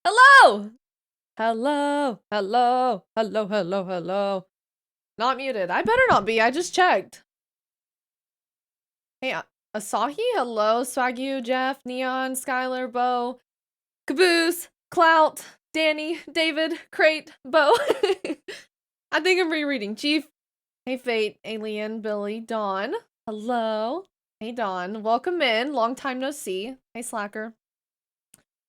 Hello! Hello, hello, hello, hello, hello. Not muted. I better not be. I just checked. Hey, Asahi, hello. Swagyu, Jeff, Neon, Skylar, Bo, Caboose, Clout, Danny, David, Crate, Bo. I think I'm rereading. Chief. Hey, Fate, Alien, Billy, Dawn. Hello. Hey, Dawn. Welcome in. Long time no see. Hey, Slacker.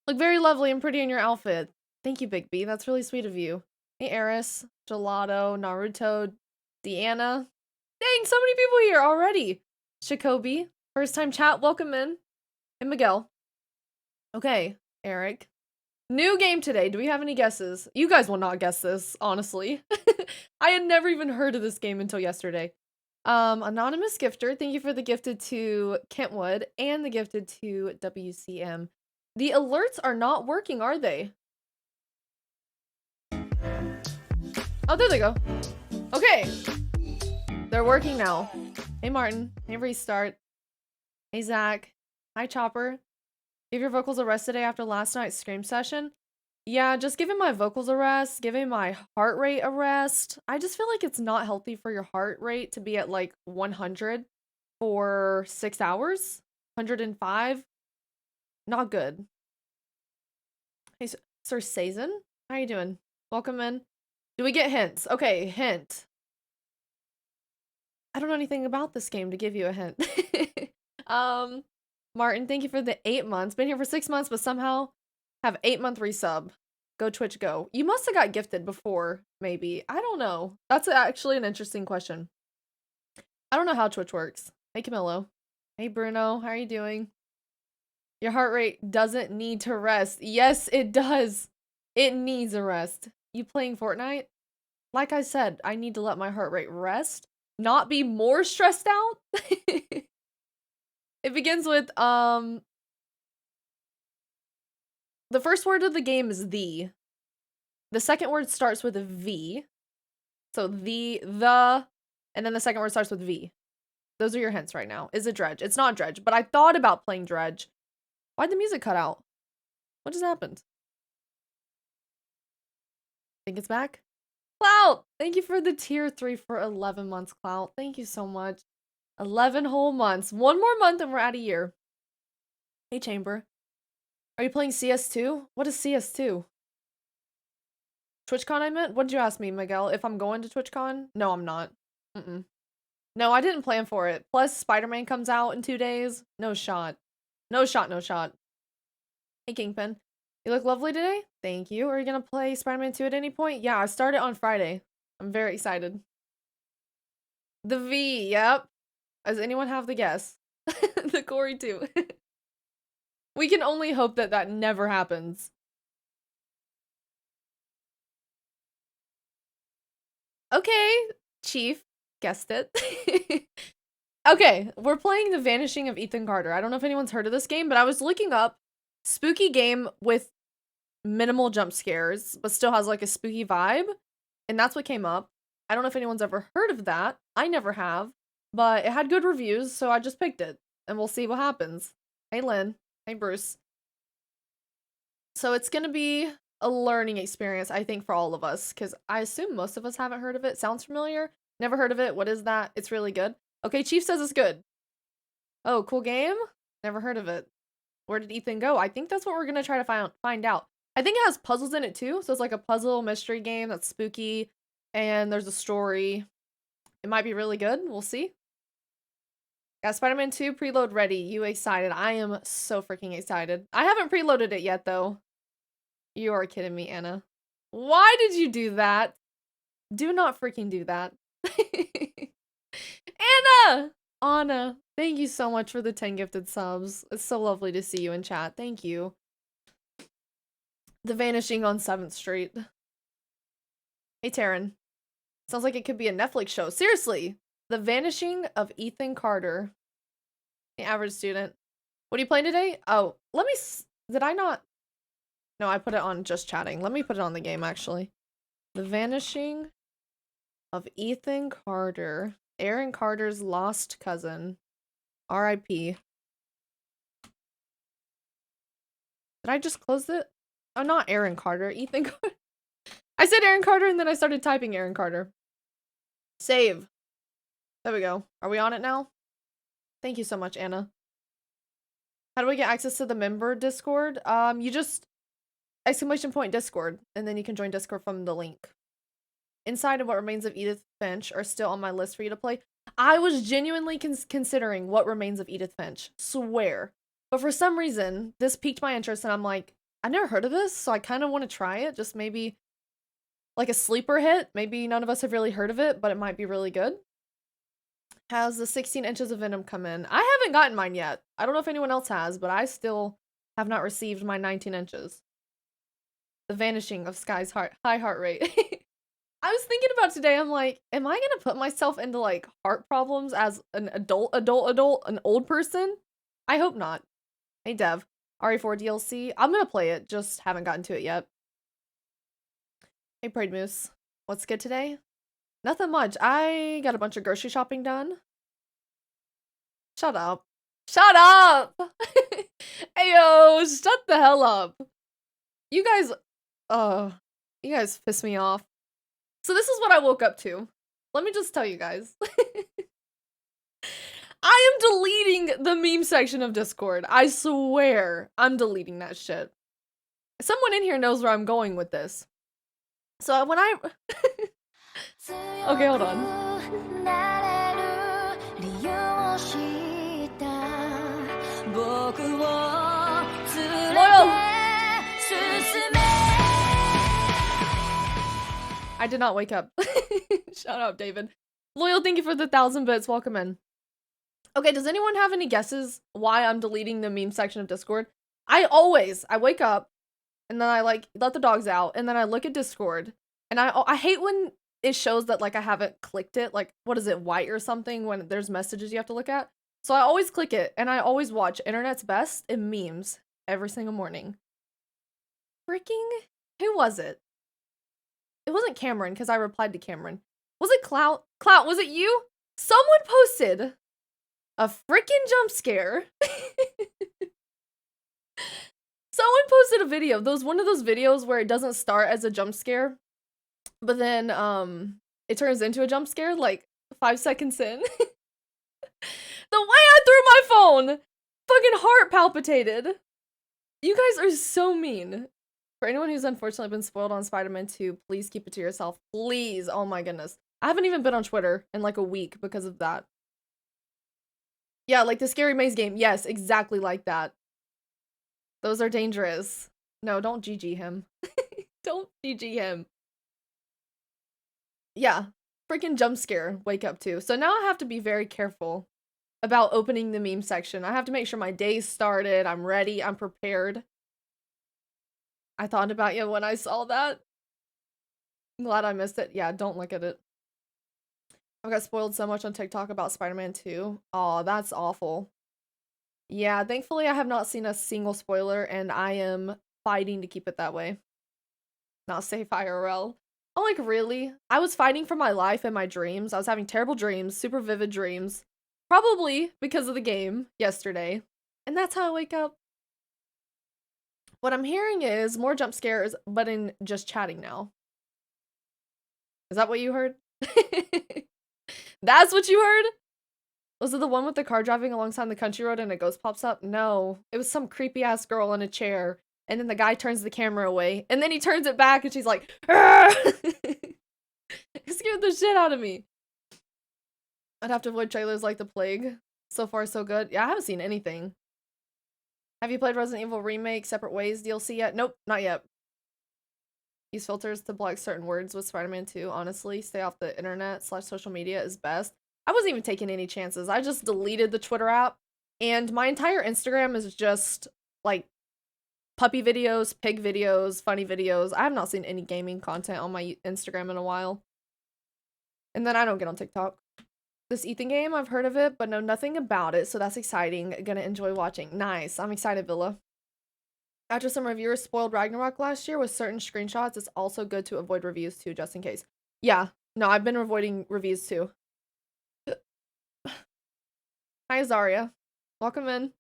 Look very lovely and pretty in your outfit. Thank you, Big B. That's really sweet of you. Hey, Eris, Gelato, Naruto, Deanna. Dang, so many people here already. Shikobi, first time chat, welcome in. And Miguel. Okay, Eric. New game today. Do we have any guesses? You guys will not guess this, honestly. I had never even heard of this game until yesterday. Anonymous gifter, thank you for the gifted to Kentwood and the gifted to WCM. The alerts are not working, are they? Oh, there they go. Okay. They're working now. Hey, Martin. Hey, Restart. Hey, Zach. Hi, Chopper. Give your vocals a rest today after last night's scream session. Yeah, just giving my vocals a rest, giving my heart rate a rest. I just feel like it's not healthy for your heart rate to be at like 100 for 6 hours. 105. Not good. Hey, Sir Sazin. How you doing? Welcome in. Do we get hints? Okay, hint. I don't know anything about this game to give you a hint. Martin, thank you for the 8 months. Been here for 6 months, but somehow have 8-month resub. Go Twitch, go. You must have got gifted before, maybe. I don't know. That's actually an interesting question. I don't know how Twitch works. Hey, Camillo. Hey, Bruno. How are you doing? Your heart rate doesn't need to rest. Yes, it does. It needs a rest. You playing Fortnite? Like I said, I need to let my heart rate rest, not be more stressed out. It begins with, the first word of the game is the. The second word starts with a V. So the, and then the second word starts with V. Those are your hints right now. Is it Dredge? It's not Dredge, but I thought about playing Dredge. Why'd the music cut out? What just happened? Think it's back? Clout! Thank you for the tier 3 for 11 months, Clout. Thank you so much. 11 whole months. One more month and we're at a year. Hey, Chamber. Are you playing CS2? What is CS2? TwitchCon I meant? What did you ask me, Miguel? If I'm going to TwitchCon? No, I'm not. No, I didn't plan for it. Plus, Spider-Man comes out in 2 days. No shot. No shot, no shot. Hey, Kingpin. You look lovely today? Thank you. Are you gonna play Spider-Man 2 at any point? Yeah, I start it on Friday. I'm very excited. The V, yep. Does anyone have the guess? The Corey too. We can only hope that that never happens. Okay, Chief. Guessed it. Okay, we're playing The Vanishing of Ethan Carter. I don't know if anyone's heard of this game, but I was looking up spooky game with minimal jump scares, but still has like a spooky vibe. And that's what came up. I don't know if anyone's ever heard of that. I never have, but it had good reviews, so I just picked it. And we'll see what happens. Hey, Lynn. Hey, Bruce. So it's gonna be a learning experience, I think, for all of us, because I assume most of us haven't heard of it. Sounds familiar? Never heard of it. What is that? It's really good. Okay, Chief says it's good. Oh, cool game? Never heard of it. Where did Ethan go? I think that's what we're gonna try to find out. I think it has puzzles in it too, so it's like a puzzle mystery game that's spooky, and there's a story. It might be really good. We'll see. Got Spider-Man 2 preload ready. You excited? I am so freaking excited. I haven't preloaded it yet though. You are kidding me, Anna. Why did you do that? Do not freaking do that. Anna! Anna, thank you so much for the 10 gifted subs. It's so lovely to see you in chat. Thank you. The Vanishing on 7th Street. Hey, Taryn. Sounds like it could be a Netflix show. Seriously! The Vanishing of Ethan Carter. The average student. What are you playing today? Oh, let me... Did I not... No, I put it on just chatting. Let me put it on the game, actually. The Vanishing of Ethan Carter. Aaron Carter's lost cousin. R.I.P. Did I just close it? Oh, not Aaron Carter. Ethan Carter. I said Aaron Carter and then I started typing Aaron Carter. Save. There we go. Are we on it now? Thank you so much, Anna. How do we get access to the member Discord? You just !Discord, and then you can join Discord from the link. Inside of What Remains of Edith Finch are still on my list for you to play. I was genuinely considering What Remains of Edith Finch. Swear. But for some reason, this piqued my interest and I'm like, I never heard of this, so I kind of want to try it. Just maybe like a sleeper hit. Maybe none of us have really heard of it, but it might be really good. Has the 16 inches of Venom come in? I haven't gotten mine yet. I don't know if anyone else has, but I still have not received my 19 inches. The Vanishing of Sky's high heart rate. I was thinking about today, I'm like, am I gonna put myself into like heart problems as an adult, an old person? I hope not. Hey Dev, RE4 DLC. I'm gonna play it, just haven't gotten to it yet. Hey Pride Moose, what's good today? Nothing much. I got a bunch of grocery shopping done. Shut up. Shut up! Ayo, shut the hell up. You guys piss me off. So this is what I woke up to. Let me just tell you guys. I am deleting the meme section of Discord. I swear I'm deleting that shit. Someone in here knows where I'm going with this. So when I... Okay, hold on. Loyal! I did not wake up. Shout out, David. Loyal, thank you for the 1,000 bits. Welcome in. Okay, does anyone have any guesses why I'm deleting the meme section of Discord? I wake up, and then I like let the dogs out, and then I look at Discord, and I hate when it shows that like I haven't clicked it, like what is it, white or something, when there's messages you have to look at. So I always click it, and I always watch Internet's Best and memes every single morning. Freaking, who was it? It wasn't Cameron, because I replied to Cameron. Was it Clout? Clout, was it you? Someone posted a freaking jump scare. Someone posted a video. One of those videos where it doesn't start as a jump scare, but then it turns into a jump scare like 5 seconds in. The way I threw my phone, fucking heart palpitated. You guys are so mean. For anyone who's unfortunately been spoiled on Spider-Man 2, please keep it to yourself. Please. Oh my goodness. I haven't even been on Twitter in like a week because of that. Yeah, like the Scary Maze game. Yes, exactly like that. Those are dangerous. No, don't GG him. Don't GG him. Yeah, freaking jump scare wake up to. So now I have to be very careful about opening the meme section. I have to make sure my day's started. I'm ready. I'm prepared. I thought about you when I saw that. I'm glad I missed it. Yeah, don't look at it. I got spoiled so much on TikTok about Spider-Man 2. Oh, that's awful. Yeah, thankfully I have not seen a single spoiler, and I am fighting to keep it that way. Not safe IRL. Oh, like, really? I was fighting for my life and my dreams. I was having terrible dreams, super vivid dreams. Probably because of the game yesterday. And that's how I wake up. What I'm hearing is more jump scares, but in just chatting now. Is that what you heard? That's what you heard? Was it the one with the car driving alongside the country road and a ghost pops up? No. It was some creepy ass girl in a chair. And then the guy turns the camera away. And then he turns it back and she's like, it scared the shit out of me. I'd have to avoid trailers like the plague. So far, so good. Yeah, I haven't seen anything. Have you played Resident Evil Remake Separate Ways DLC yet? Nope, not yet. Use filters to block certain words with Spider-Man 2. Honestly, stay off the internet/social media is best. I wasn't even taking any chances. I just deleted the Twitter app. And my entire Instagram is just, like, puppy videos, pig videos, funny videos. I have not seen any gaming content on my Instagram in a while. And then I don't get on TikTok. This Ethan game, I've heard of it, but know nothing about it, so that's exciting. Gonna enjoy watching. Nice. I'm excited, Villa. After some reviewers spoiled Ragnarok last year with certain screenshots, it's also good to avoid reviews too, just in case. Yeah. No, I've been avoiding reviews too. Hi, Azaria. Welcome in.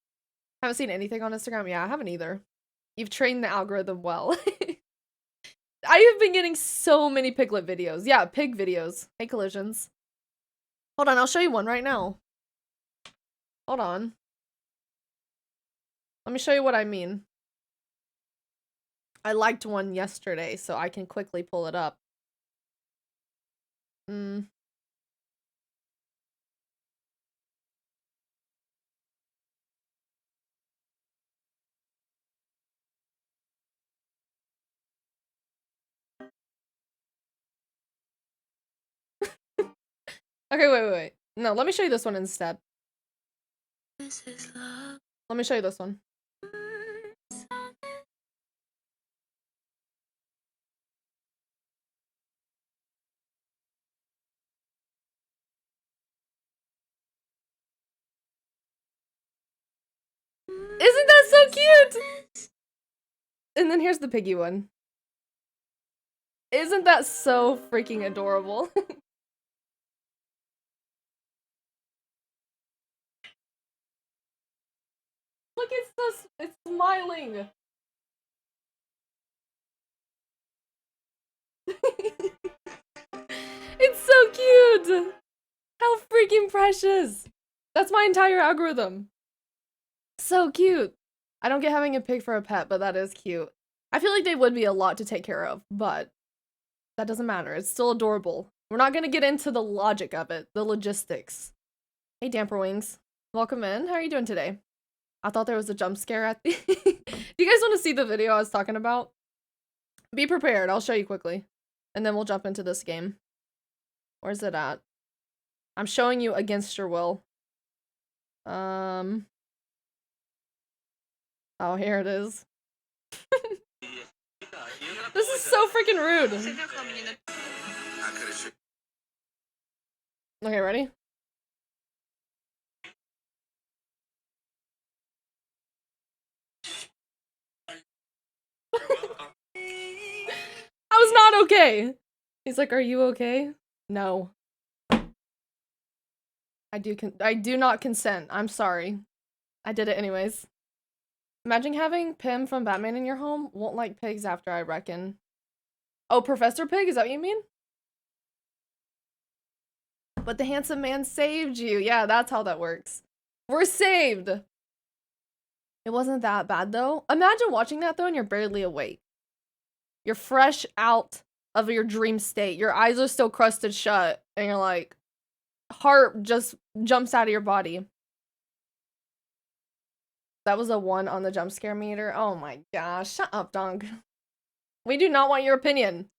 Haven't seen anything on Instagram. Yeah, I haven't either. You've trained the algorithm well. I have been getting so many piglet videos. Yeah, pig videos. Hey, collisions. Hold on, I'll show you one right now. Hold on. Let me show you what I mean. I liked one yesterday, so I can quickly pull it up. Okay, wait. No, let me show you this one instead. Let me show you this one. Isn't that so cute? And then here's the piggy one. Isn't that so freaking adorable? Look, it's smiling. It's so cute. How freaking precious. That's my entire algorithm. So cute. I don't get having a pig for a pet, but that is cute. I feel like they would be a lot to take care of, but that doesn't matter. It's still adorable. We're not gonna get into the logic of it, the logistics. Hey, Damper Wings. Welcome in. How are you doing today? I thought there was a jump scare at the... Do you guys want to see the video I was talking about? Be prepared. I'll show you quickly. And then we'll jump into this game. Where's it at? I'm showing you against your will. Oh, here it is. This is so freaking rude. Okay, ready? I was not okay. He's like, "Are you okay?" No. I do not consent. I'm sorry. I did it anyways. Imagine having Pim from Batman in your home. Won't like pigs after, I reckon. Oh, Professor Pig? Is that what you mean? But the handsome man saved you. Yeah, that's how that works. We're saved. It wasn't that bad, though. Imagine watching that, though, and you're barely awake. You're fresh out of your dream state. Your eyes are still crusted shut. And you're like, heart just jumps out of your body. That was a 1 on the jump scare meter. Oh my gosh. Shut up, Dunk. We do not want your opinion.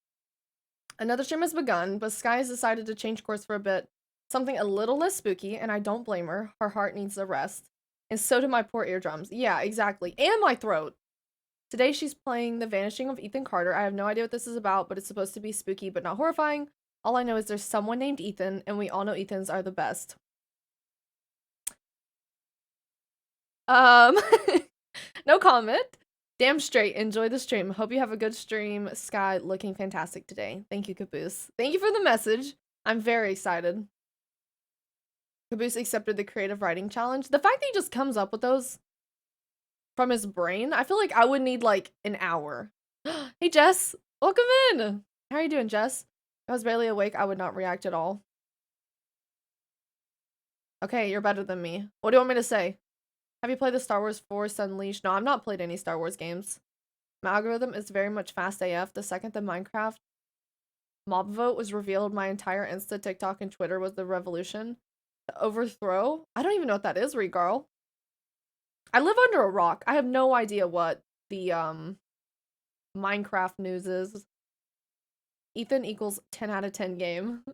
Another stream has begun, but Sky has decided to change course for a bit. Something a little less spooky, and I don't blame her. Her heart needs a rest. And so do my poor eardrums. Yeah, exactly. And my throat. Today she's playing The Vanishing of Ethan Carter. I have no idea what this is about, but it's supposed to be spooky but not horrifying. All I know is there's someone named Ethan, and we all know Ethans are the best. No comment. Damn straight. Enjoy the stream. Hope you have a good stream. Sky looking fantastic today. Thank you, Caboose. Thank you for the message. I'm very excited. Caboose accepted the creative writing challenge. The fact that he just comes up with those from his brain, I feel like I would need like an hour. Hey, Jess. Welcome in. How are you doing, Jess? If I was barely awake, I would not react at all. Okay, you're better than me. What do you want me to say? Have you played the Star Wars Force Unleashed? No, I've not played any Star Wars games. My algorithm is very much fast AF. The second the Minecraft mob vote was revealed, my entire Insta, TikTok, and Twitter was the revolution. The overthrow? I don't even know what that is, Regarl. I live under a rock. I have no idea what the Minecraft news is. Ethan equals 10 out of 10 game.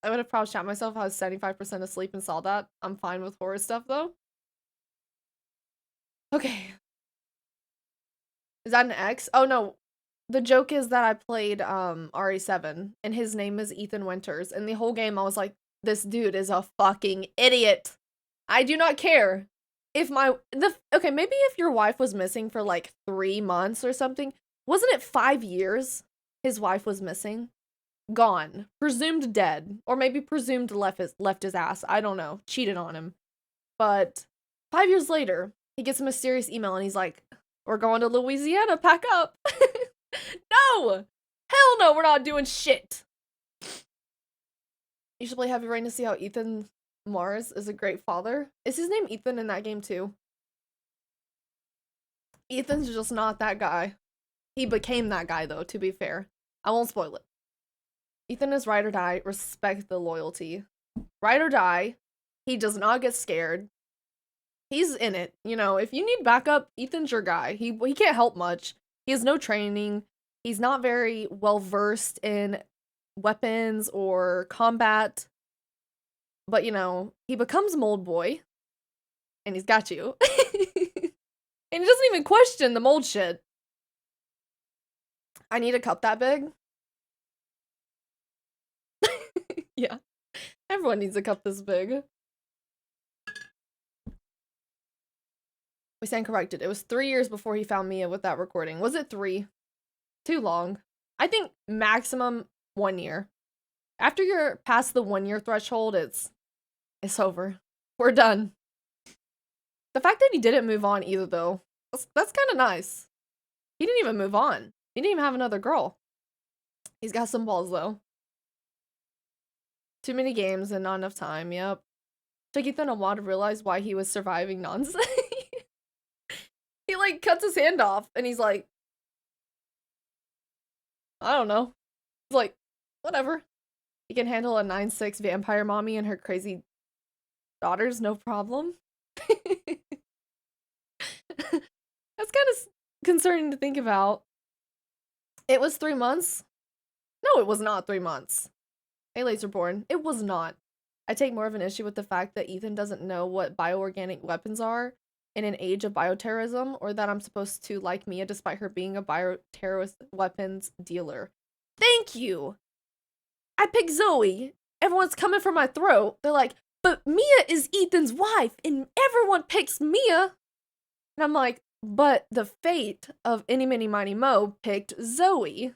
I would have probably shot myself if I was 75% asleep and saw that. I'm fine with horror stuff though. Okay. Is that an X? Oh no. The joke is that I played RE7 and his name is Ethan Winters, and the whole game I was like, this dude is a fucking idiot. I do not care. If okay, maybe if your wife was missing for like 3 months or something, wasn't it 5 years his wife was missing? Gone. Presumed dead. Or maybe presumed left his ass. I don't know. Cheated on him. But 5 years later, he gets a mysterious email and he's like, We're going to Louisiana. Pack up. No! Hell no, we're not doing shit. You should play Heavy Rain to see how Ethan Mars is a great father. Is his name Ethan in that game too? Ethan's just not that guy. He became that guy though, to be fair. I won't spoil it. Ethan is ride or die. Respect the loyalty. Ride or die. He does not get scared. He's in it. You know, if you need backup, Ethan's your guy. He can't help much. He has no training. He's not very well versed in weapons or combat. But, you know, he becomes Mold Boy. And he's got you. And he doesn't even question the mold shit. I need a cup that big. Yeah. Everyone needs a cup this big. We stand corrected. It was 3 years before he found Mia with that recording. Was it 3? Too long. I think maximum 1 year. After you're past the 1 year threshold, it's over. We're done. The fact that he didn't move on either, though, that's kind of nice. He didn't even move on. He didn't even have another girl. He's got some balls, though. Too many games and not enough time, yep. Took Ethan a while to realize why he was surviving nonsense. He, like, cuts his hand off, and he's like, I don't know. He's like, whatever. He can handle a 9'6" vampire mommy and her crazy daughters, no problem. That's kind of concerning to think about. It was 3 months? No, it was not 3 months. Hey, Laserborn. It was not. I take more of an issue with the fact that Ethan doesn't know what bioorganic weapons are in an age of bioterrorism, or that I'm supposed to like Mia despite her being a bioterrorist weapons dealer. Thank you! I picked Zoe. Everyone's coming for my throat. They're like, but Mia is Ethan's wife, and everyone picks Mia. And I'm like, but the fate of Any Mini Miny Mo picked Zoe.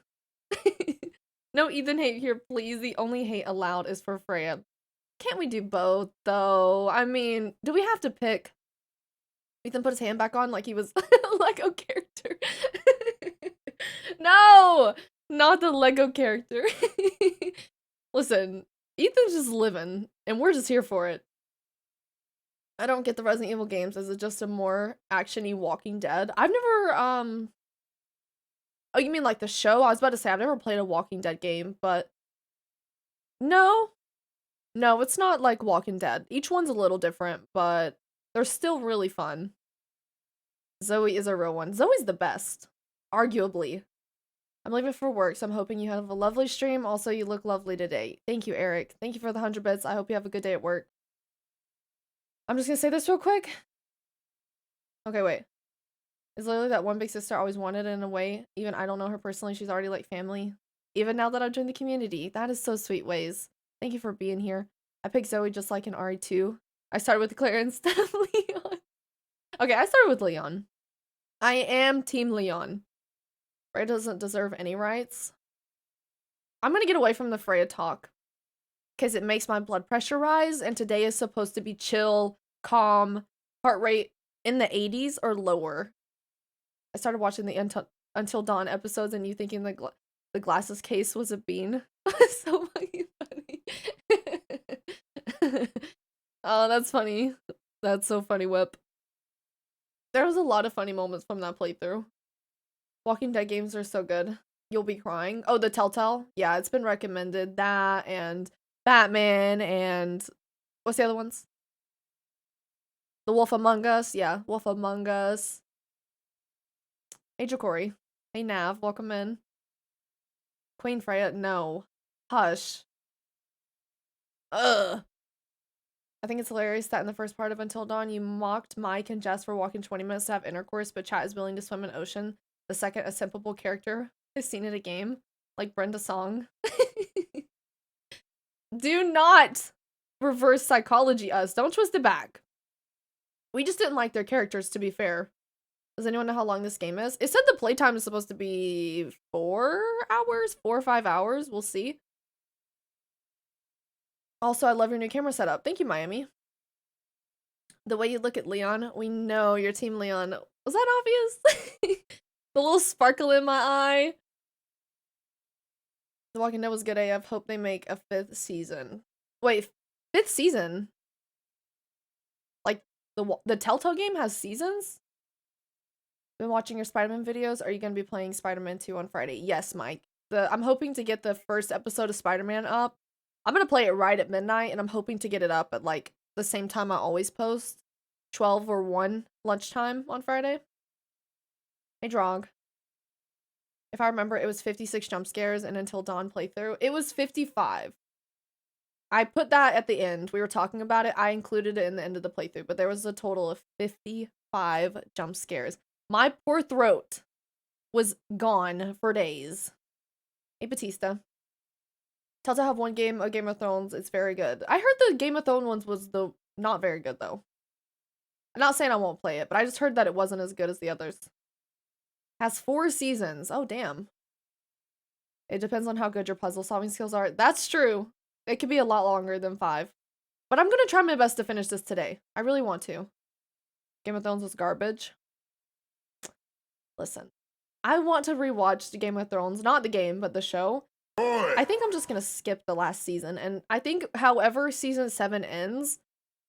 No Ethan hate here, please. The only hate allowed is for Freya. Can't we do both, though? I mean, do we have to pick? Ethan put his hand back on like he was a Lego character. No! Not the Lego character. Listen, Ethan's just living, and we're just here for it. I don't get the Resident Evil games. Is it just a more action-y Walking Dead? I've never, Oh, you mean like the show? I was about to say, I've never played a Walking Dead game, but... No. No, it's not like Walking Dead. Each one's a little different, but they're still really fun. Zoe is a real one. Zoe's the best. Arguably. I'm leaving for work, so I'm hoping you have a lovely stream. Also, you look lovely today. Thank you, Eric. Thank you for the 100 bits. I hope you have a good day at work. I'm just gonna say this real quick. Okay, wait. It's literally that one big sister I always wanted in a way. Even I don't know her personally. She's already like family. Even now that I've joined the community. That is so sweet, Ways. Thank you for being here. I picked Zoe just like in RE2. I started with Claire instead of Leon. Okay, I started with Leon. I am Team Leon. Freya doesn't deserve any rights. I'm gonna get away from the Freya talk. Because it makes my blood pressure rise. And today is supposed to be chill, calm, heart rate in the 80s or lower. I started watching the Until Dawn episodes and you thinking the glasses case was a bean. So fucking funny. Oh, that's funny. That's so funny, Whip. There was a lot of funny moments from that playthrough. Walking Dead games are so good. You'll be crying. Oh, the Telltale? Yeah, it's been recommended. That and Batman and... What's the other ones? The Wolf Among Us? Yeah, Wolf Among Us. Hey, Jokori. Hey, Nav. Welcome in. Queen Freya? No. Hush. Ugh. I think it's hilarious that in the first part of Until Dawn, you mocked Mike and Jess for walking 20 minutes to have intercourse, but chat is willing to swim in ocean. The second a simpable character is seen in a game, like Brenda Song. Do not reverse psychology us. Don't twist it back. We just didn't like their characters, to be fair. Does anyone know how long this game is? It said the playtime is supposed to be 4 hours? 4 or 5 hours? We'll see. Also, I love your new camera setup. Thank you, Miami. The way you look at Leon, we know you're Team Leon. Was that obvious? The little sparkle in my eye. The Walking Dead was good AF. Hope they make a 5th season. Wait, 5th season? Like, the Telltale game has seasons? Been watching your Spider-Man videos. Are you gonna be playing Spider-Man 2 on Friday? Yes, Mike. I'm hoping to get the first episode of Spider-Man up. I'm gonna play it right at midnight, and I'm hoping to get it up at, like, the same time I always post. 12 or 1 lunchtime on Friday. Hey, Drog. If I remember, it was 56 jump scares and Until Dawn playthrough. It was 55. I put that at the end. We were talking about it. I included it in the end of the playthrough, but there was a total of 55 jump scares. My poor throat was gone for days. Hey, Batista. Telltale have one game, a Game of Thrones. It's very good. I heard the Game of Thrones ones was not very good, though. I'm not saying I won't play it, but I just heard that it wasn't as good as the others. Has 4 seasons. Oh, damn. It depends on how good your puzzle solving skills are. That's true. It could be a lot longer than 5. But I'm gonna try my best to finish this today. I really want to. Game of Thrones was garbage. Listen, I want to rewatch Game of Thrones. Not the game, but the show. Boy. I think I'm just gonna skip the last season. And I think however season 7 ends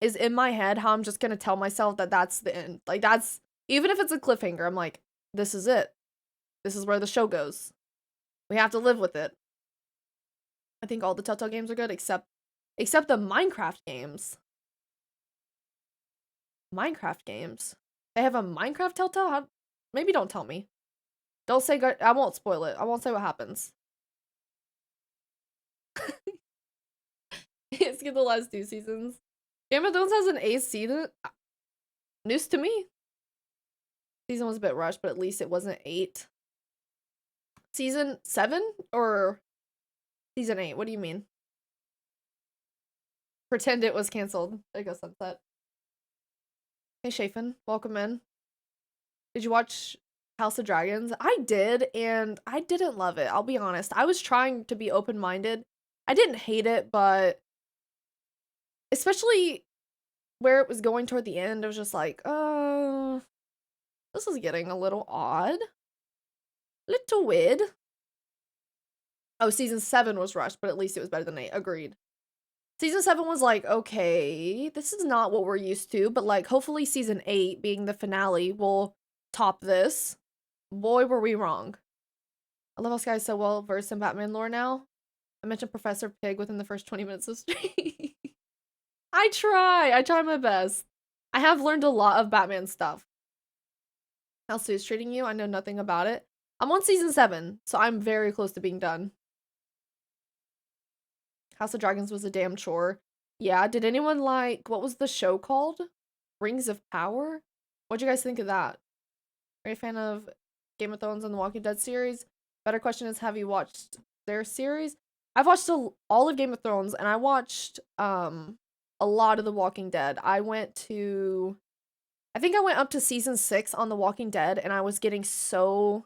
is in my head how I'm just gonna tell myself that that's the end. Like, that's... Even if it's a cliffhanger, I'm like, this is it. This is where the show goes. We have to live with it. I think all the Telltale games are good, except the Minecraft games. Minecraft games? They have a Minecraft Telltale? Maybe don't tell me. Don't say... I won't spoil it. I won't say what happens. Skip the last 2 seasons. Game of Thrones has an 8th season? News to me. Season was a bit rushed, but at least it wasn't 8. Season 7? Or season 8? What do you mean? Pretend it was canceled. There goes Sunset. Hey, Shafin. Welcome in. Did you watch House of Dragons? I did, and I didn't love it. I'll be honest. I was trying to be open-minded. I didn't hate it, but... especially where it was going toward the end, I was just like, this is getting a little odd. Little weird. Oh, season 7 was rushed, but at least it was better than 8. Agreed. Season 7 was like, okay, this is not what we're used to, but like, hopefully season 8, being the finale, will top this. Boy, were we wrong. I love how Skye is so well versed in Batman lore now. I mentioned Professor Pig within the first 20 minutes of stream. I try my best. I have learned a lot of Batman stuff. How Sue's treating you? I know nothing about it. I'm on season 7, so I'm very close to being done. House of Dragons was a damn chore. Yeah, did anyone like, what was the show called? Rings of Power? What'd you guys think of that? Are you a fan of Game of Thrones and the Walking Dead series? Better question is, have you watched their series? I've watched all of Game of Thrones, and I watched a lot of The Walking Dead. I think I went up to season 6 on The Walking Dead, and I was getting so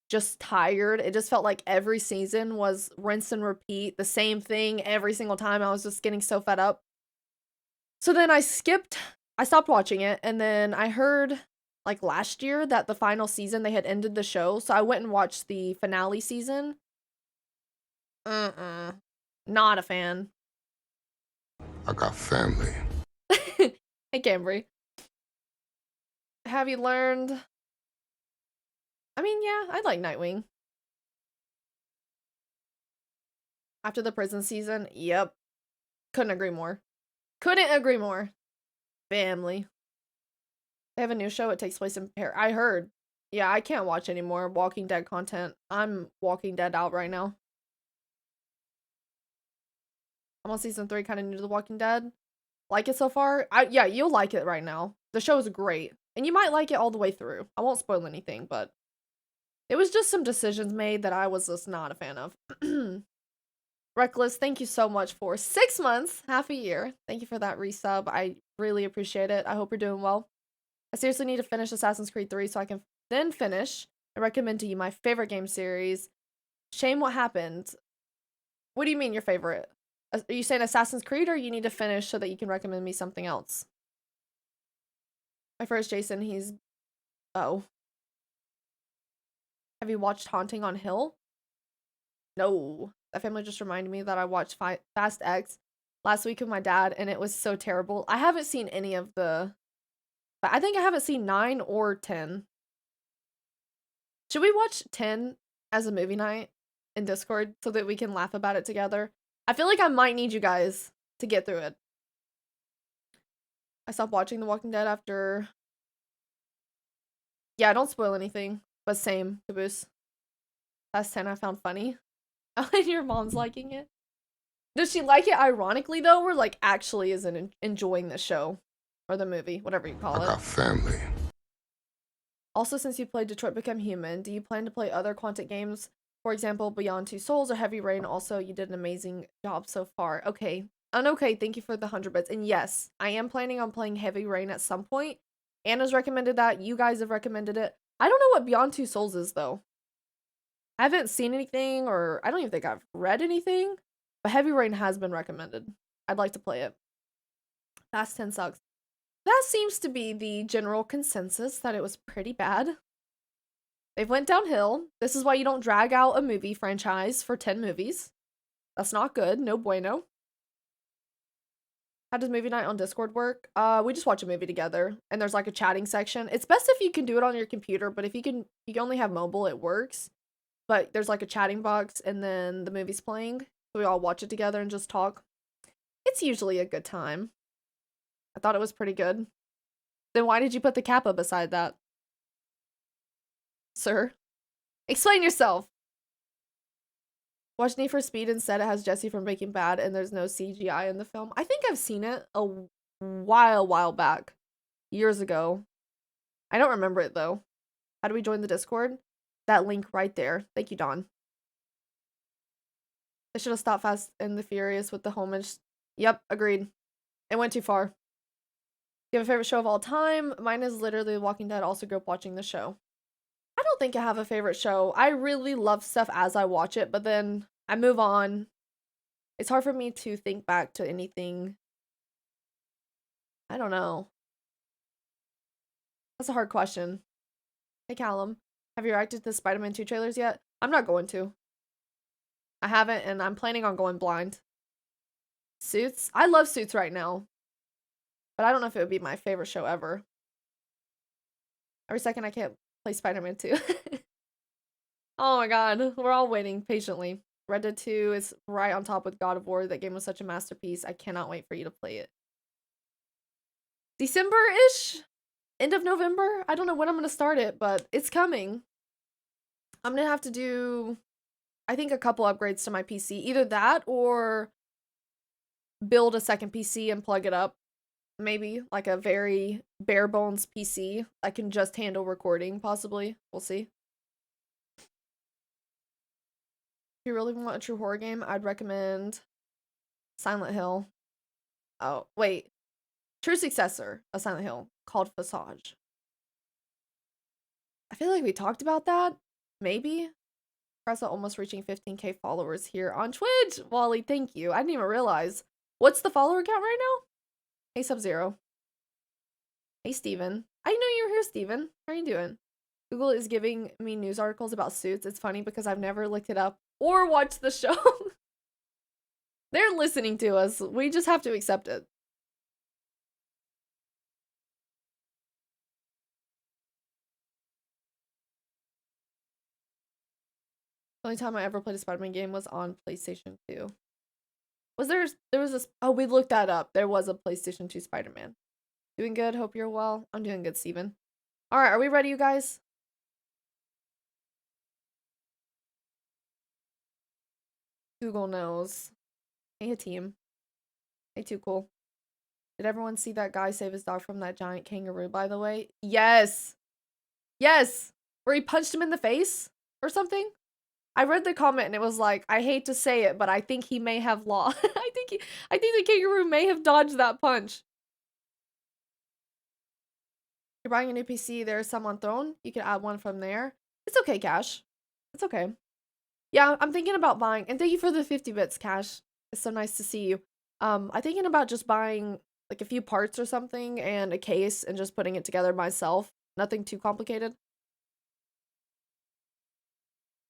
just tired. It just felt like every season was rinse and repeat, the same thing every single time. I was just getting so fed up. So then I stopped watching it, and then I heard like last year that the final season they had ended the show, so I went and watched the finale season. Not a fan. I got family. Hey, Cambry. Have you learned? I mean, yeah, I like Nightwing. After the prison season, yep. Couldn't agree more. Couldn't agree more. Family. They have a new show. It takes place in Paris. I heard. Yeah, I can't watch any more Walking Dead content. I'm Walking Dead out right now. I'm on season 3, kind of new to The Walking Dead. Like it so far? Yeah, you'll like it right now. The show is great. And you might like it all the way through. I won't spoil anything, but it was just some decisions made that I was just not a fan of. Reckless, thank you so much for 6 months, half a year. Thank you for that resub. I really appreciate it. I hope you're doing well. I seriously need to finish Assassin's Creed 3 so I can then finish and recommend to you my favorite game series. Shame what happened. What do you mean your favorite? Are you saying Assassin's Creed, or you need to finish so that you can recommend me something else? My first Jason, he's Oh. Have you watched Haunting on Hill? No. That family just reminded me that I watched Fast X last week with my dad, and it was so terrible. I haven't seen any of the... I think I haven't seen 9 or 10. Should we watch 10 as a movie night in Discord so that we can laugh about it together? I feel like I might need you guys to get through it. I stopped watching The Walking Dead after... Yeah, don't spoil anything, but same, Caboose. Fast 10 I found funny. Oh, and your mom's liking it? Does she like it ironically, though, or, like, actually isn't enjoying the show? Or the movie, whatever you call I it. got family. Also, since you played Detroit Become Human, do you plan to play other Quantic games? For example, Beyond Two Souls or Heavy Rain? Also, you did an amazing job so far. Okay. Okay, thank you for the 100 bits. And yes, I am planning on playing Heavy Rain at some point. Anna's recommended that. You guys have recommended it. I don't know what Beyond Two Souls is, though. I haven't seen anything, or I don't even think I've read anything. But Heavy Rain has been recommended. I'd like to play it. Fast 10 sucks. That seems to be the general consensus, that it was pretty bad. They've went downhill. This is why you don't drag out a movie franchise for 10 movies. That's not good. No bueno. How does movie night on Discord work? We just watch a movie together, and there's like a chatting section. It's best if you can do it on your computer, but if you can only have mobile, it works. But there's like a chatting box, and then the movie's playing, so we all watch it together and just talk. It's usually a good time. I thought it was pretty good. Then why did you put the kappa beside that? Sir? Explain yourself! Watch Need for Speed instead. It has Jesse from Breaking Bad, and there's no CGI in the film. I think I've seen it a while back. Years ago. I don't remember it, though. How do we join the Discord? That link right there. Thank you, Dawn. They should have stopped Fast and the Furious with the homage. Yep, agreed. It went too far. Do you have a favorite show of all time? Mine is literally The Walking Dead. Also grew up watching the show. I don't think I have a favorite show. I really love stuff as I watch it, but then I move on. It's hard for me to think back to anything. I don't know. That's a hard question. Hey, Callum. Have you reacted to the Spider-Man 2 trailers yet? I'm not going to. I haven't, and I'm planning on going blind. Suits? I love Suits right now. But I don't know if it would be my favorite show ever. Every second I can't play Spider-Man 2. Oh my god, we're all waiting patiently. Red Dead 2 is right on top with God of War. That game was such a masterpiece. I cannot wait for you to play it. December-ish? End of November? I don't know when I'm going to start it, but it's coming. I'm going to have to do, I think, a couple upgrades to my PC. Either that or build a second PC and plug it up. Maybe like a very bare bones PC. I can just handle recording, possibly. We'll see. If you really want a true horror game, I'd recommend Silent Hill. Oh, wait. True successor of Silent Hill called Visage. I feel like we talked about that. Maybe. Pressa almost reaching 15k followers here on Twitch. Wally, thank you. I didn't even realize. What's the follower count right now? Hey, Sub-Zero. Hey, Steven. I didn't know you were here, Steven. How are you doing? Google is giving me news articles about Suits. It's funny because I've never looked it up or watched the show. They're listening to us. We just have to accept it. The only time I ever played a Spider-Man game was on PlayStation 2. There was this, oh, we looked that up. There was a PlayStation 2 Spider-Man. Doing good, hope you're well. I'm doing good, Steven. Alright, are we ready, you guys? Google knows. Hey, team. Hey, too cool. Did everyone see that guy save his dog from that giant kangaroo, by the way? Yes! Yes! Where he punched him in the face? Or something? I read the comment and it was like, I hate to say it, but I think he may have lost. I think the kangaroo may have dodged that punch. You're buying a new PC, there's some on Throne. You can add one from there. It's okay, Cash. It's okay. Yeah, I'm thinking about buying, and thank you for the 50 bits, Cash. It's so nice to see you. I'm thinking about just buying like a few parts or something and a case and just putting it together myself. Nothing too complicated.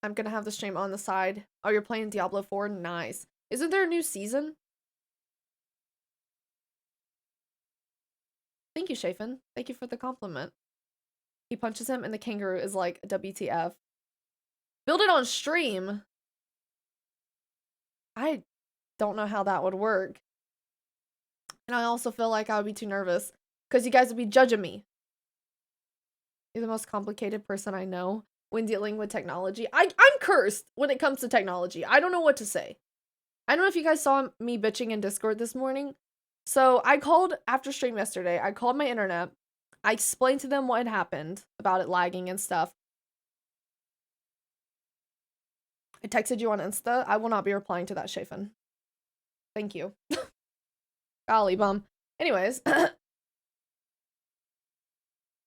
I'm gonna have the stream on the side. Oh, you're playing Diablo 4? Nice. Isn't there a new season? Thank you, Shafin. Thank you for the compliment. He punches him and the kangaroo is like, WTF. Build it on stream? I don't know how that would work. And I also feel like I would be too nervous because you guys would be judging me. You're the most complicated person I know when dealing with technology. I'm cursed when it comes to technology. I don't know what to say. I don't know if you guys saw me bitching in Discord this morning. So I called after stream yesterday. I called my internet. I explained to them what had happened about it lagging and stuff. I texted you on Insta. I will not be replying to that, Shafin. Thank you. Golly bum. Anyways.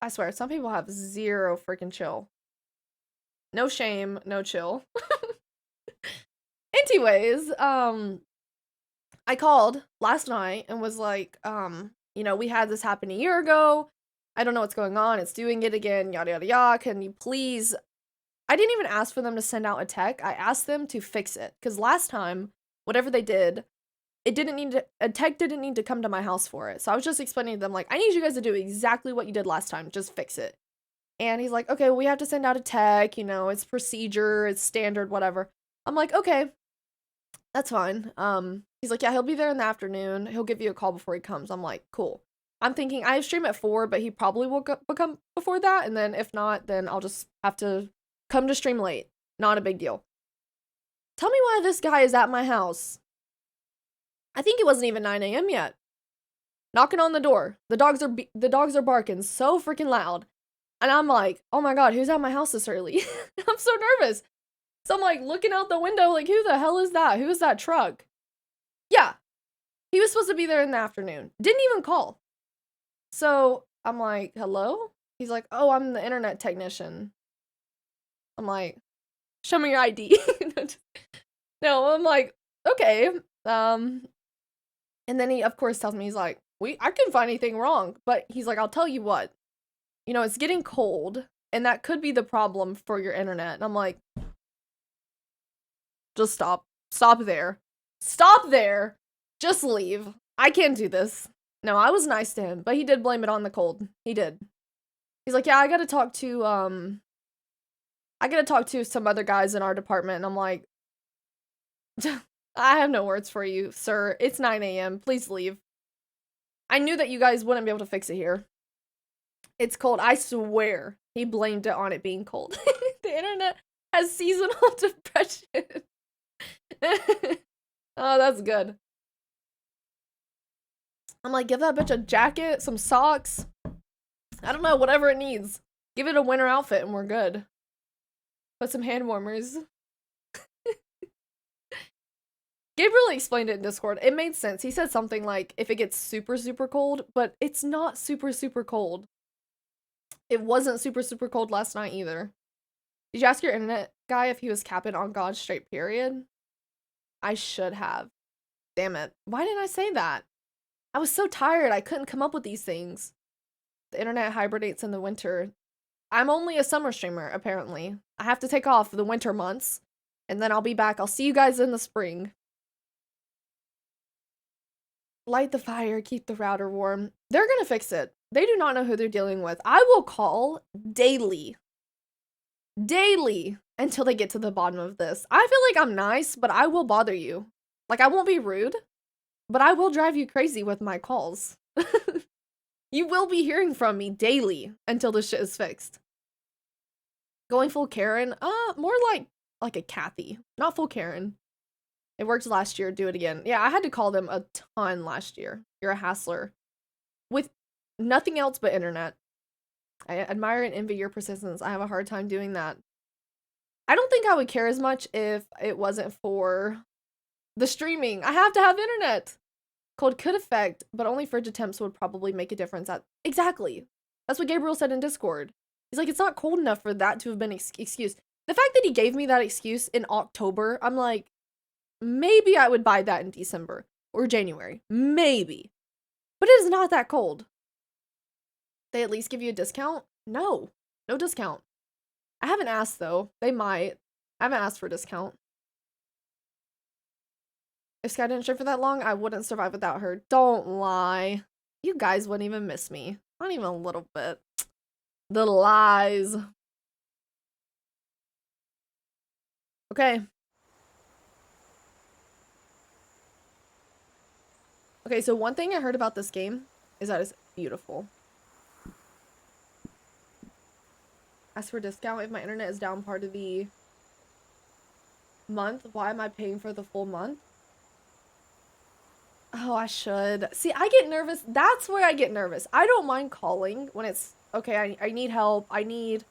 I swear, some people have zero freaking chill. No shame, no chill. Anyways, I called last night and was like, you know, we had this happen a year ago. I don't know what's going on. It's doing it again, yada, yada, yada. Can you please? I didn't even ask for them to send out a tech. I asked them to fix it. Because last time, whatever they did, a tech didn't need to come to my house for it. So I was just explaining to them, like, I need you guys to do exactly what you did last time. Just fix it. And he's like, okay, well, we have to send out a tech. You know, it's procedure, it's standard, whatever. I'm like, okay, that's fine. He's like, yeah, he'll be there in the afternoon. He'll give you a call before he comes. I'm like, cool. I'm thinking I stream at 4, but he probably will come before that. And then if not, then I'll just have to come to stream late. Not a big deal. Tell me why this guy is at my house. I think it wasn't even 9 a.m. yet. Knocking on the door. The dogs are barking so freaking loud. And I'm like, oh my god, who's at my house this early? I'm so nervous. So I'm like looking out the window like, who the hell is that? Who is that truck? Yeah. He was supposed to be there in the afternoon. Didn't even call. So I'm like, hello? He's like, oh, I'm the internet technician. I'm like, show me your ID. No, I'm like, okay. And then he, of course, tells me, he's like, I couldn't find anything wrong. But he's like, I'll tell you what. You know, it's getting cold. And that could be the problem for your internet. And I'm like, just stop. Stop there. Stop there. Just leave. I can't do this. No, I was nice to him, but he did blame it on the cold. He did. He's like, yeah, I gotta talk to some other guys in our department. And I'm like, I have no words for you, sir. It's 9 a.m. Please leave. I knew that you guys wouldn't be able to fix it here. It's cold. I swear he blamed it on it being cold. The internet has seasonal depression. Oh, that's good. I'm like, give that bitch a jacket, some socks. I don't know, whatever it needs. Give it a winter outfit and we're good. Put some hand warmers. Gabriel explained it in Discord. It made sense. He said something like, if it gets super, super cold, but it's not super, super cold. It wasn't super, super cold last night either. Did you ask your internet guy if he was capping on God straight period? I should have. Damn it. Why didn't I say that? I was so tired. I couldn't come up with these things. The internet hibernates in the winter. I'm only a summer streamer, apparently. I have to take off the winter months. And then I'll be back. I'll see you guys in the spring. Light the fire, keep the router warm. They're gonna fix it. They do not know who they're dealing with. I will call daily. Daily. Until they get to the bottom of this. I feel like I'm nice, but I will bother you. Like, I won't be rude. But I will drive you crazy with my calls. You will be hearing from me daily until this shit is fixed. Going full Karen? More like a Kathy. Not full Karen. It worked last year, do it again. Yeah, I had to call them a ton last year. You're a hassler. With nothing else but internet. I admire and envy your persistence. I have a hard time doing that. I don't think I would care as much if it wasn't for the streaming. I have to have internet. Cold could affect, but only fridge attempts would probably make a difference. Exactly. That's what Gabriel said in Discord. He's like, it's not cold enough for that to have been excuse. The fact that he gave me that excuse in October, I'm like, maybe I would buy that in December or January. Maybe. But it is not that cold. They at least give you a discount? No. No discount. I haven't asked, though. They might. I haven't asked for a discount. If Sky didn't ship for that long, I wouldn't survive without her. Don't lie. You guys wouldn't even miss me. Not even a little bit. The lies. Okay. Okay, so one thing I heard about this game is that it's beautiful. Ask for a discount if my internet is down part of the month. Why am I paying for the full month? Oh, I should. See, I get nervous. That's where I get nervous. I don't mind calling when it's, okay, I need help. I need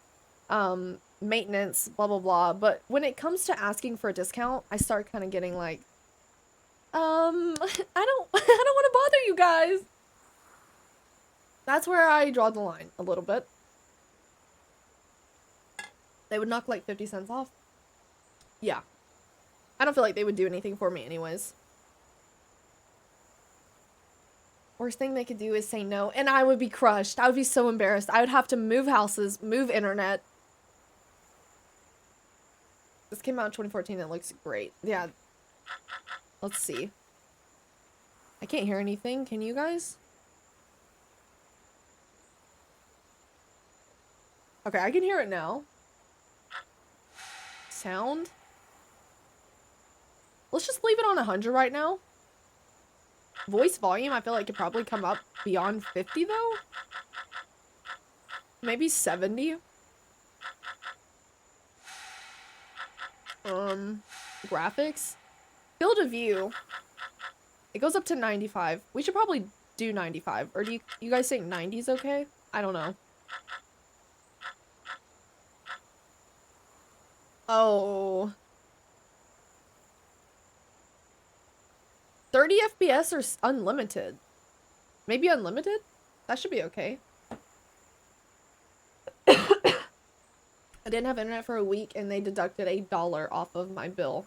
maintenance, blah, blah, blah. But when it comes to asking for a discount, I start kind of getting like, I don't want to bother you guys. That's where I draw the line a little bit. They would knock like 50 cents off. Yeah. I don't feel like they would do anything for me anyways. Worst thing they could do is say no, and I would be crushed. I would be so embarrassed. I would have to move houses, move internet. This came out in 2014. It looks great. Yeah. Let's see. I can't hear anything. Can you guys? Okay, I can hear it now. Sound? Let's just leave it on 100 right now. Voice volume, I feel like could probably come up beyond 50 though. Maybe 70. Graphics. Field of view. It goes up to 95. We should probably do 95. Or do you guys think 90 is okay? I don't know. Oh. 30 FPS or unlimited? Maybe unlimited? That should be okay. I didn't have internet for a week and they deducted $1 off of my bill.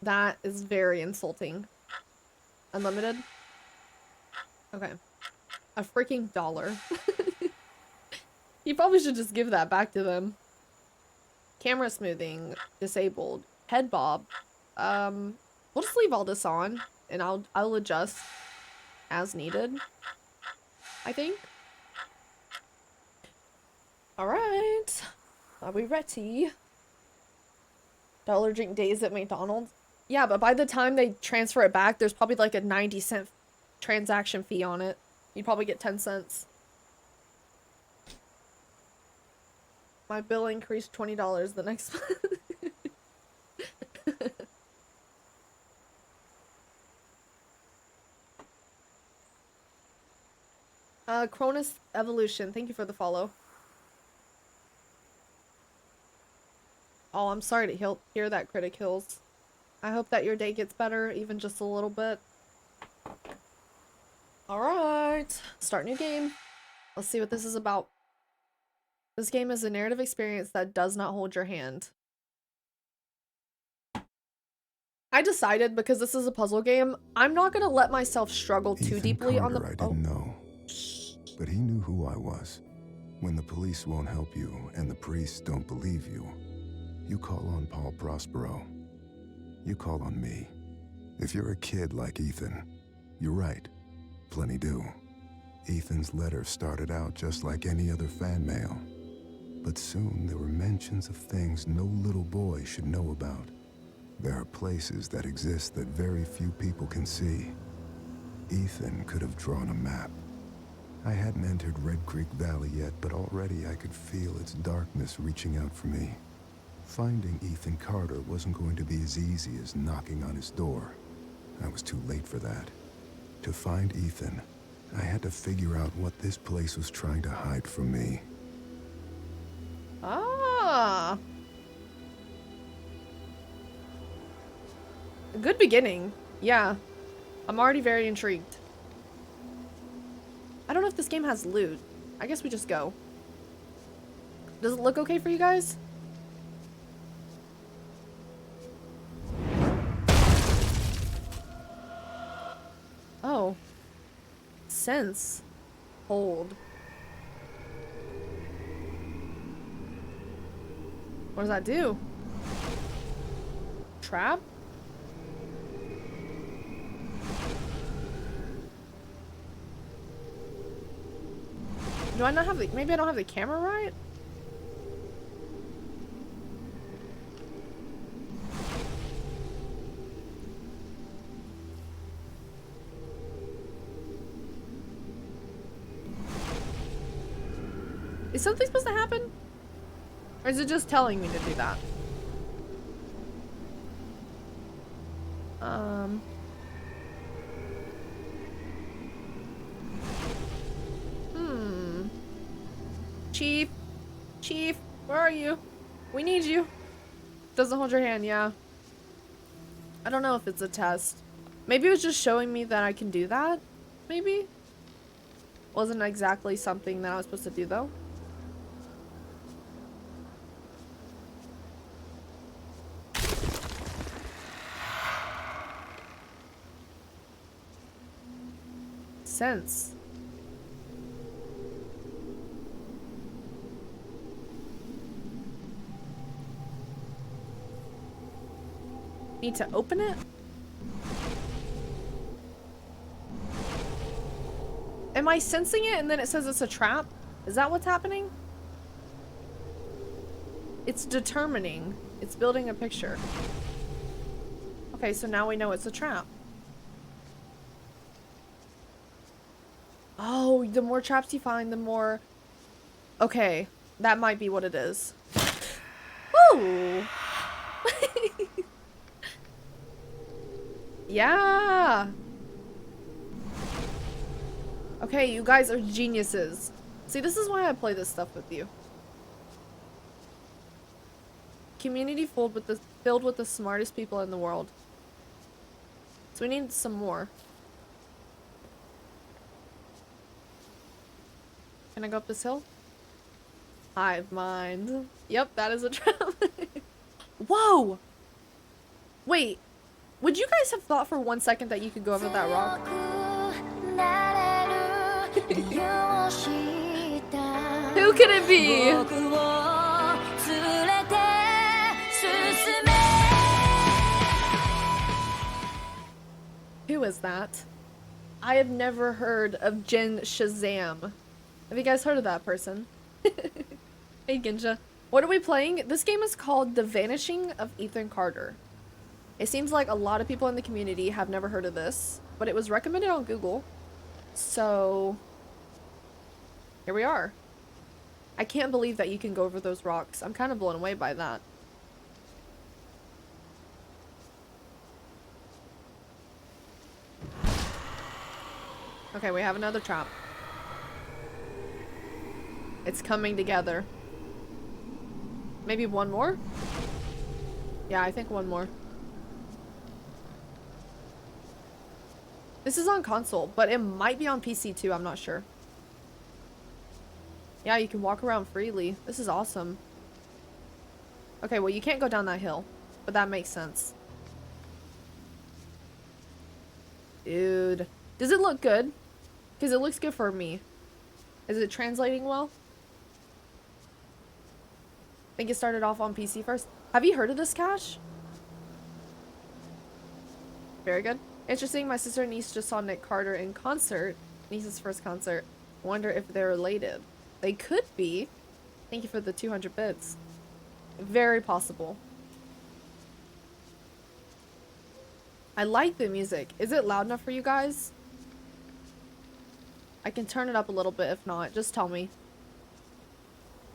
That is very insulting. Unlimited? Okay. A freaking $1. You probably should just give that back to them. Camera smoothing, disabled. Head bob. We'll just leave all this on and I'll adjust as needed, I think. All right. Are we ready? Dollar drink days at McDonald's. Yeah, but by the time they transfer it back, there's probably like a 90-cent transaction fee on it. You'd probably get 10 cents. My bill increased $20 the next month. Cronus Evolution, thank you for the follow. Oh, I'm sorry to hear that, Critic Hills. I hope that your day gets better, even just a little bit. Alright, start new game. Let's see what this is about. This game is a narrative experience that does not hold your hand. I decided, because this is a puzzle game, I'm not gonna let myself struggle too deeply on the- I didn't know, but he knew who I was. When the police won't help you and the priests don't believe you, you call on Paul Prospero. You call on me. If you're a kid like Ethan, you're right. Plenty do. Ethan's letter started out just like any other fan mail. But soon there were mentions of things no little boy should know about. There are places that exist that very few people can see. Ethan could have drawn a map. I hadn't entered Red Creek Valley yet, but already I could feel its darkness reaching out for me. Finding Ethan Carter wasn't going to be as easy as knocking on his door. I was too late for that. To find Ethan, I had to figure out what this place was trying to hide from me. Ah. A good beginning. Yeah. I'm already very intrigued. I don't know if this game has loot. I guess we just go. Does it look okay for you guys? Oh. Sense. Hold. What does that do? Trap? Do I not have the- maybe I don't have the camera right? Is something supposed to happen? Or is it just telling me to do that? Chief? Chief, where are you? We need you. Doesn't hold your hand, yeah. I don't know if it's a test. Maybe it was just showing me that I can do that? Maybe? Wasn't exactly something that I was supposed to do though. Sense. Need to open it? Am I sensing it and then it says it's a trap? Is that what's happening? It's determining. It's building a picture. Okay, so now we know it's a trap. Oh, the more traps you find, the more... Okay, that might be what it is. Woo! Yeah! Okay, you guys are geniuses. See, this is why I play this stuff with you. Community filled with the smartest people in the world. So we need some more. Can I go up this hill? Hive mind. Yep, that is a trap. Whoa! Wait, would you guys have thought for 1 second that you could go over that rock? Who could it be? Who is that? I have never heard of Jin Shazam. Have you guys heard of that person? Hey Ginja. What are we playing? This game is called The Vanishing of Ethan Carter. It seems like a lot of people in the community have never heard of this, but it was recommended on Google. So here we are. I can't believe that you can go over those rocks. I'm kind of blown away by that. Okay, we have another trap. It's coming together. Maybe one more? Yeah, I think one more. This is on console, but it might be on PC too, I'm not sure. Yeah, you can walk around freely. This is awesome. Okay, well you can't go down that hill, but that makes sense. Dude. Does it look good? Because it looks good for me. Is it translating well? I think it started off on PC first. Have you heard of this cache? Very good. Interesting, my sister and niece just saw Nick Carter in concert. Niece's first concert. Wonder if they're related. They could be. Thank you for the 200 bits. Very possible. I like the music. Is it loud enough for you guys? I can turn it up a little bit if not. Just tell me.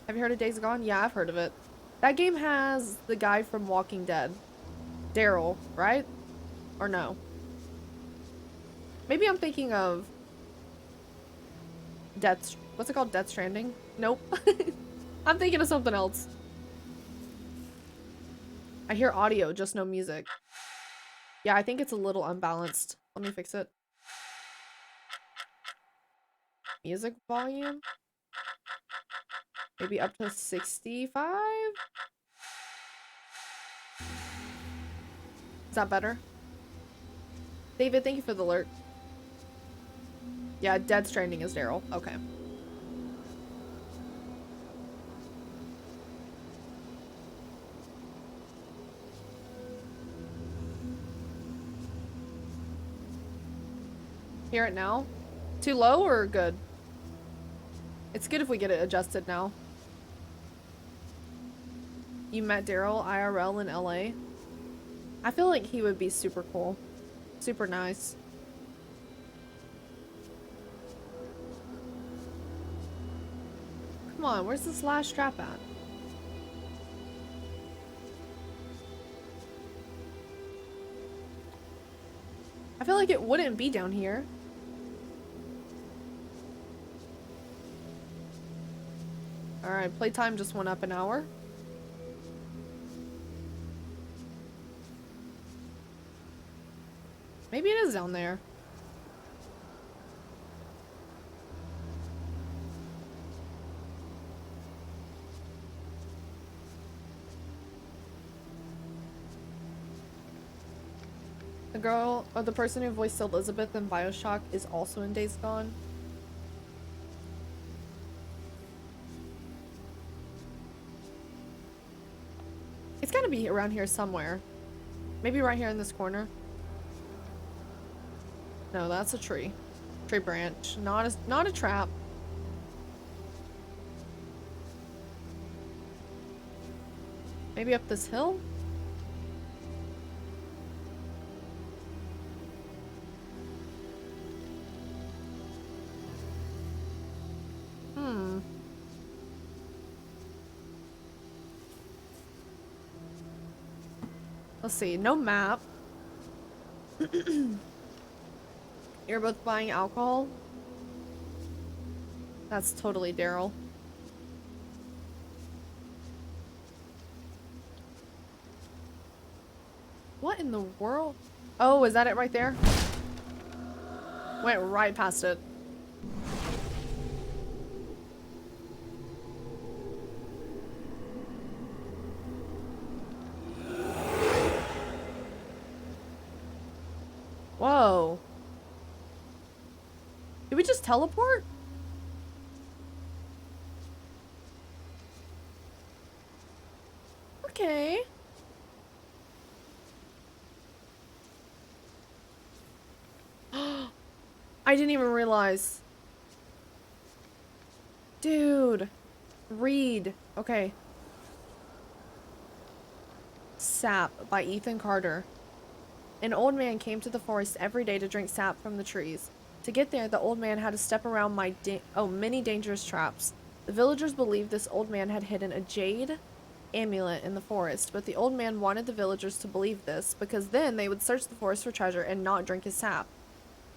Have you heard of Days Gone? Yeah, I've heard of it. That game has the guy from Walking Dead. Daryl, right? Or no? Maybe I'm thinking of what's it called? Death Stranding? Nope. I'm thinking of something else. I hear audio, just no music. Yeah, I think it's a little unbalanced. Let me fix it. Music volume? Maybe up to 65? Is that better? David, thank you for the alert. Yeah, Dead Stranding is Daryl. Okay. Hear it now? Too low or good? It's good if we get it adjusted now. You met Daryl IRL in LA? I feel like he would be super cool. Super nice. Come on, where's this last trap at? I feel like it wouldn't be down here. Alright, playtime just went up an hour. Maybe it is down there. The girl, or the person who voiced Elizabeth in BioShock is also in Days Gone. It's gotta be around here somewhere. Maybe right here in this corner. No, that's a tree. Tree branch. Not a trap. Maybe up this hill? Let's see. No map. You're both buying alcohol? That's totally Daryl. What in the world? Oh, is that it right there? Went right past it. Whoa. Did we just teleport? Okay. I didn't even realize. Dude. Read. Okay. Sap by Ethan Carter. An old man came to the forest every day to drink sap from the trees. To get there, the old man had to step around many dangerous traps. The villagers believed this old man had hidden a jade amulet in the forest, but the old man wanted the villagers to believe this because then they would search the forest for treasure and not drink his sap.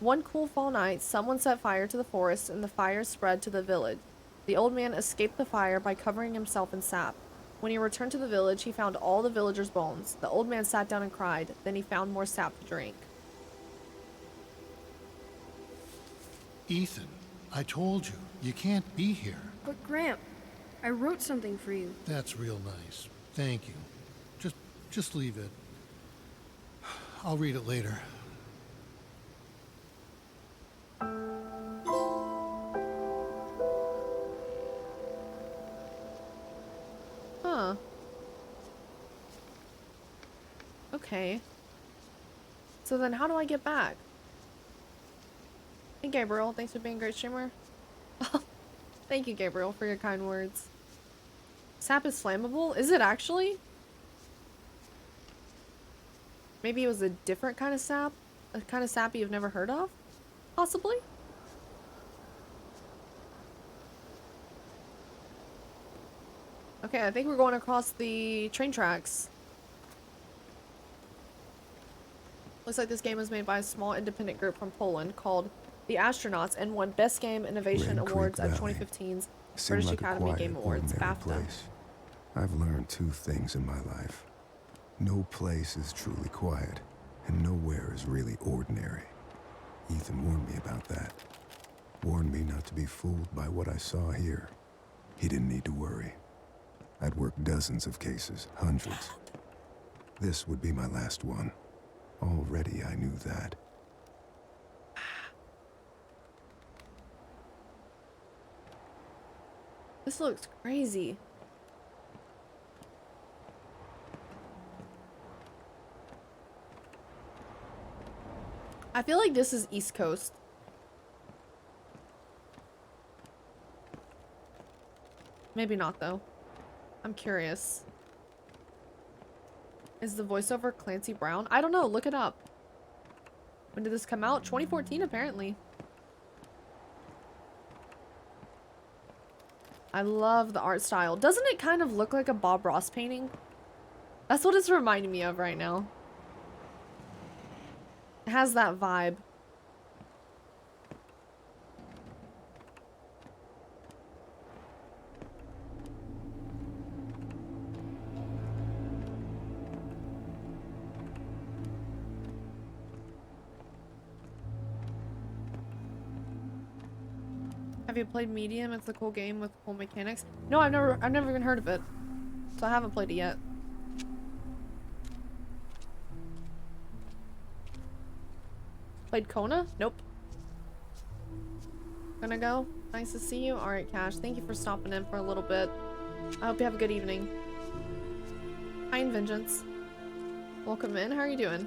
One cool fall night, someone set fire to the forest and the fire spread to the village. The old man escaped the fire by covering himself in sap. When he returned to the village, he found all the villagers' bones. The old man sat down and cried. Then he found more sap to drink. Ethan, I told you, you can't be here. But Gramp, I wrote something for you. That's real nice. Thank you. Just leave it. I'll read it later. Huh. Okay. So then how do I get back? Hey Gabriel, thanks for being a great streamer. Thank you Gabriel for your kind words. Sap is flammable? Is it actually? Maybe it was a different kind of sap? A kind of sap you've never heard of? Possibly? Okay, I think we're going across the train tracks. Looks like this game was made by a small independent group from Poland called The Astronauts and won Best Game Innovation Rain Creek Awards at Valley 2015's seemed British like a Academy quiet, Game Awards, ordinary BAFTA. place. I've learned two things in my life. No place is truly quiet, and nowhere is really ordinary. Ethan warned me about that. Warned me not to be fooled by what I saw here. He didn't need to worry. I'd worked dozens of cases, hundreds. This would be my last one. Already I knew that. This looks crazy. I feel like this is East Coast. Maybe not, though. I'm curious. Is the voiceover Clancy Brown? I don't know. Look it up. When did this come out? 2014, apparently. I love the art style. Doesn't it kind of look like a Bob Ross painting? That's what it's reminding me of right now. It has that vibe. Have you played Medium? It's a cool game with cool mechanics. No, I've never even heard of it. So I haven't played it yet. Played Kona? Nope. Gonna go. Nice to see you. Alright, Cash. Thank you for stopping in for a little bit. I hope you have a good evening. Hi, in Vengeance. Welcome in. How are you doing?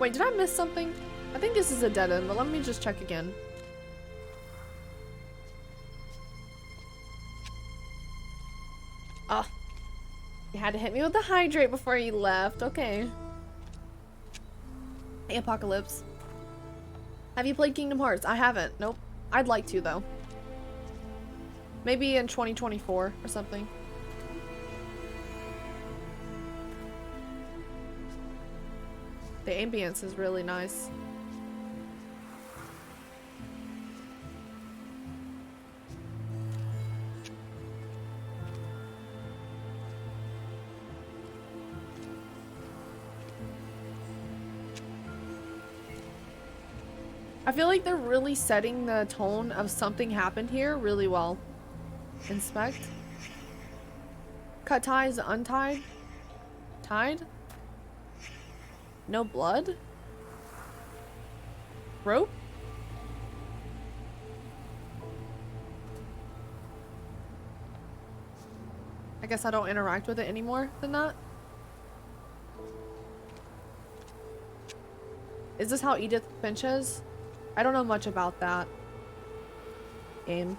Wait, did I miss something? I think this is a dead end, but let me just check again. Oh. You had to hit me with the hydrate before you left. Okay. Hey, Apocalypse. Have you played Kingdom Hearts? I haven't. Nope. I'd like to, though. Maybe in 2024 or something. The ambience is really nice. I feel like they're really setting the tone of something happened here really well. Inspect. Cut ties untied. Tied. No blood. Rope. I guess I don't interact with it anymore than that. Is this how Edith Finch is? I don't know much about that game.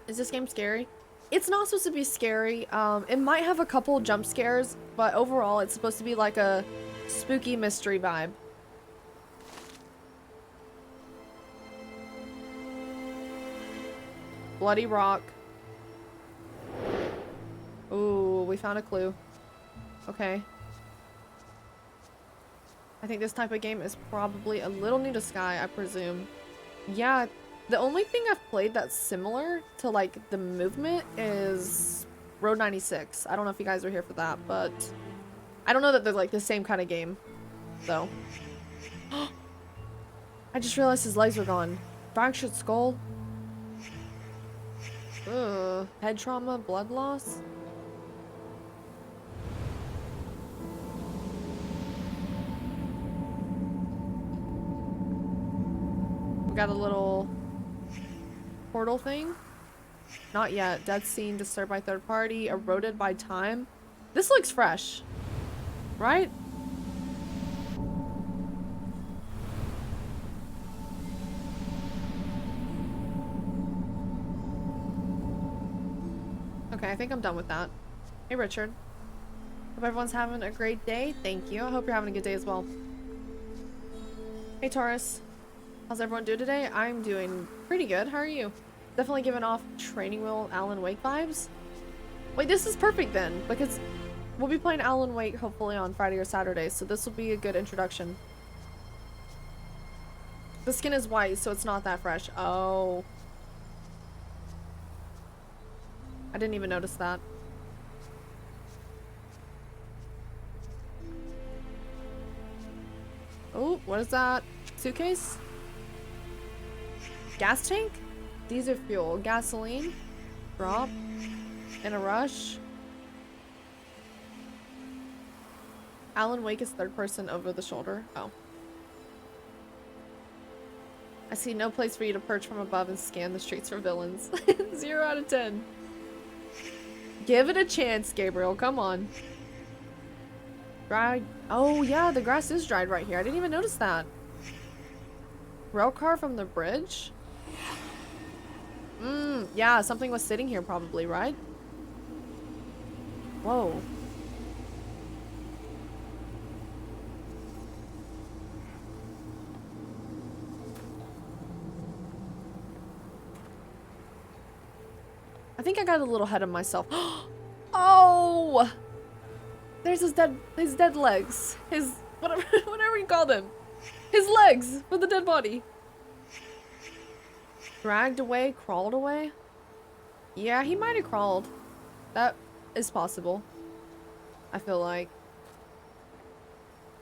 Is this game scary? It's not supposed to be scary. It might have a couple jump scares, but overall it's supposed to be like a spooky mystery vibe. Bloody rock. Ooh, we found a clue. Okay. I think this type of game is probably a little new to Sky, I presume. Yeah, the only thing I've played that's similar to like the movement is Road 96. I don't know if you guys are here for that, but I don't know that they're like the same kind of game, though. I just realized his legs were gone. Fractured skull. Ugh. Head trauma, blood loss. We got a little portal thing. Not yet. Death scene disturbed by third party. Eroded by time. This looks fresh. Right? Okay, I think I'm done with that. Hey, Richard. Hope everyone's having a great day. Thank you. I hope you're having a good day as well. Hey, Taurus. How's everyone doing today? I'm doing pretty good. How are you? Definitely giving off Training Wheel Alan Wake vibes. Wait, this is perfect then, because we'll be playing Alan Wake hopefully on Friday or Saturday, so this will be a good introduction. The skin is white, so it's not that fresh. Oh. I didn't even notice that. Oh, what is that? Suitcase? Gas tank? Diesel fuel. Gasoline? Drop? In a rush? Alan Wake is third person over the shoulder. Oh. I see no place for you to perch from above and scan the streets for villains. 0 out of 10. Give it a chance, Gabriel. Come on. Dried. Oh, yeah, the grass is dried right here. I didn't even notice that. Rail car from the bridge? Yeah, something was sitting here probably, right? Whoa. I think I got a little ahead of myself. Oh! There's his dead legs. His, whatever you call them. His legs for the dead body. Dragged away, crawled away? Yeah, he might have crawled. That is possible. I feel like.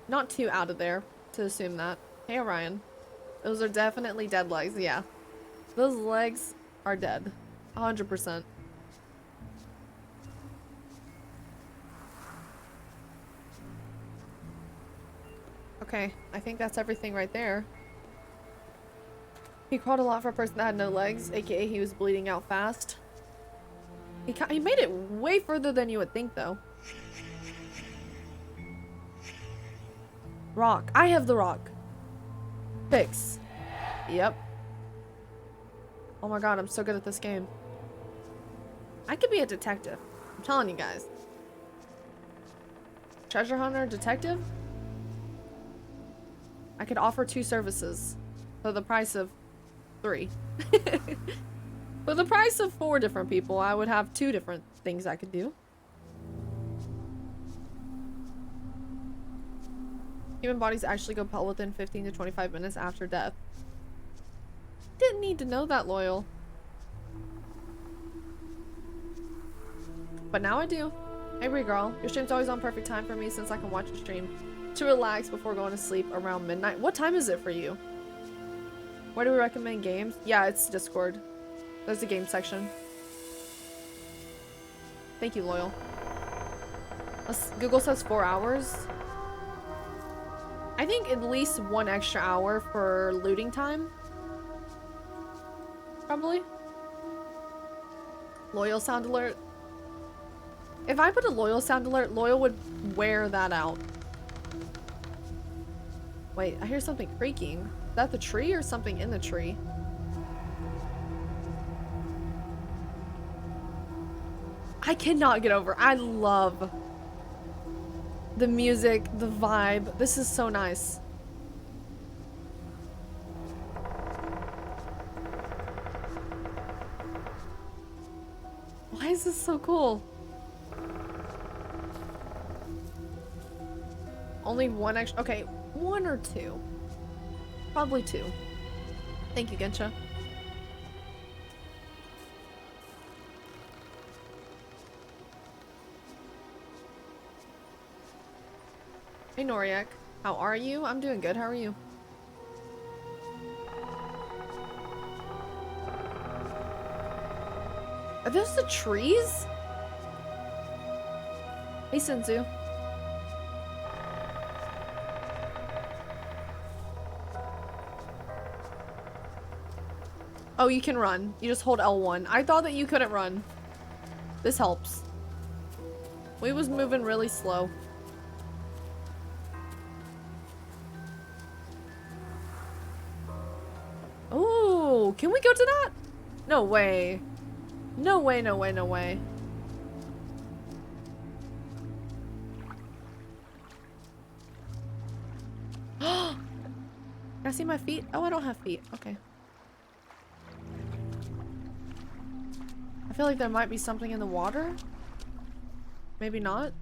Not too out of there to assume that. Hey, Orion. Those are definitely dead legs, yeah. Those legs are dead. 100%. Okay, I think that's everything right there. He crawled a lot for a person that had no legs, aka he was bleeding out fast. He made it way further than you would think, though. Rock. I have the rock. Fix. Yep. Oh my god, I'm so good at this game. I could be a detective. I'm telling you guys. Treasure hunter, detective? I could offer 2 services for the price of 3. For the price of 4 different people, I would have 2 different things I could do. Human bodies actually go pale within 15 to 25 minutes after death. Didn't need to know that, Loyal. But now I do. Hey, Brie girl. Your stream's always on perfect time for me since I can watch your stream to relax before going to sleep around midnight. What time is it for you? Where do we recommend games? Yeah, it's Discord. There's the game section. Thank you, Loyal. Google says 4 hours. I think at least 1 extra hour for looting time. Probably. Loyal sound alert. If I put a Loyal sound alert, Loyal would wear that out. Wait, I hear something creaking. Is that the tree or something in the tree? I cannot get over. I love the music, the vibe. This is so nice. Why is this so cool? Only 1 extra. Okay, 1 or 2. Probably 2. Thank you, Gensha. Hey, Noriak. How are you? I'm doing good. How are you? Are those the trees? Hey, Senzu. Oh, you can run. You just hold L1. I thought that you couldn't run. This helps. We was moving really slow. Oh, can we go to that? No way. No way, no way, no way. Can I see my feet? Oh, I don't have feet. Okay. I feel like there might be something in the water. Maybe not.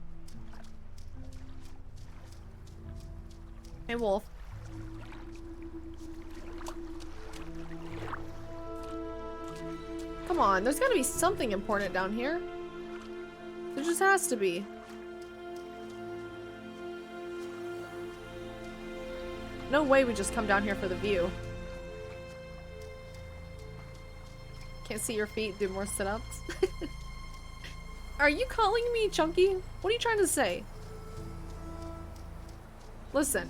Hey, wolf. Come on, there's gotta be something important down here. There just has to be. No way we just come down here for the view. Can't see your feet, do more sit-ups. Are you calling me chunky? What are you trying to say? Listen,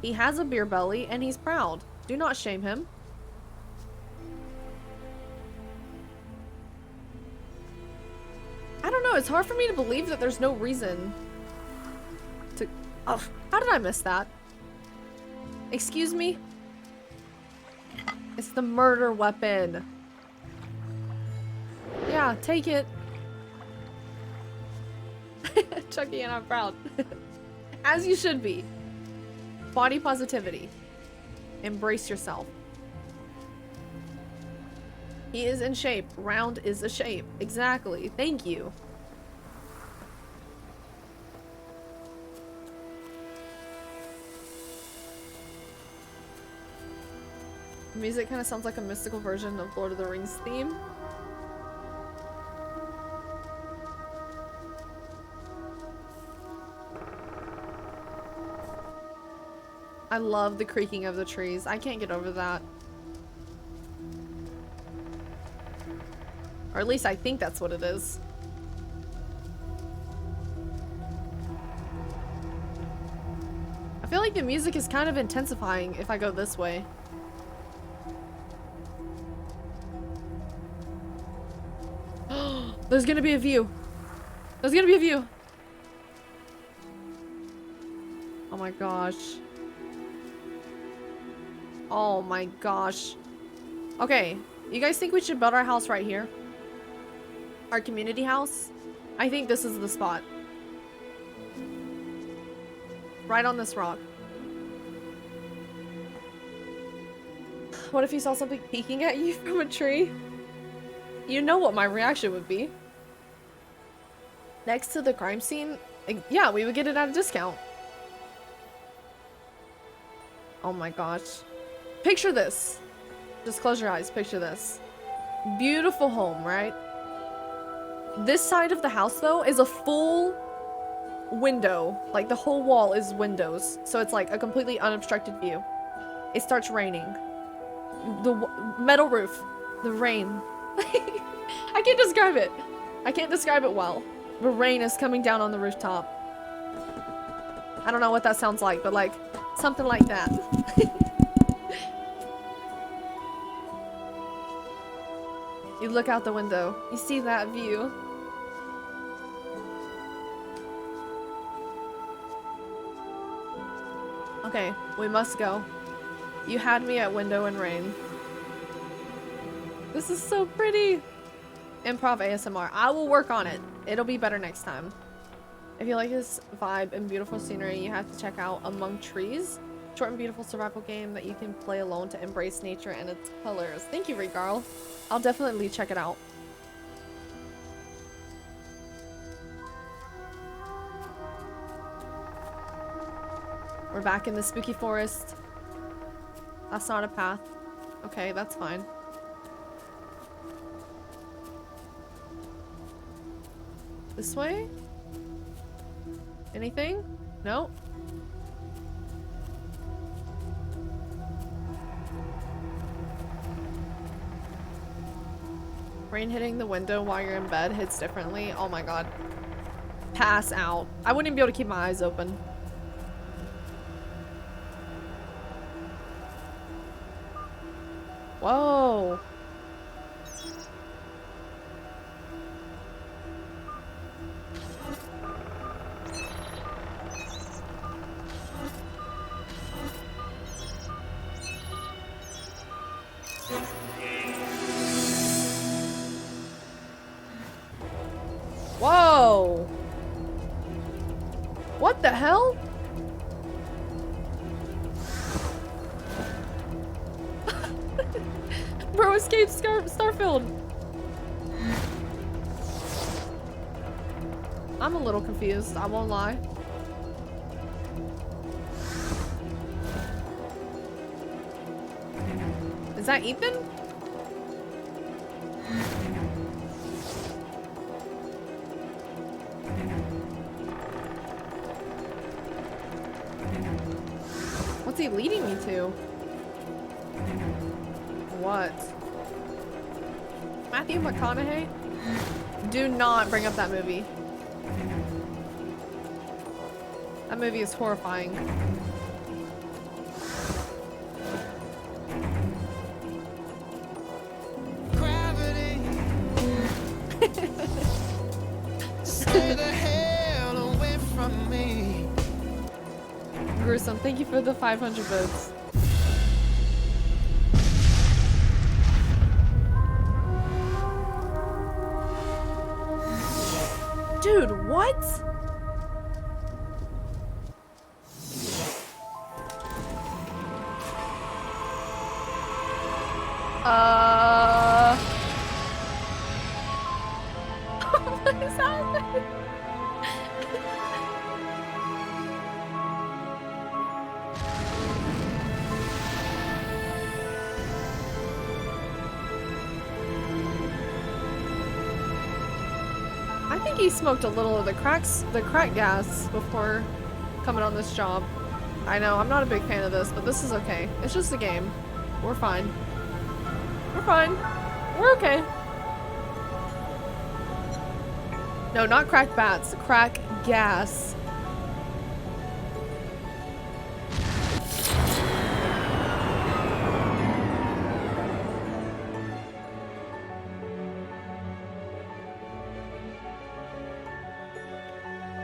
he has a beer belly and he's proud. Do not shame him. I don't know, it's hard for me to believe that there's no reason to... Oh, how did I miss that? Excuse me? It's the murder weapon. Yeah, take it. Chucky and I'm proud. As you should be. Body positivity. Embrace yourself. He is in shape. Round is a shape. Exactly. Thank you. The music kind of sounds like a mystical version of Lord of the Rings theme. I love the creaking of the trees. I can't get over that. Or at least I think that's what it is. I feel like the music is kind of intensifying if I go this way. There's gonna be a view. There's gonna be a view. Oh my gosh. Oh my gosh. Okay, you guys think we should build our house right here? Our community house? I think this is the spot. Right on this rock. What if you saw something peeking at you from a tree? You know what my reaction would be. Next to the crime scene? Yeah, we would get it at a discount. Oh my gosh. Picture this. Just close your eyes. Picture this. Beautiful home, right? This side of the house, though, is a full window. Like, the whole wall is windows. So it's like a completely unobstructed view. It starts raining. The metal roof. The rain. I can't describe it. I can't describe it well. The rain is coming down on the rooftop. I don't know what that sounds like, but like, something like that. You look out the window. You see that view. Okay, we must go. You had me at window and rain. This is so pretty. Improv ASMR. I will work on it. It'll be better next time. If you like this vibe and beautiful scenery, you have to check out Among Trees. Short and beautiful survival game that you can play alone to embrace nature and its colors. Thank you, Regarl. I'll definitely check it out. We're back in the spooky forest. That's not a path. Okay, that's fine. This way? Anything? No? Rain hitting the window while you're in bed hits differently. Oh my god. Pass out. I wouldn't even be able to keep my eyes open. Whoa. Whoa! What the hell? Bro escaped Starfield. I'm a little confused, I won't lie. Is that Ethan? What's he leading me to? What? Matthew McConaughey? Do not bring up that movie. That movie is horrifying. Gravity. Stay the hell away from me. Gruesome, thank you for the 500 votes. Dude, what? What is happening? I think he smoked a little of the crack gas before coming on this job. I know, I'm not a big fan of this, but this is okay. It's just a game. We're fine. We're fine. We're okay. No, not crack bats. Crack gas.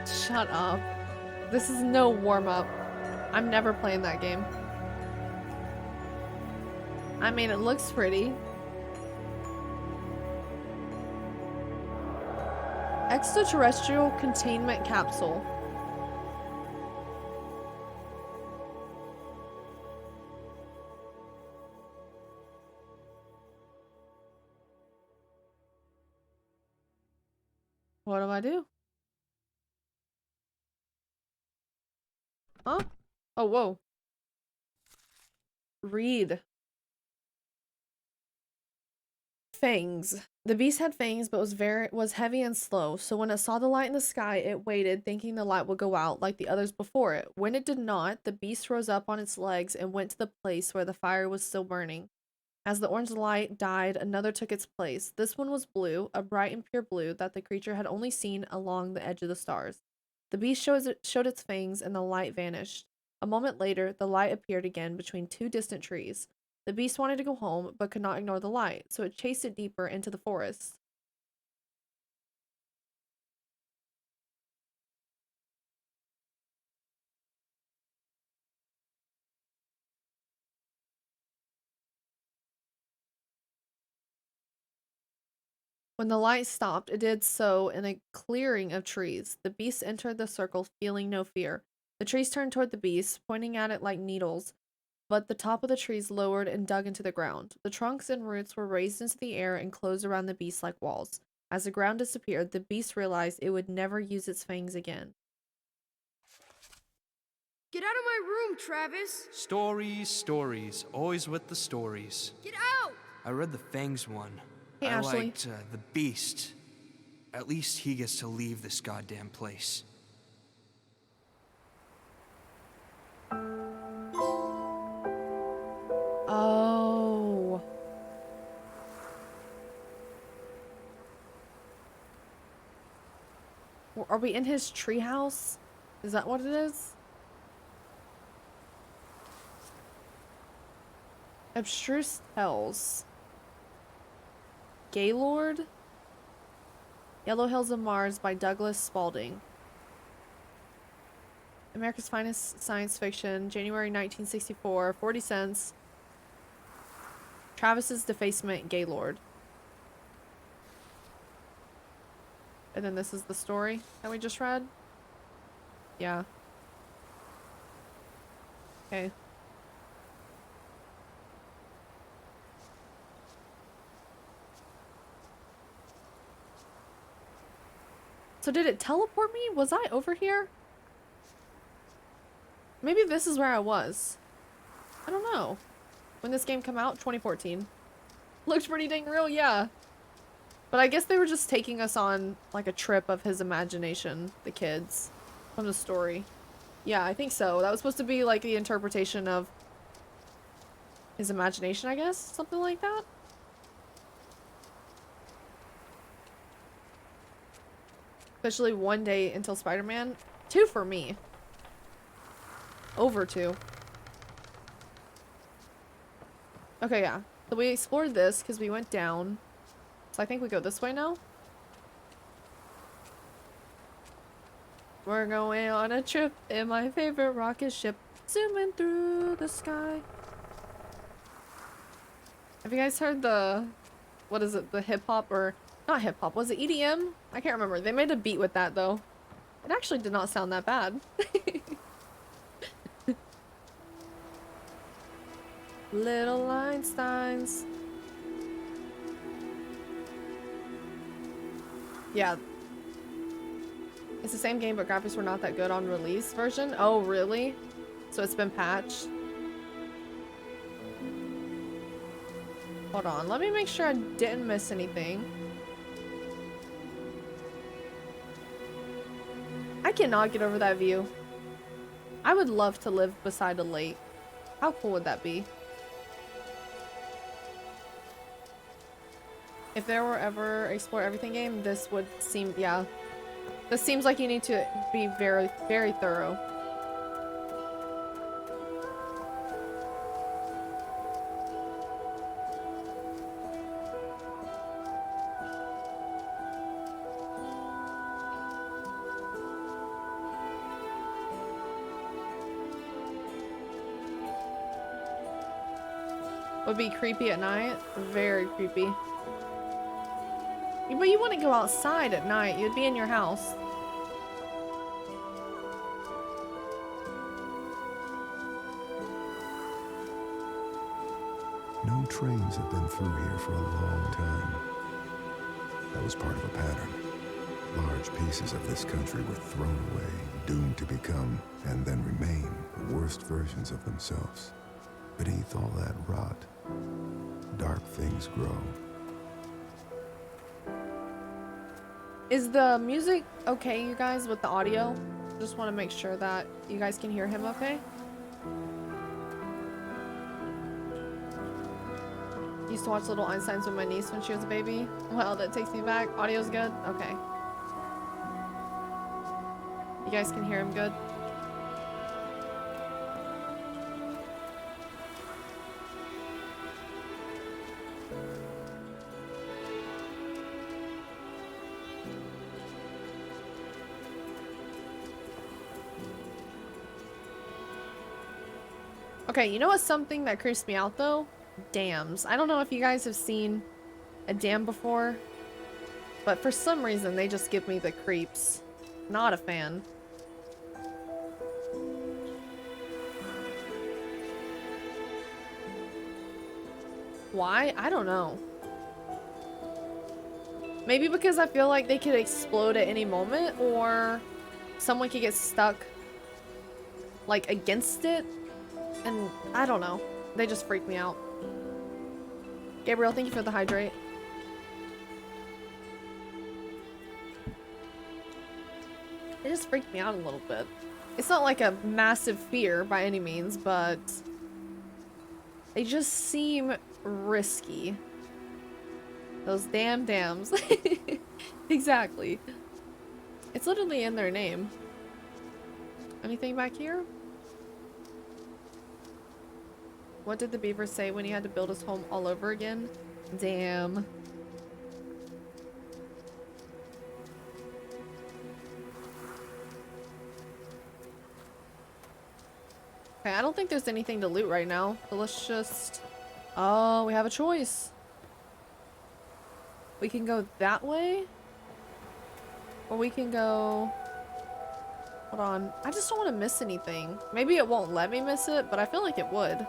Shut up. This is no warm-up. I'm never playing that game. I mean, it looks pretty. Extraterrestrial containment capsule. What do I do? Huh? Oh, whoa. Read. Fangs. The beast had fangs, but was heavy and slow. So when it saw the light in the sky, it waited, thinking the light would go out like the others before it. When it did not, the beast rose up on its legs and went to the place where the fire was still burning. As the orange light died, another took its place. This one was blue, a bright and pure blue that the creature had only seen along the edge of the stars. The beast showed its fangs, and the light vanished. A moment later, the light appeared again between two distant trees. The beast wanted to go home, but could not ignore the light, so it chased it deeper into the forest. When the light stopped, it did so in a clearing of trees. The beast entered the circle, feeling no fear. The trees turned toward the beast, pointing at it like needles, but the top of the trees lowered and dug into the ground. The trunks and roots were raised into the air and closed around the beast like walls. As the ground disappeared, the beast realized it would never use its fangs again. Get out of my room, Travis! Stories, stories, always with the stories. Get out! I read the Fangs one. Hey, I Ashley. liked the Beast. At least he gets to leave this goddamn place. Oh. Are we in his treehouse? Is that what it is? Abstruse Tells. Gaylord? Yellow Hills of Mars by Douglas Spalding. America's Finest Science Fiction, January 1964, 40 cents. Travis's Defacement, Gaylord. And then this is the story that we just read? Yeah. Okay. So did it teleport me? Was I over here? Maybe this is where I was. I don't know. When this game came out? 2014. Looked pretty dang real, yeah. But I guess they were just taking us on like a trip of his imagination, the kids, from the story. Yeah, I think so. That was supposed to be like the interpretation of his imagination, I guess? Something like that? Especially one day until Spider-Man. 2 for me. Over 2. Okay, yeah. So we explored this because we went down. So I think we go this way now. We're going on a trip in my favorite rocket ship, zooming through the sky. Have you guys heard the, what is it, the hip hop or Not hip hop. Was it EDM? I can't remember. They made a beat with that though. It actually did not sound that bad. Little Einsteins. Yeah. It's the same game, but graphics were not that good on release version. Oh, really? So it's been patched? Hold on. Let me make sure I didn't miss anything. I cannot get over that view. I would love to live beside a lake. How cool would that be? If there were ever a explore everything game, this would seem, yeah. This seems like you need to be very, very thorough. Would be creepy at night. Very creepy. But you wouldn't go outside at night. You'd be in your house. No trains have been through here for a long time. That was part of a pattern. Large pieces of this country were thrown away, doomed to become, and then remain, the worst versions of themselves. Beneath all that rot, dark things grow. Is the music okay, you guys, with the audio? Just want to make sure that you guys can hear him okay. Used to watch Little Einsteins with my niece when she was a baby. Well, that takes me back. Audio's good? Okay. You guys can hear him good? Okay, you know what's something that creeps me out though? Dams. I don't know if you guys have seen a dam before, but for some reason they just give me the creeps. Not a fan. Why? I don't know. Maybe because I feel like they could explode at any moment, or someone could get stuck like against it. And I don't know. They just freak me out. Gabriel, thank you for the hydrate. It just freaked me out a little bit. It's not like a massive fear by any means, but they just seem risky. Those damn dams. Exactly. It's literally in their name. Anything back here? What did the beaver say when he had to build his home all over again? Damn. Okay, I don't think there's anything to loot right now. So let's just... Oh, we have a choice. We can go that way. Or we can go... Hold on. I just don't want to miss anything. Maybe it won't let me miss it, but I feel like it would.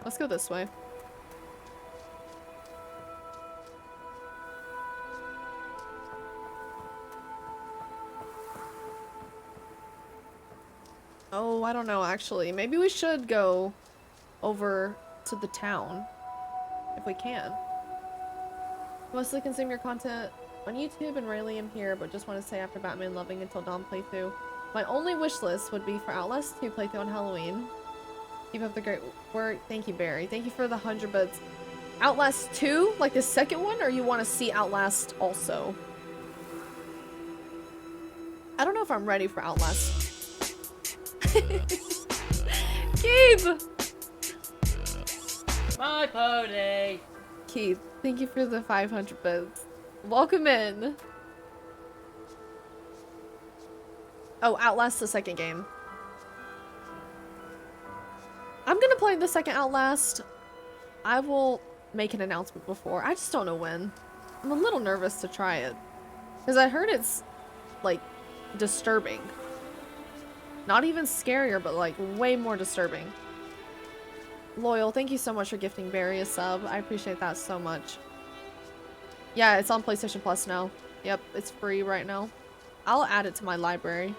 Let's go this way. Oh, I don't know, actually. Maybe we should go over to the town. If we can. Mostly consume your content on YouTube and rarely am here, but just want to say after Batman Loving Until Dawn playthrough, my only wish list would be for Outlast 2 playthrough on Halloween. Keep up the great work. Thank you, Barry. Thank you for the 100 bits. Outlast 2? Like the second one? Or you want to see Outlast also? I don't know if I'm ready for Outlast. Keith! My pony! Keith, thank you for the 500 bits. Welcome in. Oh, Outlast the second game. I'm gonna play the second Outlast. I will make an announcement before. I just don't know when. I'm a little nervous to try it. Because I heard it's, like, disturbing. Not even scarier, but, like, way more disturbing. Loyal, thank you so much for gifting Barry a sub. I appreciate that so much. Yeah, it's on PlayStation Plus now. Yep, it's free right now. I'll add it to my library.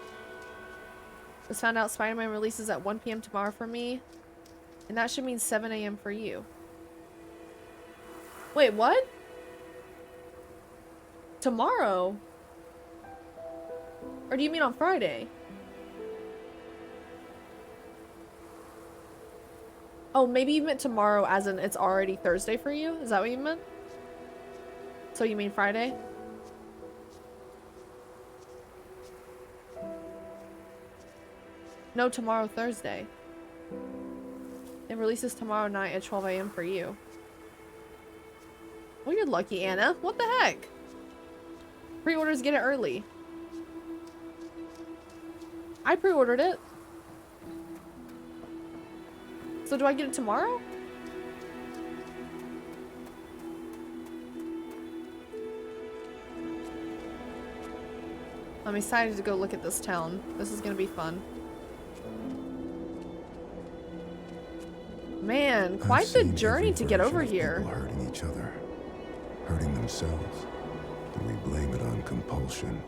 Just found out Spider-Man releases at 1 p.m. tomorrow for me. And that should mean 7 a.m. for you. Wait, what? Tomorrow? Or do you mean on Friday? Oh, maybe you meant tomorrow as in it's already Thursday for you? Is that what you meant? So you mean Friday? No, tomorrow Thursday. It releases tomorrow night at 12 a.m. for you. Well, you're lucky, Anna. What the heck? Pre-orders get it early. I pre-ordered it. So do I get it tomorrow? I'm excited to go look at this town. This is gonna be fun. Man, quite the journey to get over here. People hurting each other, hurting themselves. We blame it on compulsion,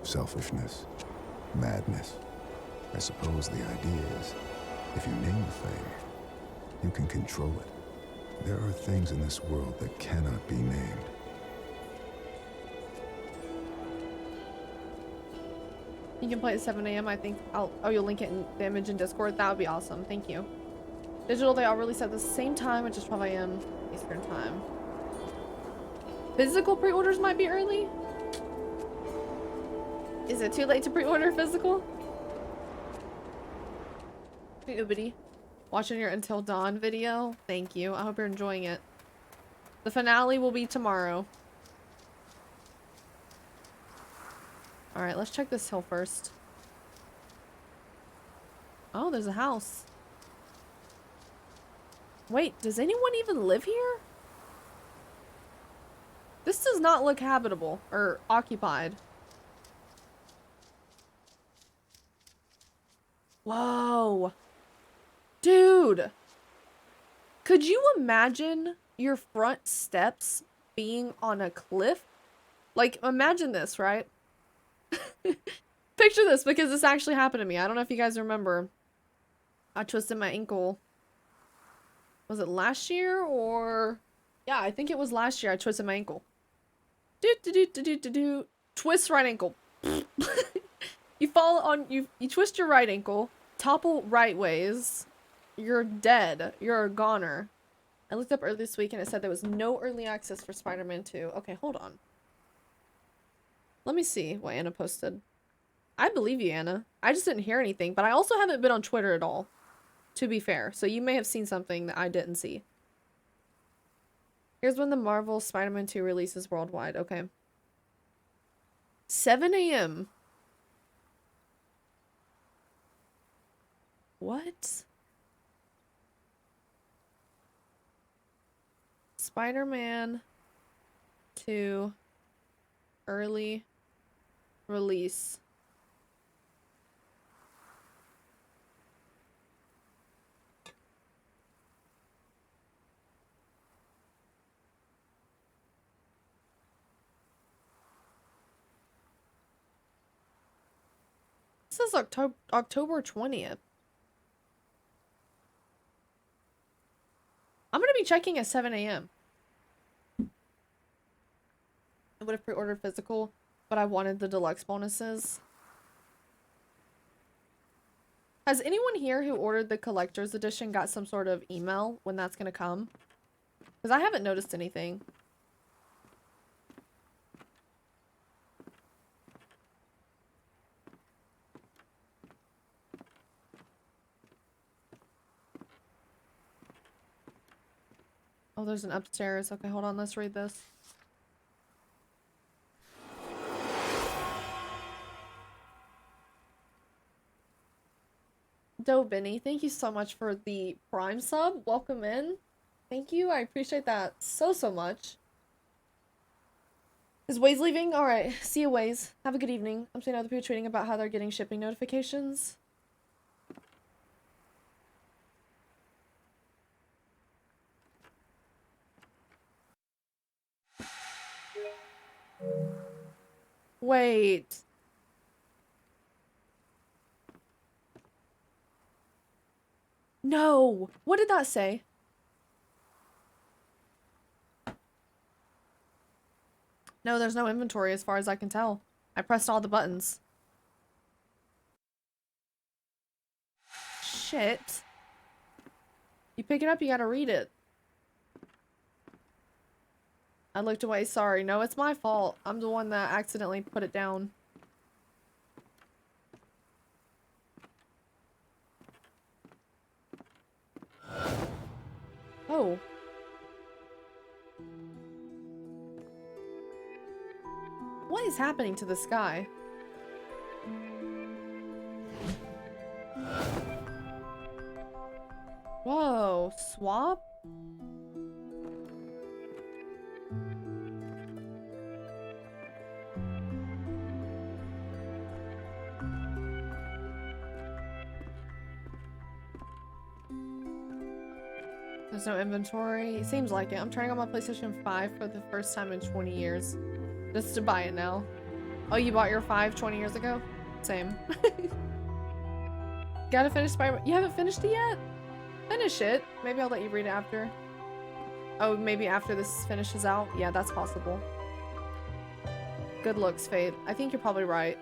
selfishness, madness. I suppose the idea is, if you name a thing, you can control it. There are things in this world that cannot be named. You can play at 7 a.m. I think oh, you'll link it in the image in Discord. That would be awesome. Thank you. Digital, they all release at the same time, which is 12 a.m. Eastern time. Physical pre-orders might be early. Is it too late to pre-order physical? Hey, Ubity. Watching your Until Dawn video. Thank you. I hope you're enjoying it. The finale will be tomorrow. Alright, let's check this hill first. Oh, there's a house. Wait, does anyone even live here? This does not look habitable or occupied. Whoa. Dude. Could you imagine your front steps being on a cliff? Like, imagine this, right? Picture this, because this actually happened to me. I don't know if you guys remember. I twisted my ankle. Was it last year or... Yeah, I think it was last year I twisted my ankle. Twist right ankle. You fall on... You twist your right ankle. Topple right ways. You're dead. You're a goner. I looked up earlier this week and it said there was no early access for Spider-Man 2. Okay, hold on. Let me see what Anna posted. I believe you, Anna. I just didn't hear anything, but I also haven't been on Twitter at all. To be fair, so you may have seen something that I didn't see. Here's when the Marvel Spider-Man 2 releases worldwide. Okay. 7 a.m. What? Spider-Man 2 early release. This is October 20th. I'm gonna be checking at 7 a.m. I would have pre-ordered physical, but I wanted the deluxe bonuses. Has anyone here who ordered the collector's edition got some sort of email when that's gonna come? Because I haven't noticed anything. Oh, there's an upstairs. Okay, hold on. Let's read this. Doe Benny, thank you so much for the Prime sub. Welcome in. Thank you. I appreciate that so much. Is Waze leaving? Alright. See you, Waze. Have a good evening. I'm seeing other people tweeting about how they're getting shipping notifications. Wait. No. What did that say? No, there's no inventory as far as I can tell. I pressed all the buttons. Shit. You pick it up, you gotta read it. I looked away, sorry. No, it's my fault. I'm the one that accidentally put it down. Oh. What is happening to this guy? Whoa, swap? There's no inventory. Seems like it. I'm trying on my PlayStation 5 for the first time in 20 years. Just to buy it now. Oh, you bought your 5 20 years ago? Same. Gotta finish Spider-Man. You haven't finished it yet? Finish it. Maybe I'll let you read it after. Oh, maybe after this finishes out? Yeah, that's possible. Good looks, Fade. I think you're probably right.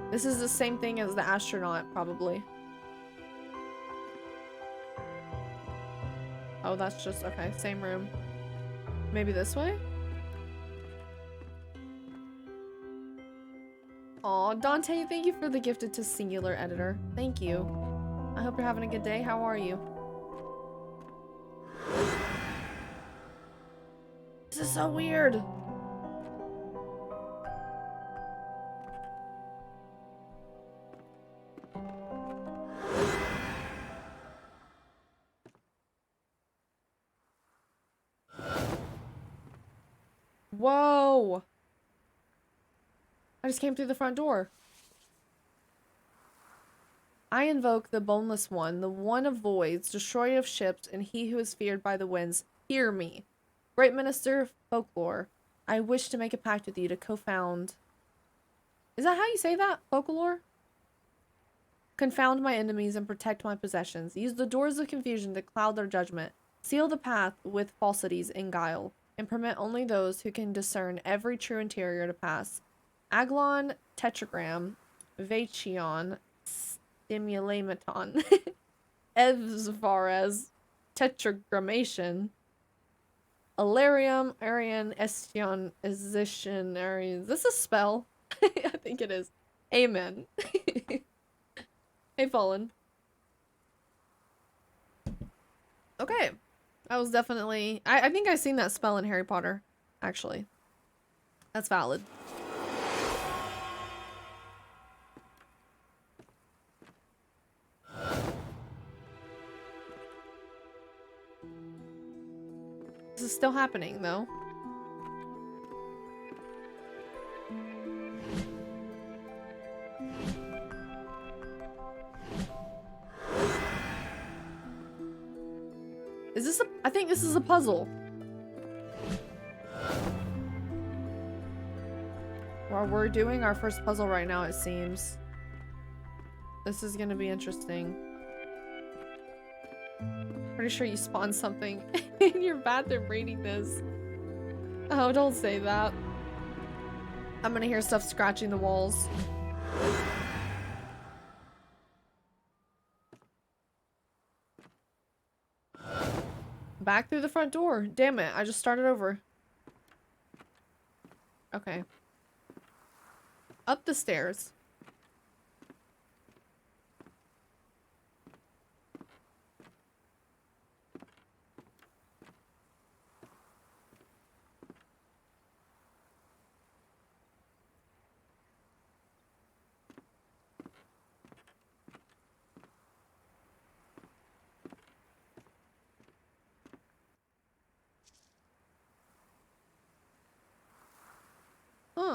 This is the same thing as the astronaut, probably. Oh, that's just... okay, same room. Maybe this way? Aw, Dante, thank you for the gifted to singular editor. Thank you. I hope you're having a good day. How are you? This is so weird. Whoa. I just came through the front door. I invoke the boneless one, the one of voids, destroyer of ships, and he who is feared by the winds. Hear me. Great minister of folklore. I wish to make a pact with you to co-found... Is that how you say that? Folklore? Confound my enemies and protect my possessions. Use the doors of confusion to cloud their judgment. Seal the path with falsities and guile. And permit only those who can discern every true interior to pass. Aglon, tetragram, Vachion, stimulamaton, Evsvarez, tetragrammation, Alarium, Arian, Estion, Ezician, Arian. Is this a spell? I think it is. Amen. Hey, Fallen. Okay. That was definitely... I think I've seen that spell in Harry Potter, actually. That's valid. This is still happening, though. Is this a... I think this is a puzzle. Well, we're doing our first puzzle right now, it seems. This is gonna be interesting. Pretty sure you spawned something in your bathroom reading this. Oh, don't say that. I'm gonna hear stuff scratching the walls. Back through the front door. Damn it, I just started over. Okay. Up the stairs.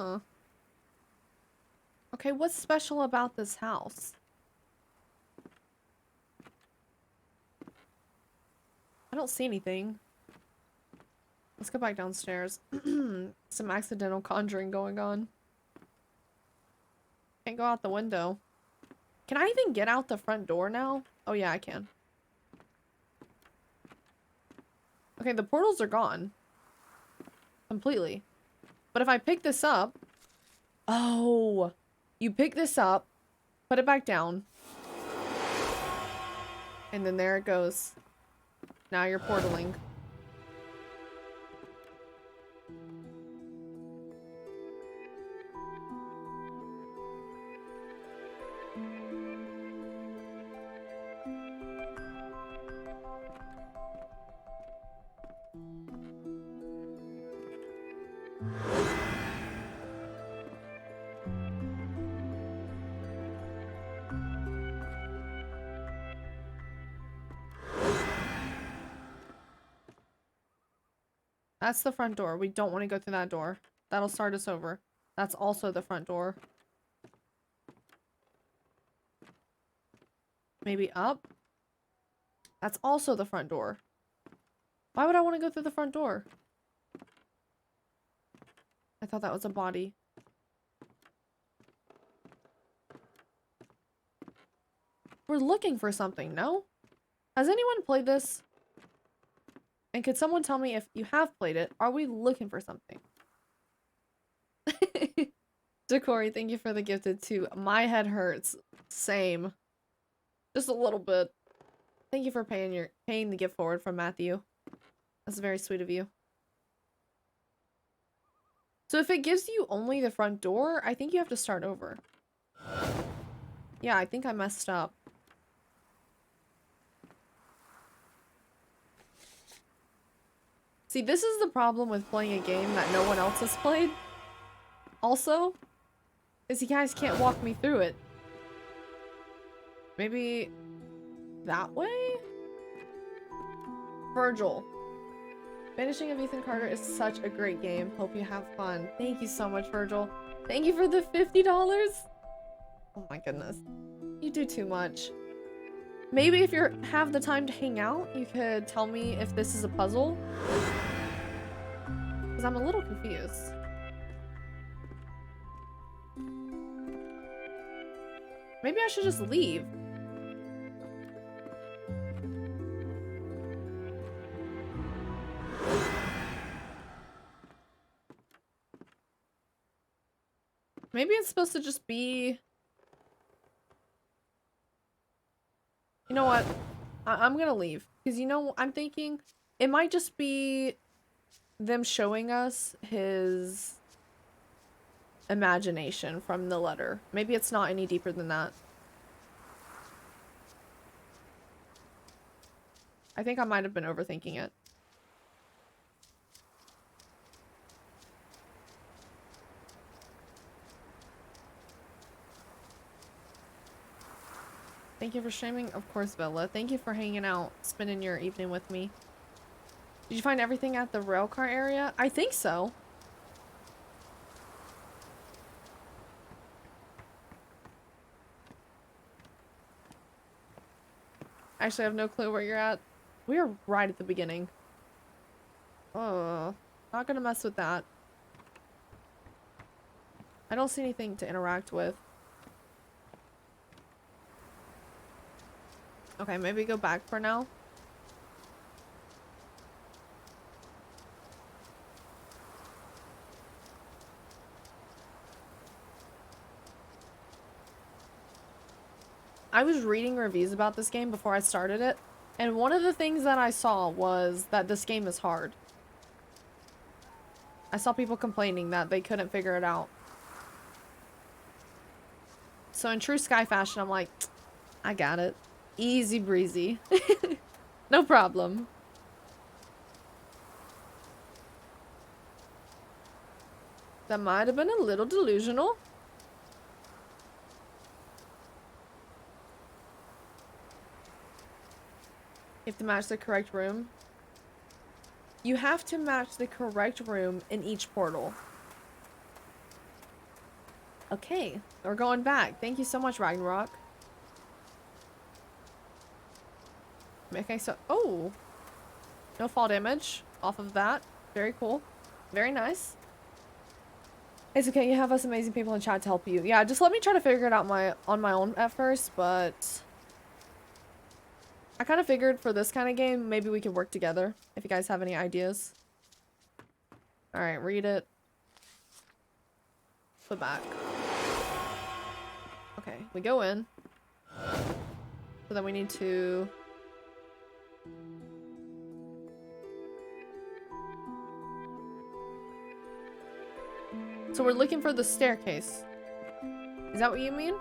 Huh. Okay, what's special about this house? I don't see anything. Let's go back downstairs. Some accidental conjuring going on. Can't go out the window. Can I even get out the front door now? Oh yeah, I can. Okay, the portals are gone. Completely. But if I pick this up... Oh! You pick this up, put it back down. And then there it goes. Now you're portaling. That's the front door. We don't want to go through that door. That'll start us over. That's also the front door. Maybe up? That's also the front door. Why would I want to go through the front door? I thought that was a body. We're looking for something, no? Has anyone played this? And could someone tell me if you have played it, are we looking for something? Decory, thank you for the gifted too. My head hurts. Same. Just a little bit. Thank you for paying the gift forward from Matthew. That's very sweet of you. So if it gives you only the front door, I think you have to start over. Yeah, I think I messed up. See, this is the problem with playing a game that no one else has played. Also, is you guys can't walk me through it. Maybe that way? Virgil. Vanishing of Ethan Carter is such a great game. Hope you have fun. Thank you so much, Virgil. Thank you for the $50. Oh my goodness. You do too much. Maybe if you have the time to hang out, you could tell me if this is a puzzle. Because I'm a little confused. Maybe I should just leave. Maybe it's supposed to just be... You know what? I'm gonna leave. Because you know, I'm thinking it might just be them showing us his imagination from the letter. Maybe it's not any deeper than that. I think I might have been overthinking it. Thank you for streaming. Of course, Bella. Thank you for hanging out, spending your evening with me. Did you find everything at the railcar area? I think so. Actually, I have no clue where you're at. We are right at the beginning. Oh, not gonna mess with that. I don't see anything to interact with. Okay, maybe go back for now. I was reading reviews about this game before I started it, and one of the things that I saw was that this game is hard. I saw people complaining that they couldn't figure it out. So in true Sky fashion, I'm like, I got it. Easy breezy. No problem. That might have been a little delusional. You have to match the correct room. You have to match the correct room in each portal. Okay, we're going back. Thank you so much, Ragnarok. Okay, so oh, no fall damage off of that. Very cool. Very nice. It's okay, you have us amazing people in chat to help you. Yeah, just let me try to figure it out on my own at first, but I kind of figured for this kind of game, maybe we could work together if you guys have any ideas. All right, read it. Put back. Okay, we go in. So then we need to... So we're looking for the staircase. Is that what you mean?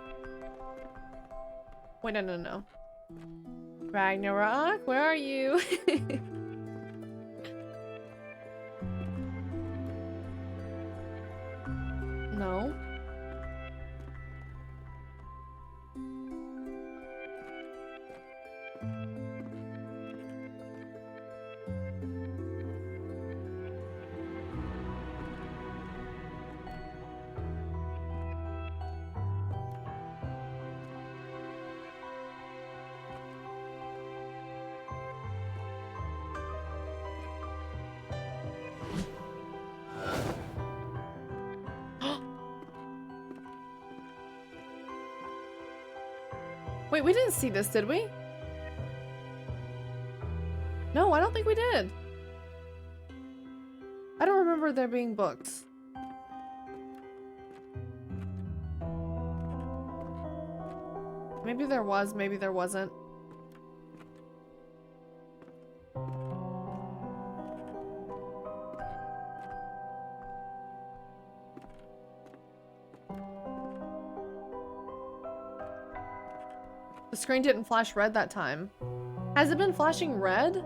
Wait, no. Ragnarok, where are you? No. Wait, we didn't see this, did we? No, I don't think we did. I don't remember there being books. Maybe there was, maybe there wasn't. The screen didn't flash red that time. Has it been flashing red?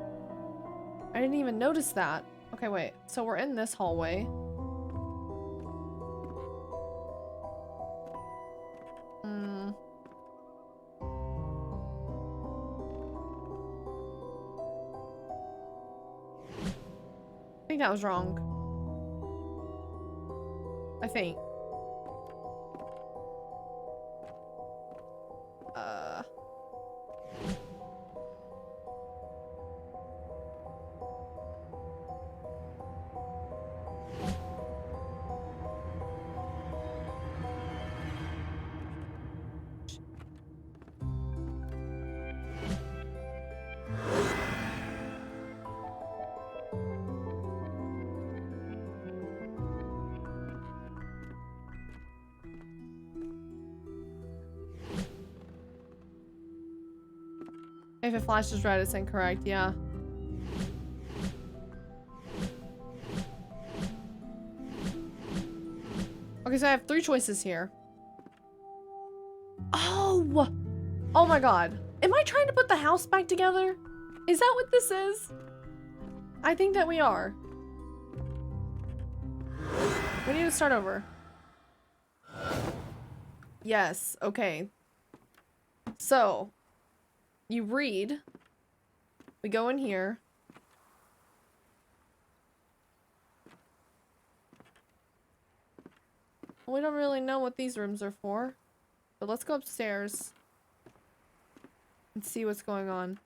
I didn't even notice that. Okay, wait. So we're in this hallway. I think that was wrong. I think. If it flashes red, it's incorrect, yeah. Okay, so I have 3 choices here. Oh! Oh my god. Am I trying to put the house back together? Is that what this is? I think that we are. We need to start over. Yes, okay. So, you read. We go in here. We don't really know what these rooms are for. But let's go upstairs and see what's going on.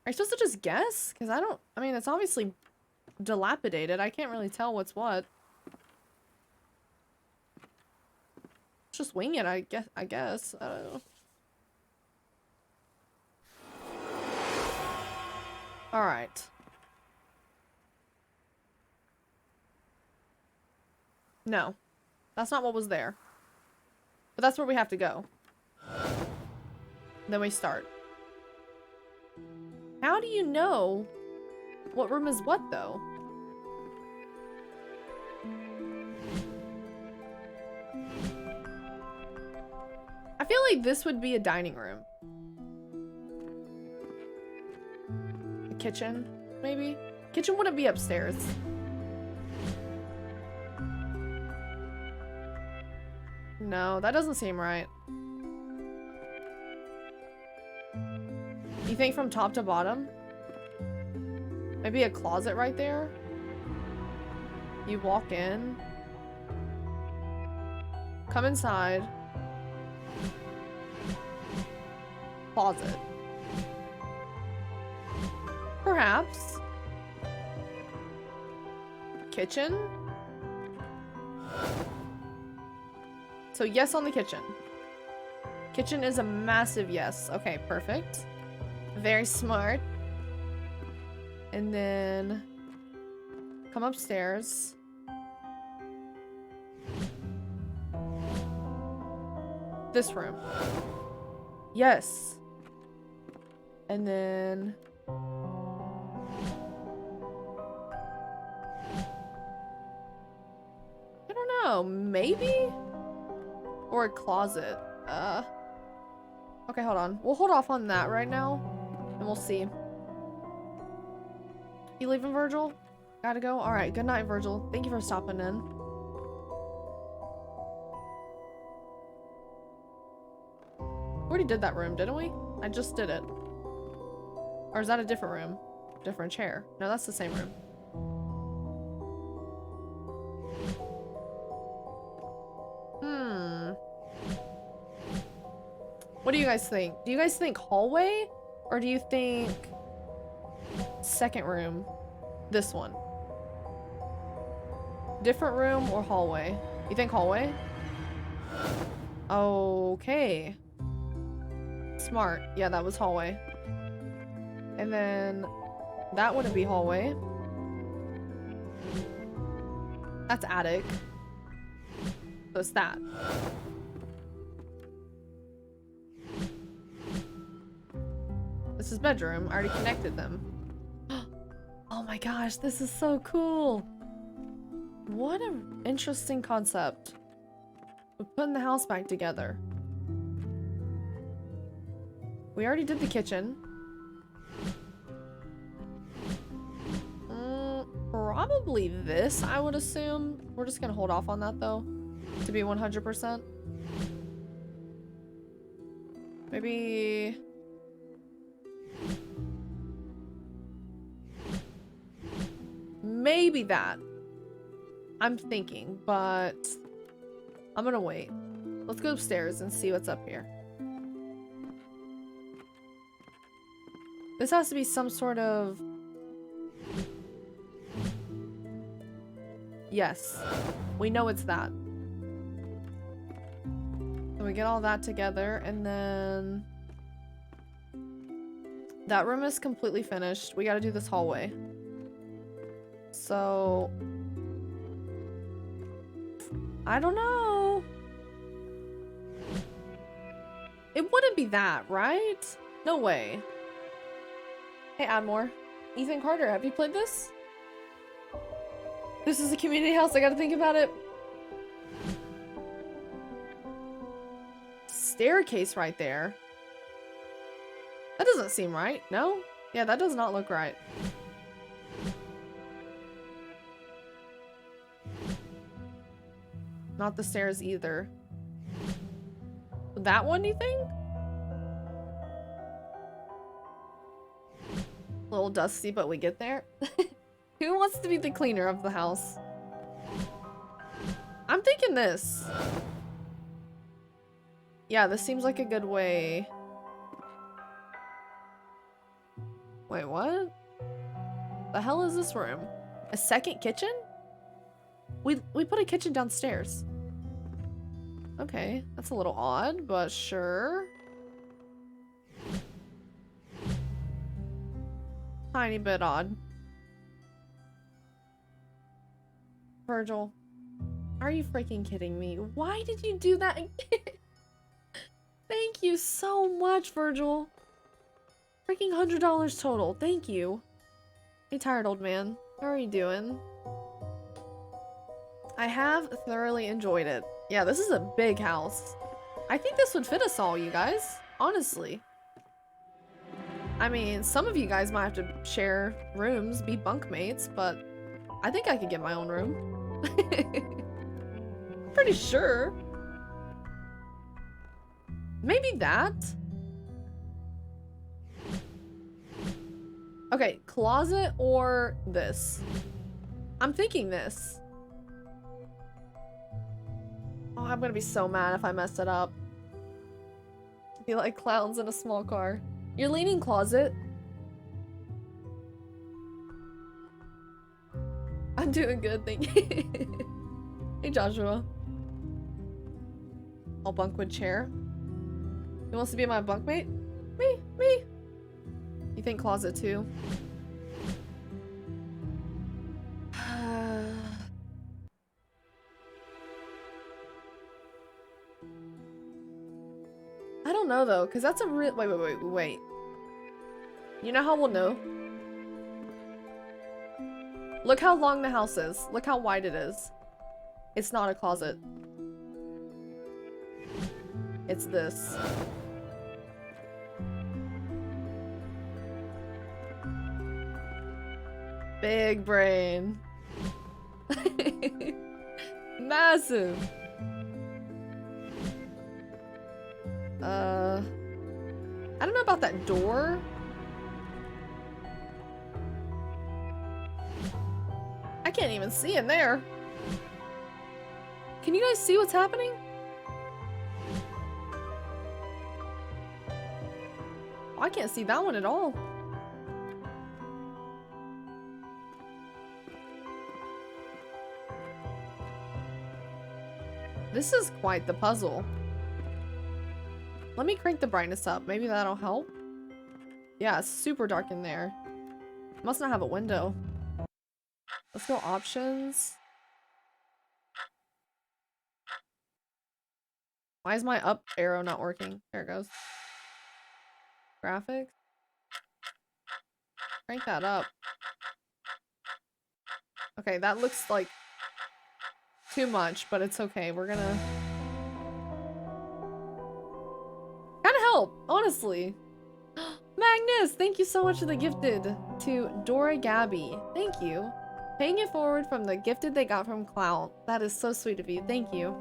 Are you supposed to just guess? Because I mean, it's obviously dilapidated. I can't really tell what's what. Just wing it, I guess. I don't know. All right. No. That's not what was there. But that's where we have to go. Then we start. How do you know what room is what, though? I feel like this would be a dining room. A kitchen, maybe? Kitchen wouldn't be upstairs. No, that doesn't seem right. You think from top to bottom? Maybe a closet right there? You walk in. Come inside. Closet. Perhaps. Kitchen? So yes on the kitchen. Kitchen is a massive yes. Okay, perfect. Very smart. And then come upstairs. This room. Yes. And then I don't know, maybe? Or a closet. Okay, hold on. We'll hold off on that right now. And we'll see. You leaving, Virgil? Gotta go? Alright, good night, Virgil. Thank you for stopping in. We already did that room, didn't we? I just did it. Or is that a different room? Different chair. No, that's the same room. What do you guys think? Do you guys think hallway? Or do you think second room? This one. Different room or hallway? You think hallway? Okay. Smart. Yeah, that was hallway. And then that wouldn't be hallway. That's attic. So it's that. This is bedroom. I already connected them. Oh my gosh, this is so cool. What an interesting concept. We're putting the house back together. We already did the kitchen. Probably this, I would assume. We're just gonna hold off on that though, to be 100%. Maybe... maybe that. I'm thinking, but I'm gonna wait. Let's go upstairs and see what's up here. This has to be some sort of... yes. We know it's that. So we get all that together, and then... that room is completely finished. We gotta do this hallway. So... I don't know. It wouldn't be that, right? No way. Hey, Admore. Ethan Carter, have you played this? This is a community house, I gotta think about it. Staircase right there. That doesn't seem right, no? Yeah, that does not look right. Not the stairs either. That one, you think? A little dusty, but we get there. Who wants to be the cleaner of the house? I'm thinking this. Yeah, this seems like a good way. Wait, what? The hell is this room? A second kitchen? We put a kitchen downstairs. Okay, that's a little odd, but sure. Tiny bit odd. Virgil, are you freaking kidding me? Why did you do that again? Thank you so much, Virgil. Freaking $100 total. Thank you. Hey, tired old man. How are you doing? I have thoroughly enjoyed it. Yeah, this is a big house. I think this would fit us all, you guys. Honestly. I mean, some of you guys might have to share rooms, be bunkmates, but I think I could get my own room. Pretty sure. Maybe that. Okay, closet or this? I'm thinking this. Oh, I'm gonna be so mad if I mess it up. Be like clowns in a small car. You're leaning closet. I'm doing good, thank you. Hey, Joshua. I'll bunk with chair. Who wants to be my bunkmate? Me. You think closet too? I don't know though, because that's a real- wait. You know how we'll know? Look how long the house is. Look how wide it is. It's not a closet. It's this. Big brain. Massive. I don't know about that door. I can't even see in there. Can you guys see what's happening? Oh, I can't see that one at all. This is quite the puzzle. Let me crank the brightness up. Maybe that'll help. Yeah, it's super dark in there. Must not have a window. Let's go options. Why is my up arrow not working? There it goes. Graphics. Crank that up. Okay, that looks like too much, but it's okay. We're gonna kind of help, honestly. Magnus, thank you so much for the gifted to Dora Gabby. Thank you. Paying it forward from the gifted they got from Clown. That is so sweet of you. Thank you.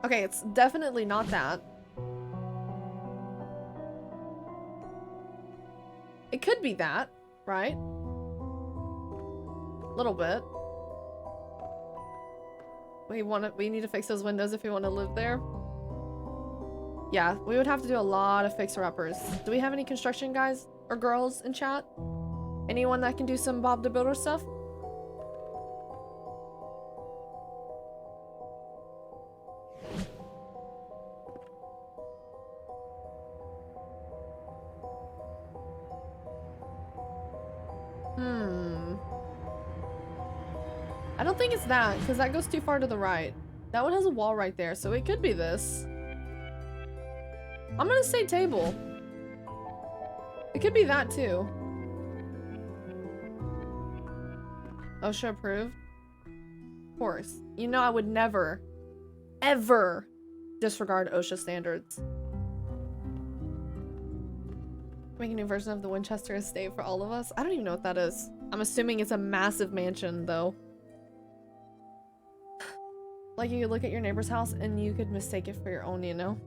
Okay, it's definitely not that. It could be that, right? A little bit. We need to fix those windows if we want to live there. Yeah, we would have to do a lot of fixer-uppers. Do we have any construction guys or girls in chat? Anyone that can do some Bob the Builder stuff? I don't think it's that, because that goes too far to the right. That one has a wall right there, so it could be this. I'm gonna say table. It could be that too. OSHA approved? Of course. You know I would never, ever disregard OSHA standards. Make a new version of the Winchester estate for all of us? I don't even know what that is. I'm assuming it's a massive mansion, though. Like you could look at your neighbor's house and you could mistake it for your own, you know?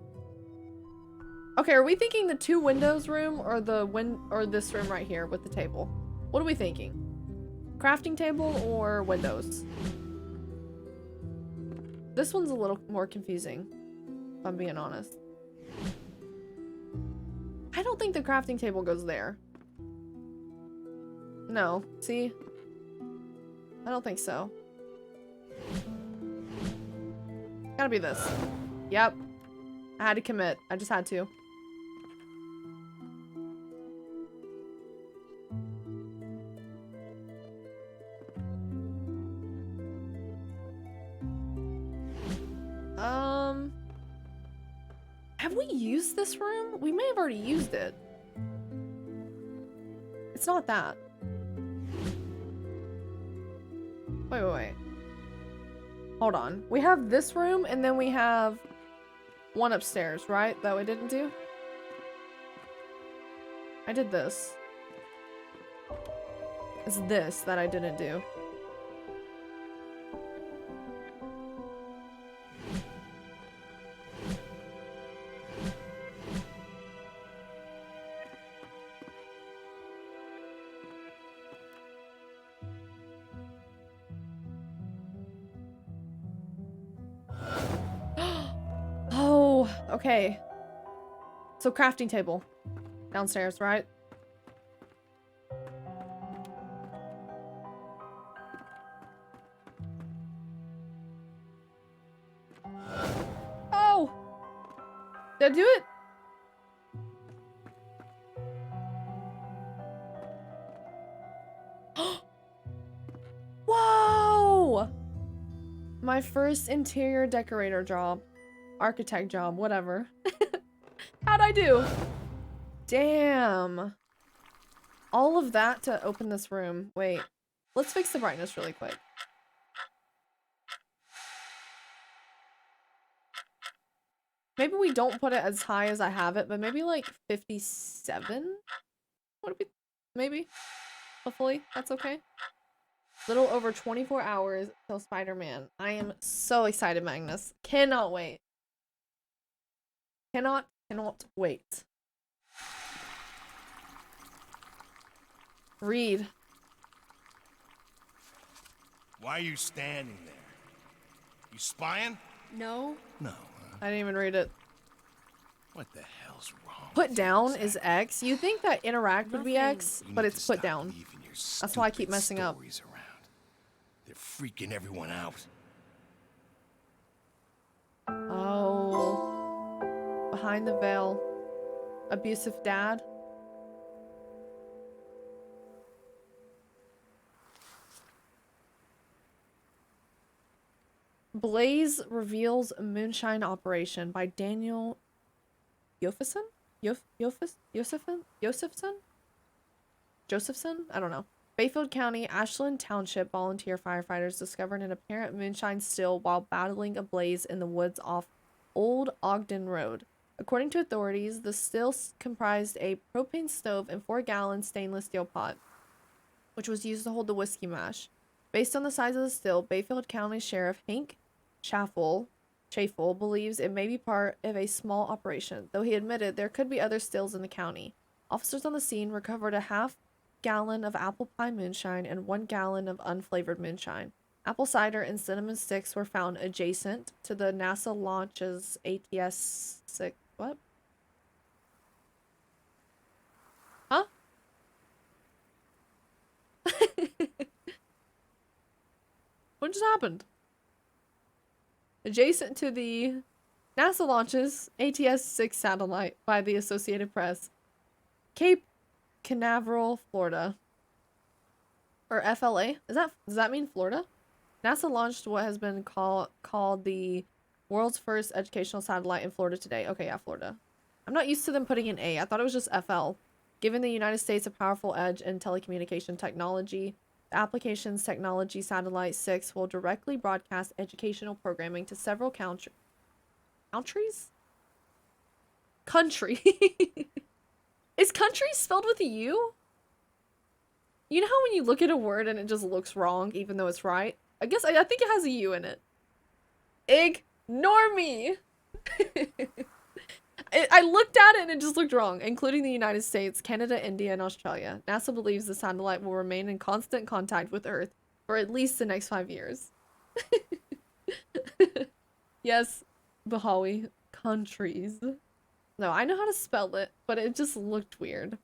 Okay, are we thinking the two windows room or this room right here with the table? What are we thinking? Crafting table or windows? This one's a little more confusing, if I'm being honest. I don't think the crafting table goes there. No, see? I don't think so. Gotta be this. Yep. I had to commit. I just had to. Have we used this room? We may have already used it. It's not that. Wait. Hold on. We have this room and then we have one upstairs, right? That we didn't do? I did this. It's this that I didn't do. Okay. So crafting table. Downstairs, right? Oh! Did I do it? Whoa! My first interior decorator job. Architect job, whatever. How'd I do? Damn. All of that to open this room. Wait. Let's fix the brightness really quick. Maybe we don't put it as high as I have it, but maybe like 57? Would it be? Maybe. Hopefully, that's okay. Little over 24 hours till Spider-Man. I am so excited, Magnus. Cannot wait. Cannot wait. Read. Why are you standing there? You spying? No. No. I didn't even read it. What the hell's wrong? Put down is X. You think that interact would be X, You but need it's to put stop down. leaving your That's why I keep stupid messing up. stories around. They're freaking everyone out. Oh. Behind the veil. Abusive dad. Blaze reveals moonshine operation by Daniel Josephson? Josephson? I don't know. Bayfield County, Ashland Township volunteer firefighters discovered an apparent moonshine still while battling a blaze in the woods off Old Ogden Road. According to authorities, the still comprised a propane stove and 4-gallon stainless steel pot, which was used to hold the whiskey mash. Based on the size of the still, Bayfield County Sheriff Hank Chaffel believes it may be part of a small operation, though he admitted there could be other stills in the county. Officers on the scene recovered a half-gallon of apple pie moonshine and 1 gallon of unflavored moonshine. Apple cider and cinnamon sticks were found adjacent to the NASA launch's ATS-6. What? Huh? What just happened? Adjacent to the NASA launches ATS-6 satellite by the Associated Press, Cape Canaveral, Florida, or FLA. Does that mean Florida? NASA launched what has been called the world's first educational satellite in Florida today. Okay, yeah, Florida. I'm not used to them putting an A. I thought it was just FL. Giving the United States a powerful edge in telecommunication technology, the application's technology satellite 6 will directly broadcast educational programming to several countries. Country. Is country spelled with a U? You know how when you look at a word and it just looks wrong even though it's right? I think it has a U in it. Ignore me. I looked at it and it just looked wrong, including the United States, Canada, India, and Australia. NASA believes the satellite will remain in constant contact with Earth for at least the next 5 years. Yes, Bahawi. Countries. No, I know how to spell it, but it just looked weird.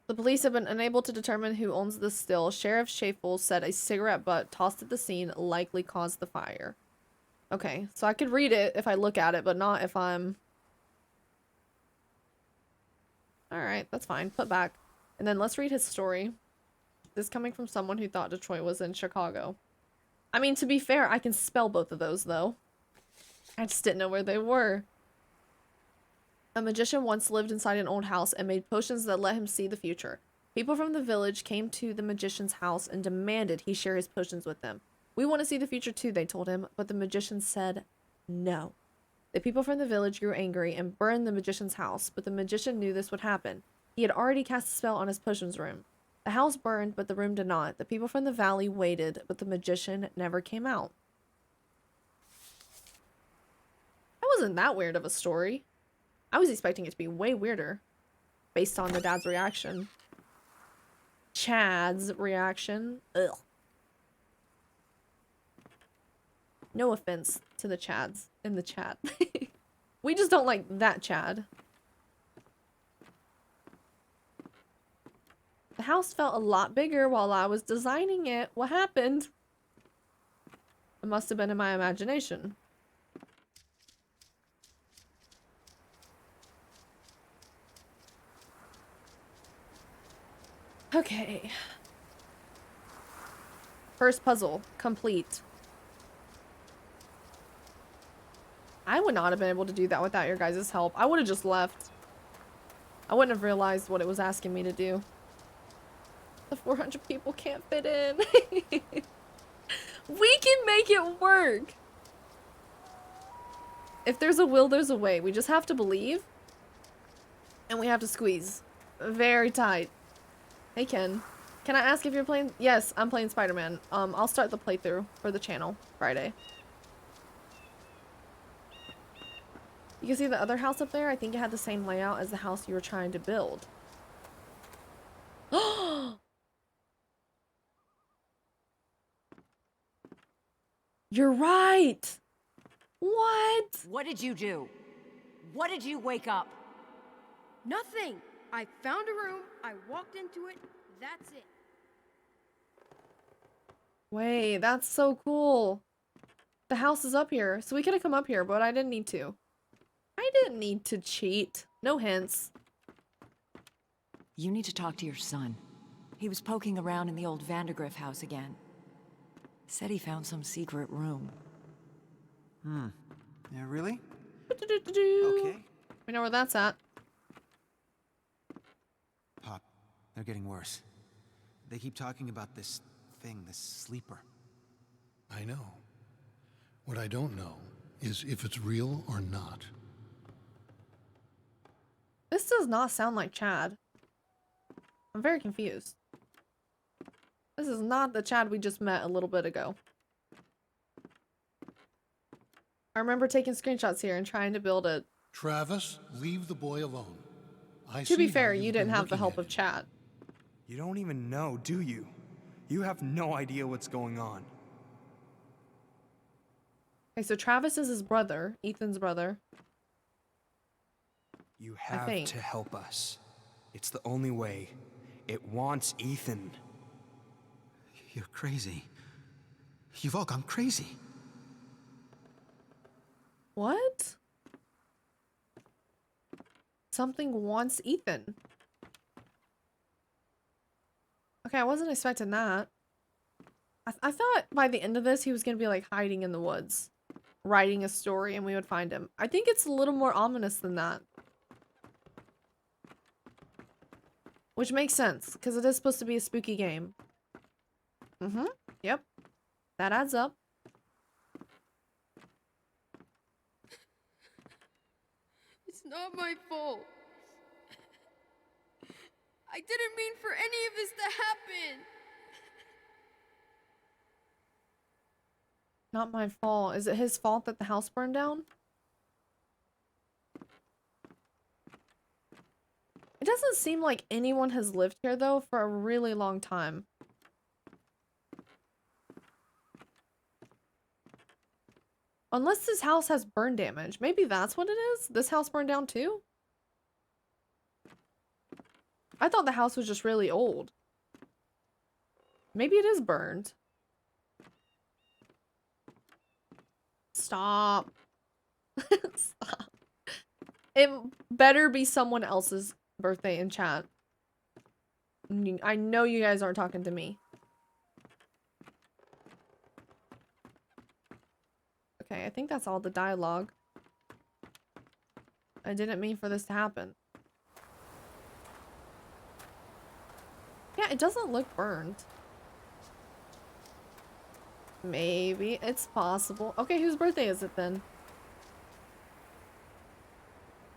The police have been unable to determine who owns the still. Sheriff Chaffel said a cigarette butt tossed at the scene likely caused the fire. Okay, so I could read it if I look at it, but not if I'm... Alright, that's fine. Put back. And then let's read his story. This coming from someone who thought Detroit was in Chicago. I mean, to be fair, I can spell both of those, though. I just didn't know where they were. A magician once lived inside an old house and made potions that let him see the future. People from the village came to the magician's house and demanded he share his potions with them. We want to see the future too, they told him, but the magician said no. The people from the village grew angry and burned the magician's house, but the magician knew this would happen. He had already cast a spell on his potions room. The house burned, but the room did not. The people from the valley waited, but the magician never came out. That wasn't that weird of a story. I was expecting it to be way weirder, based on the dad's reaction. Chad's reaction. Ugh. No offense to the Chads in the chat. We just don't like that Chad. The house felt a lot bigger while I was designing it. What happened? It must have been in my imagination. Okay. First puzzle complete. I would not have been able to do that without your guys' help. I would have just left. I wouldn't have realized what it was asking me to do. The 400 people can't fit in. We can make it work. If there's a will, there's a way. We just have to believe. And we have to squeeze. Very tight. Hey, Ken. Can I ask if you're playing? Yes, I'm playing Spider-Man. I'll start the playthrough for the channel Friday. You can see the other house up there. I think it had the same layout as the house you were trying to build. You're right. What? What did you do? What did you wake up? Nothing. I found a room, I walked into it, that's it. Wait, that's so cool. The house is up here, so we could have come up here, but I didn't need to. I didn't need to cheat. No hints. You need to talk to your son. He was poking around in the old Vandergriff house again. Said he found some secret room. Yeah, really? Okay. We know where that's at. Pop, they're getting worse. They keep talking about this thing, this sleeper. I know. What I don't know is if it's real or not. This does not sound like Chad. I'm very confused. This is not the Chad we just met a little bit ago. I remember taking screenshots here and trying to build it. Travis, leave the boy alone. To be fair, you didn't have the help of Chad. You don't even know, do you? You have no idea what's going on. Okay, so Travis is his brother, Ethan's brother. You have to help us. It's the only way. It wants Ethan. You're crazy. You've all gone crazy. What? Something wants Ethan. Okay, I wasn't expecting that. I thought by the end of this he was gonna be like hiding in the woods, writing a story, and we would find him. I think it's a little more ominous than that. Which makes sense, because it is supposed to be a spooky game. Yep. That adds up. It's not my fault. I didn't mean for any of this to happen. Not my fault. Is it his fault that the house burned down? It doesn't seem like anyone has lived here, though, for a really long time. Unless this house has burn damage. Maybe that's what it is? This house burned down, too? I thought the house was just really old. Maybe it is burned. Stop. Stop. It better be someone else's birthday in chat. I know you guys aren't talking to me. Okay, I think that's all the dialogue. I didn't mean for this to happen. Yeah, it doesn't look burned. Maybe it's possible. Okay, whose birthday is it then?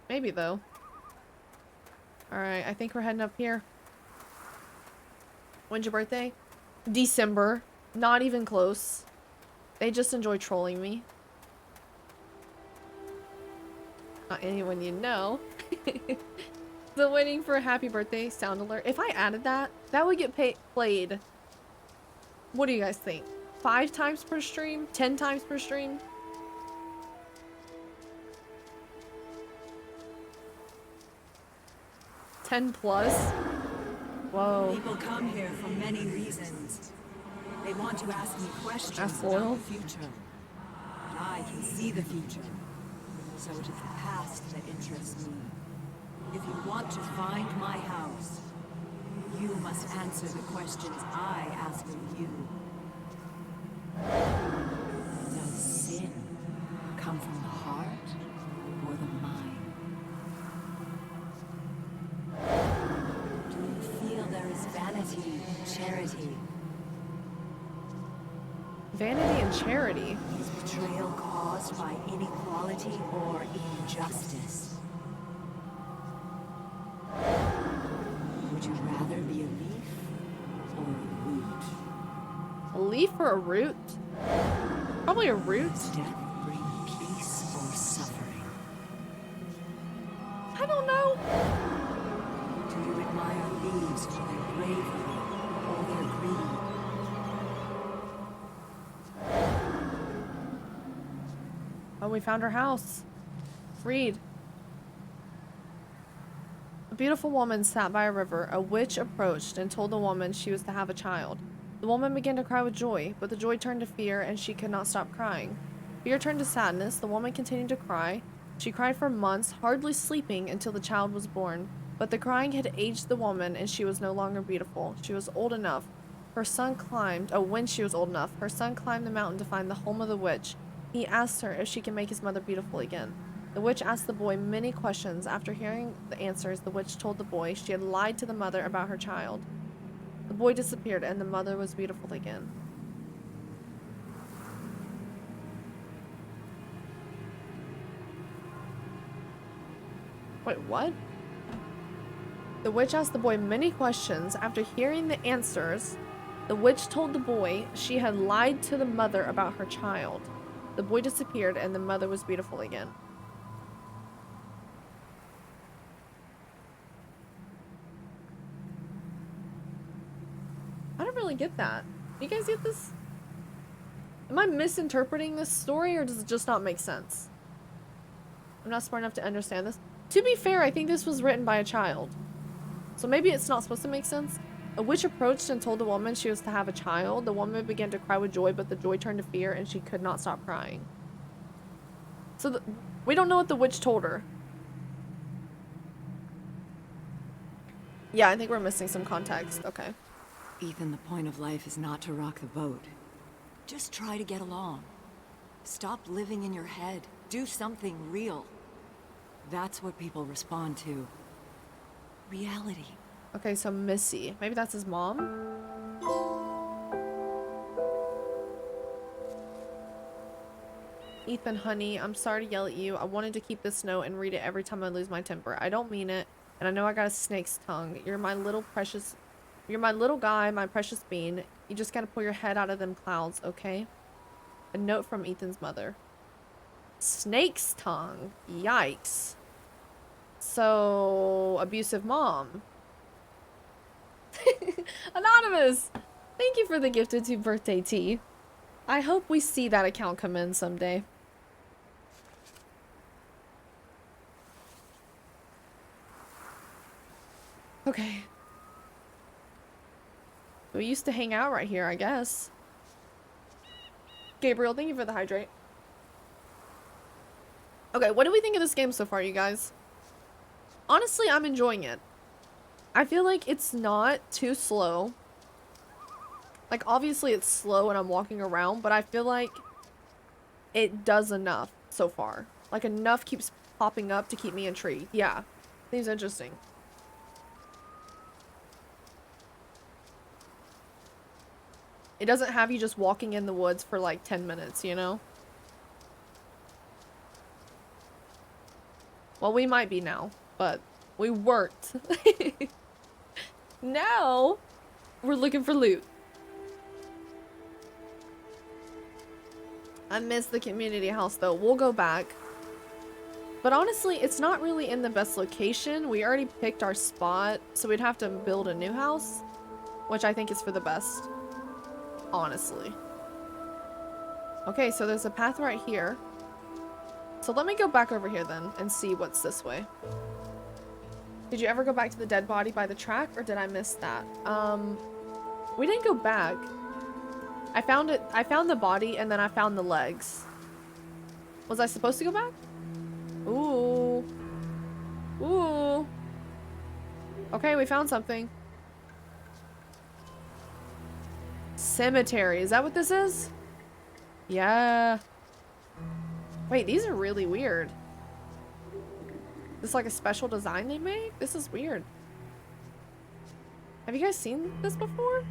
Maybe though. Alright, I think we're heading up here. When's your birthday? December. Not even close. They just enjoy trolling me. Not anyone you know. The waiting for a happy birthday sound alert. If I added that, that would get played. What do you guys think? 5 times per stream, 10 times per stream. $10 plus. Whoa. People come here for many reasons. They want to ask me questions That's about loyal. the future. But I can see the future. So it is the past that interests me. If you want to find my house, you must answer the questions I ask of you. Does sin come from the heart or the mind? Do you feel there is vanity in charity? Vanity and charity. Is betrayal caused by inequality or injustice? Would you rather be a leaf or a root? A leaf or a root? Probably a root. Does death bring peace or suffering? I don't know. Do you admire leaves for their bravery or their greed? Oh, we found her house. Read. A beautiful woman sat by a river. A witch approached and told the woman she was to have a child. The woman began to cry with joy, but the joy turned to fear and she could not stop crying. Fear turned to sadness. The woman continued to cry. She cried for months, hardly sleeping until the child was born. But the crying had aged the woman and she was no longer beautiful. She was old enough. Her son climbed, when she was old enough, her son climbed the mountain to find the home of the witch. He asked her if she can make his mother beautiful again. The witch asked the boy many questions. After hearing the answers, the witch told the boy she had lied to the mother about her child. The boy disappeared and the mother was beautiful again. Wait, what? The witch asked the boy many questions. After hearing the answers, the witch told the boy she had lied to the mother about her child. The boy disappeared and the mother was beautiful again. I don't really get that. Do you guys get this? Am I misinterpreting this story or does it just not make sense? I'm not smart enough to understand this. To be fair, I think this was written by a child. So maybe it's not supposed to make sense. A witch approached and told the woman she was to have a child. The woman began to cry with joy, but the joy turned to fear and she could not stop crying. So we don't know what the witch told her. Yeah, I think we're missing some context. Okay. Ethan, the point of life is not to rock the boat. Just try to get along. Stop living in your head. Do something real. That's what people respond to. Reality. Okay, so Missy. Maybe that's his mom? Ethan, honey, I'm sorry to yell at you. I wanted to keep this note and read it every time I lose my temper. I don't mean it, and I know I got a snake's tongue. You're my little guy, my precious bean. You just gotta pull your head out of them clouds, okay? A note from Ethan's mother. Snake's tongue? Yikes. So, abusive mom. Anonymous! Thank you for the gifted to birthday tea. I hope we see that account come in someday. Okay. We used to hang out right here, I guess. Gabriel, thank you for the hydrate. Okay, what do we think of this game so far, you guys? Honestly, I'm enjoying it. I feel like it's not too slow. Like, obviously it's slow and I'm walking around, but I feel like it does enough so far. Like, enough keeps popping up to keep me intrigued. Yeah, seems interesting. It doesn't have you just walking in the woods for like 10 minutes, you know? Well, we might be now, but we weren't. Now, we're looking for loot. I miss the community house though. We'll go back. But honestly, it's not really in the best location. We already picked our spot, so we'd have to build a new house, which I think is for the best. Honestly. Okay, so there's a path right here. So let me go back over here then and see what's this way. Did you ever go back to the dead body by the track, or did I miss that? We didn't go back. I found it. I found the body and then I found the legs. Was I supposed to go back? Ooh. Ooh. Okay, we found something. Cemetery. Is that what this is? Yeah. Wait, these are really weird. This is like a special design they make? This is weird. Have you guys seen this before?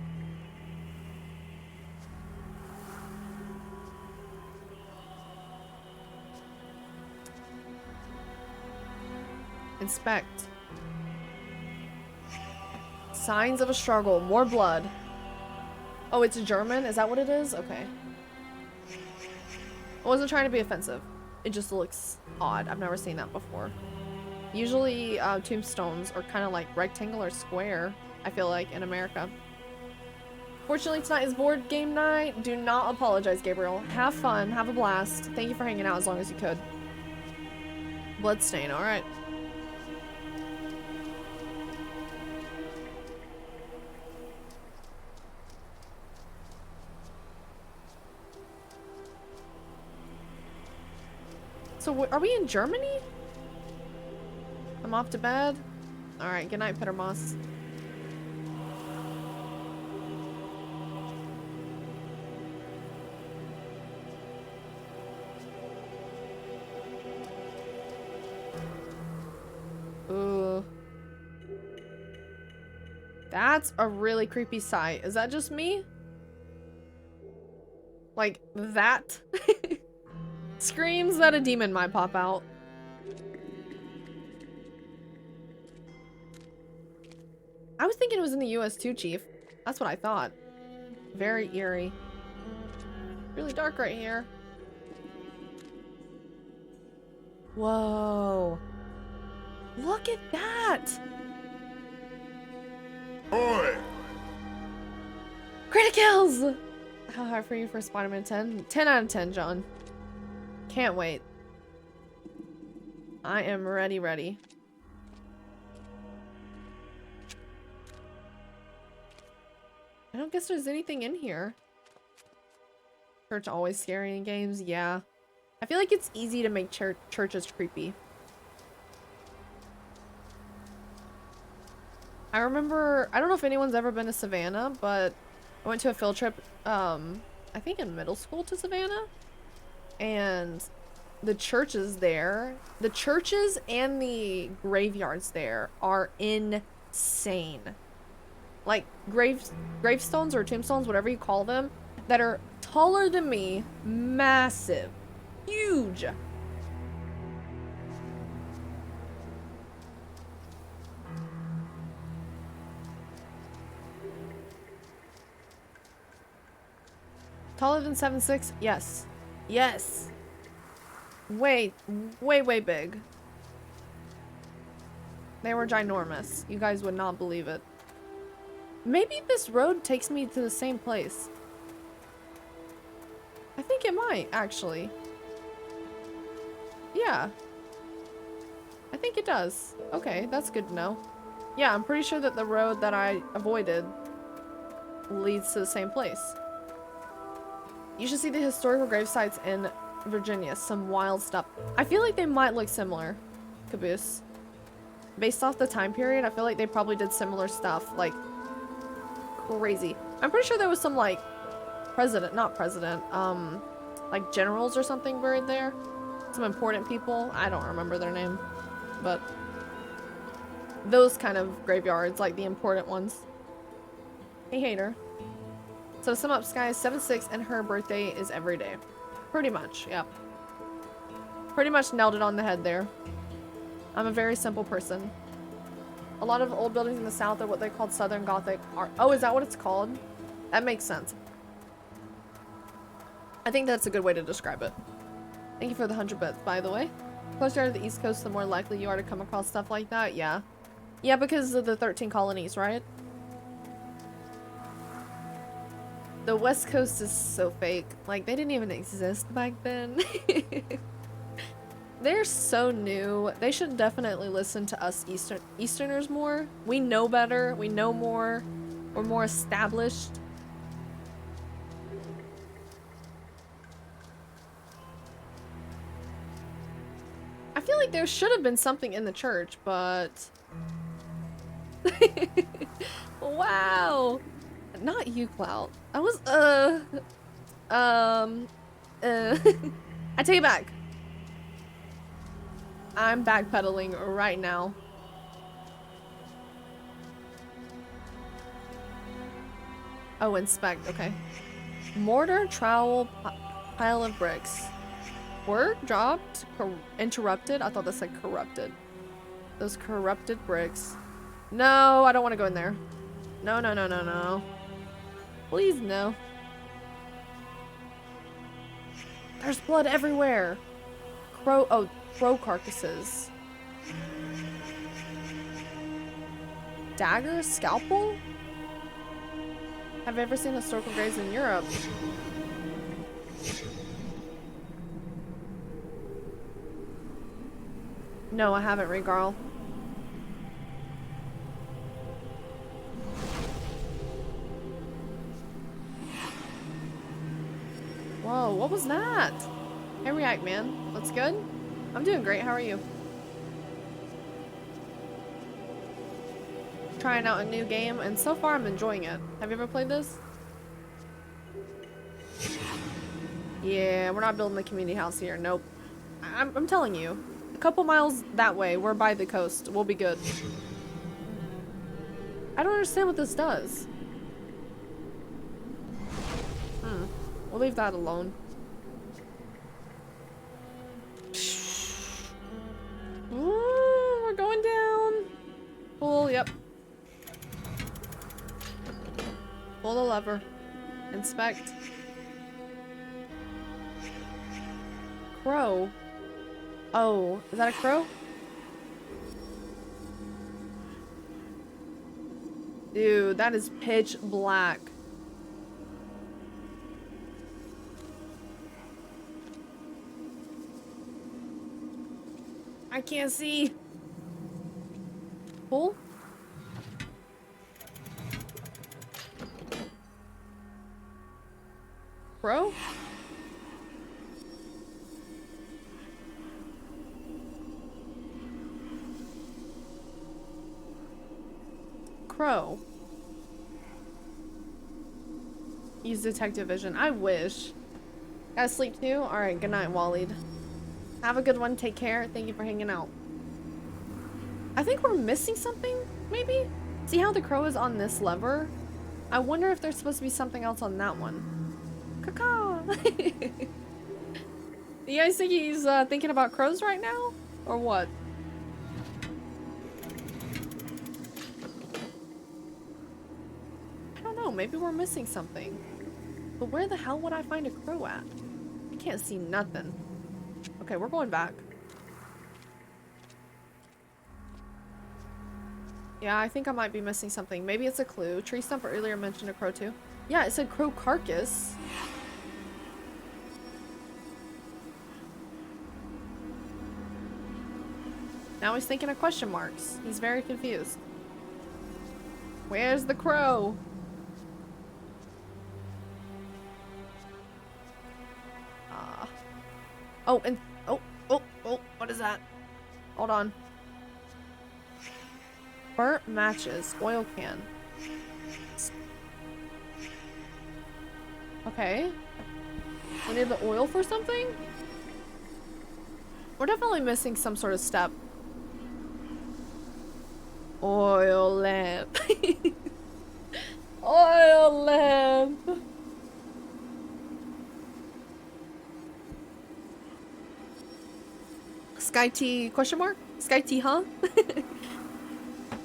Inspect. Signs of a struggle. More blood. Oh, it's German? Is that what it is? Okay. I wasn't trying to be offensive. It just looks odd. I've never seen that before. Usually, tombstones are kind of like rectangle or square, I feel like, in America. Fortunately, tonight is board game night. Do not apologize, Gabriel. Have fun. Have a blast. Thank you for hanging out as long as you could. Bloodstain. Alright. So, are we in Germany? I'm off to bed. Alright, good night, Peter Moss. Ooh. That's a really creepy sight. Is that just me? Like, that? Screams that a demon might pop out. I was thinking it was in the US too, Chief. That's what I thought. Very eerie. Really dark right here. Whoa. Look at that! Oi! Critic kills! How high for you for Spider-Man 10? 10 out of 10, John. Can't wait. I am ready. I don't guess there's anything in here. Church always scary in games? Yeah. I feel like it's easy to make churches creepy. I remember, I don't know if anyone's ever been to Savannah, but I went to a field trip, I think in middle school to Savannah. And the churches there, the churches and the graveyards there are insane. Like gravestones or tombstones, whatever you call them, that are taller than me, massive, huge. Taller than 7'6"? Yes. Yes. Way big. They were ginormous. You guys would not believe it. Maybe this road takes me to the same place. I think it might, actually. Yeah. I think it does. Okay, that's good to know. Yeah, I'm pretty sure that the road that I avoided leads to the same place. You should see the historical grave sites in Virginia. Some wild stuff. I feel like they might look similar, Caboose. Based off the time period, I feel like they probably did similar stuff. Like, crazy. I'm pretty sure there was some, like, like generals or something buried there. Some important people. I don't remember their name. But those kind of graveyards, like the important ones. Hey, hater. So to sum up, Skye is 7'6" and her birthday is every day. Pretty much, yep. Pretty much nailed it on the head there. I'm a very simple person. A lot of old buildings in the South are what they called Southern Gothic art. Oh, is that what it's called? That makes sense. I think that's a good way to describe it. Thank you for the 100 bits, by the way. The closer you are to the East Coast, the more likely you are to come across stuff like that. Yeah. Yeah, because of the 13 colonies, right? The West Coast is so fake. Like, they didn't even exist back then. They're so new. They should definitely listen to us Easterners more. We know better. We know more. We're more established. I feel like there should have been something in the church, but... Wow! Not you, Clout. I was, I take it back. I'm backpedaling right now. Oh, inspect, okay. Mortar, trowel, pile of bricks. Work, dropped, interrupted. I thought that said corrupted. Those corrupted bricks. No, I don't want to go in there. No, no, no, no, no. Please, no. There's blood everywhere. Crow carcasses. Dagger? Scalpel? Have you ever seen historical graves in Europe? No, I haven't, Regarl. Whoa, what was that? Hey, React, man. That's good? I'm doing great. How are you? Trying out a new game, and so far I'm enjoying it. Have you ever played this? Yeah, we're not building the community house here. Nope. I'm telling you. A couple miles that way, we're by the coast. We'll be good. I don't understand what this does. We'll leave that alone. Ooh, we're going down. Pull, yep. Pull the lever. Inspect. Crow. Oh, is that a crow? Dude, that is pitch black. I can't see. Pull? Crow? Crow. Use detective vision. I wish. Gotta sleep too? Alright, good night, Waleed. Have a good one. Take care. Thank you for hanging out. I think we're missing something, maybe? See how the crow is on this lever? I wonder if there's supposed to be something else on that one. Caca! You guys think he's thinking about crows right now? Or what? I don't know. Maybe we're missing something. But where the hell would I find a crow at? I can't see nothing. Okay, we're going back. Yeah, I think I might be missing something. Maybe it's a clue. Tree Stump earlier mentioned a crow too. Yeah, it said crow carcass. Now he's thinking of question marks. He's very confused. Where's the crow? Oh, and oh, what is that? Hold on. Burnt matches, oil can. Okay. We need the oil for something? We're definitely missing some sort of step. Oil lamp. Oil lamp. Skyytea question mark? Skyytea, huh?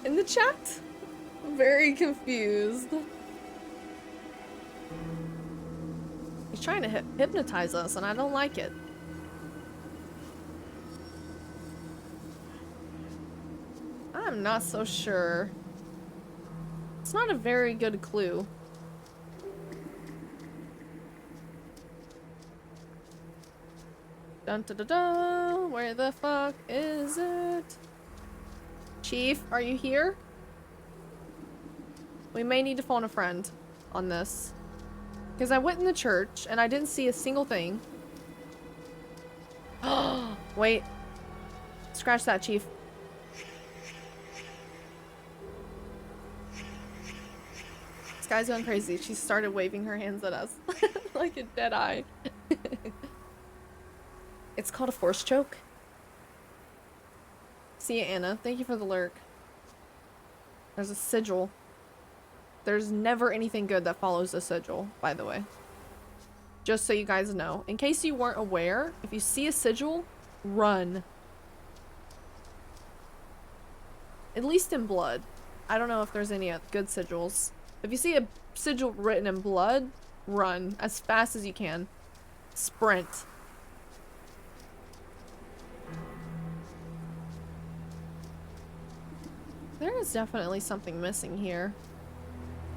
In the chat? I'm very confused. He's trying to hypnotize us and I don't like it. I'm not so sure. It's not a very good clue. Dun dun dun dun. Where the fuck is it? Chief, are you here? We may need to phone a friend on this. Because I went in the church and I didn't see a single thing. Wait. Scratch that, Chief. This guy's going crazy. She started waving her hands at us. Like a dead eye. It's called a force choke. See ya, Anna. Thank you for the lurk. There's a sigil. There's never anything good that follows a sigil, by the way. Just so you guys know. In case you weren't aware, if you see a sigil, run. At least in blood. I don't know if there's any good sigils. If you see a sigil written in blood, run as fast as you can. Sprint. There is definitely something missing here.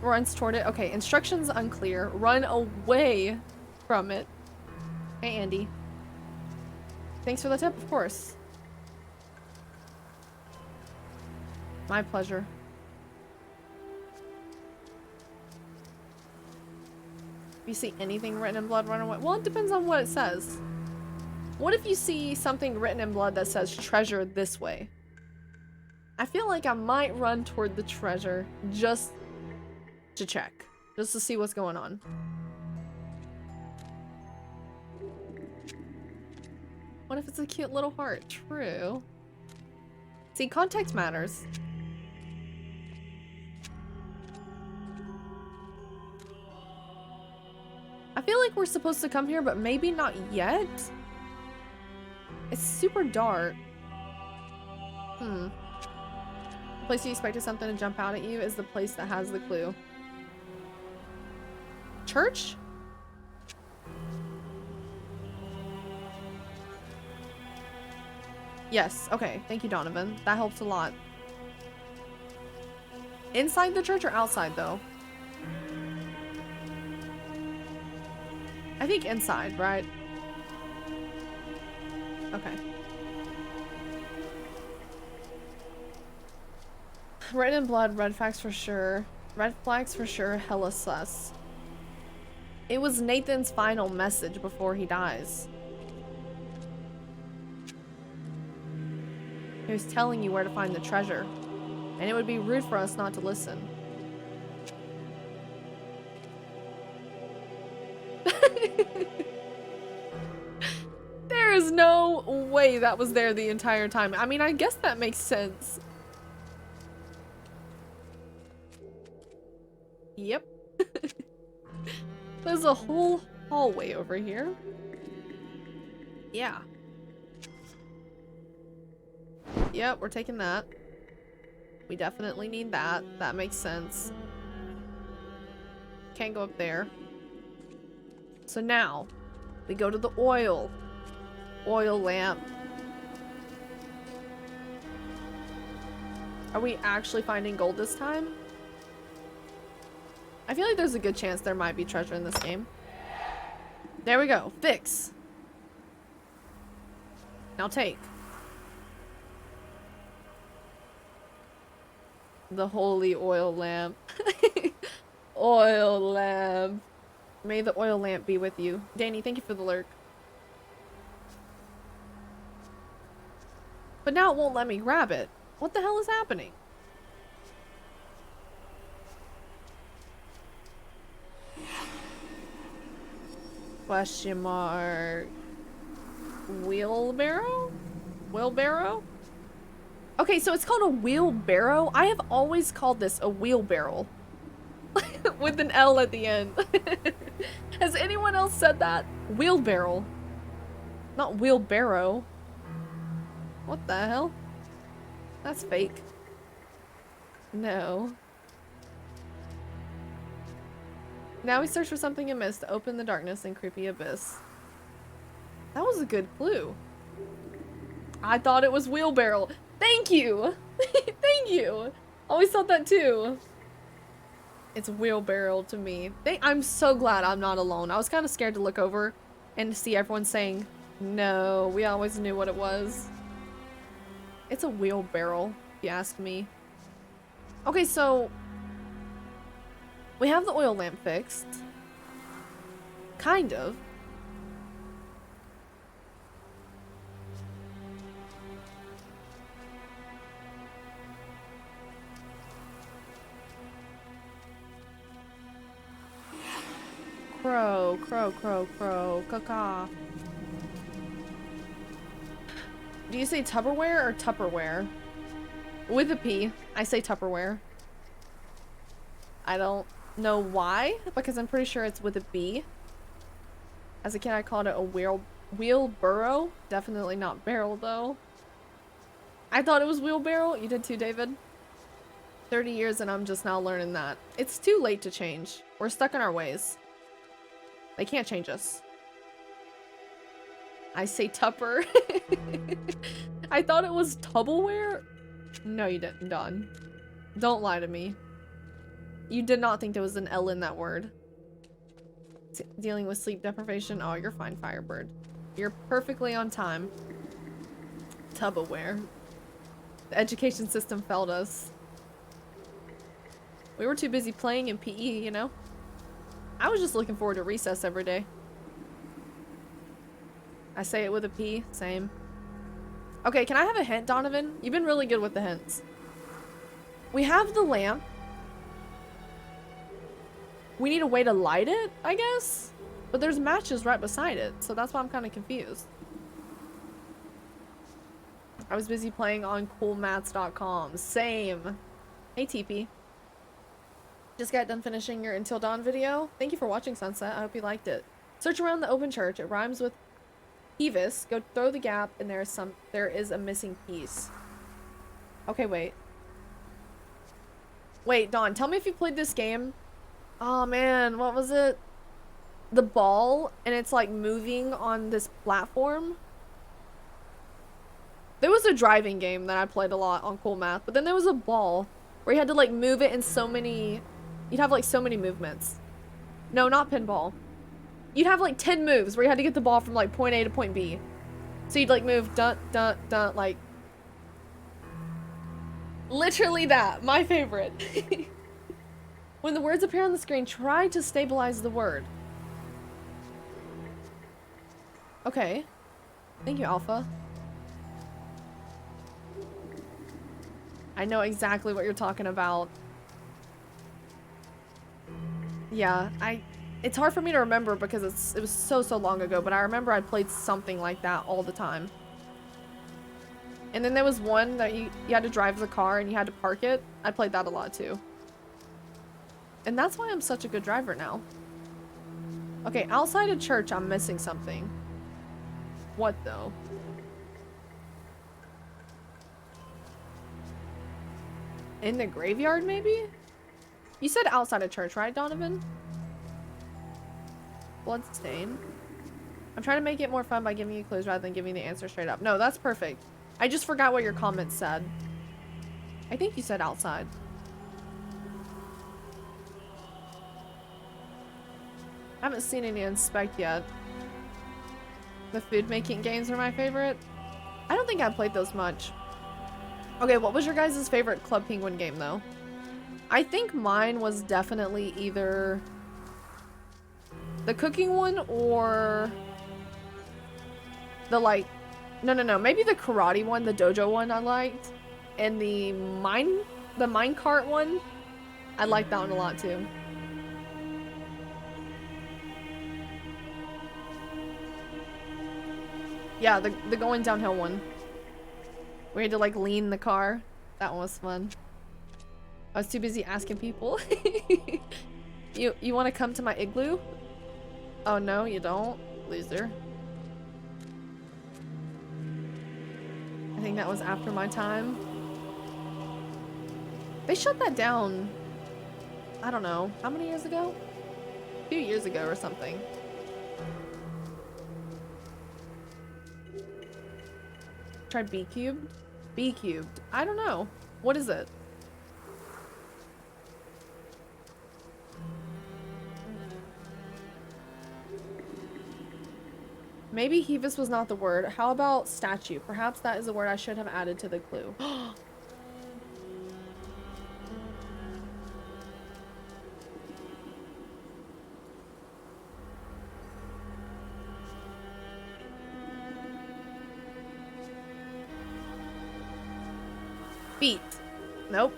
Runs toward it. Okay, instructions unclear. Run away from it. Hey, Andy. Thanks for the tip, of course. My pleasure. If you see anything written in blood, run away. Well, it depends on what it says. What if you see something written in blood that says treasure this way? I feel like I might run toward the treasure just to check. Just to see what's going on. What if it's a cute little heart? True. See, context matters. I feel like we're supposed to come here, but maybe not yet. It's super dark. The place you expected something to jump out at you is the place that has the clue. Church? Yes, okay. Thank you, Donovan. That helps a lot. Inside the church or outside, though? I think inside, right? Okay. Written in blood, red flags for sure. Red flags for sure, hella sus. It was Nathan's final message before he dies. He was telling you where to find the treasure. And it would be rude for us not to listen. There is no way that was there the entire time. I mean, I guess that makes sense. Yep. There's a whole hallway over here. Yeah. Yep, we're taking that. We definitely need that. That makes sense. Can't go up there. So now, we go to the oil lamp. Are we actually finding gold this time? I feel like there's a good chance there might be treasure in this game. There we go. Fix. Now take. The holy oil lamp. Oil lamp. May the oil lamp be with you. Danny, thank you for the lurk. But now it won't let me grab it. What the hell is happening? Question mark. Wheelbarrow? Wheelbarrow? Okay, so it's called a wheelbarrow. I have always called this a wheelbarrow. With an L at the end. Has anyone else said that? Wheelbarrow. Not wheelbarrow. What the hell? That's fake. No. Now we search for something amiss to open the darkness and creepy abyss. That was a good clue. I thought it was wheelbarrow. Thank you! Thank you! Always thought that too. It's wheelbarrow to me. I'm so glad I'm not alone. I was kind of scared to look over and see everyone saying No, we always knew what it was. It's a wheelbarrow, if you ask me. Okay, so we have the oil lamp fixed. Kind of. Crow, crow, crow, crow, caw. Do you say Tupperware or Tupperware? With a P, I say Tupperware. I don't know why, because I'm pretty sure it's with a B. As a kid, I called it a wheelbarrow. Definitely not barrel, though. I thought it was wheelbarrow. You did too, David. 30 years and I'm just now learning that. It's too late to change. We're stuck in our ways. They can't change us. I say Tupper. I thought it was Tupperware. No, you didn't, Don. Don't lie to me. You did not think there was an L in that word. Dealing with sleep deprivation. Oh, you're fine, Firebird. You're perfectly on time. Tupperware. The education system failed us. We were too busy playing in PE, you know? I was just looking forward to recess every day. I say it with a P. Same. Okay, can I have a hint, Donovan? You've been really good with the hints. We have the lamp. We need a way to light it, I guess? But there's matches right beside it, so that's why I'm kind of confused. I was busy playing on coolmats.com. Same. Hey, TP. Just got done finishing your Until Dawn video. Thank you for watching, Sunset. I hope you liked it. Search around the open church. It rhymes with Peevis. Go through the gap, and there is a missing piece. Okay, wait. Wait, Dawn, tell me if you played this game. Oh man, what was it? The ball, and it's like moving on this platform. There was a driving game that I played a lot on Cool Math, but then there was a ball where you had to like move it in so many, you'd have like so many movements. No, not pinball. You'd have like 10 moves where you had to get the ball from like point A to point B. So you'd like move dun dun dun, like literally that. My favorite. When the words appear on the screen, try to stabilize the word. Okay. Thank you, Alpha. I know exactly what you're talking about. Yeah, it's hard for me to remember because it was so long ago, but I remember I played something like that all the time. And then there was one that you had to drive the car and you had to park it. I played that a lot too. And that's why I'm such a good driver now. Okay, outside of church, I'm missing something. What though? In the graveyard, maybe? You said outside of church, right, Donovan? Bloodstain. I'm trying to make it more fun by giving you clues rather than giving the answer straight up. No, that's perfect. I just forgot what your comment said. I think you said outside. I haven't seen any inspect yet. The food making games are my favorite. I don't think I played those much. Okay, what was your guys' favorite Club Penguin game though? I think mine was definitely either the cooking one or the like, no, maybe the karate one, the dojo one I liked. And the minecart one, I liked that one a lot too. Yeah, the going downhill one. We had to like lean the car. That one was fun. I was too busy asking people. You want to come to my igloo? Oh no, you don't, loser. I think that was after my time. They shut that down. I don't know, how many years ago? A few years ago or something. Try B cubed? B cubed. I don't know. What is it? Maybe Hevis was not the word. How about statue? Perhaps that is the word I should have added to the clue. Feet. Nope.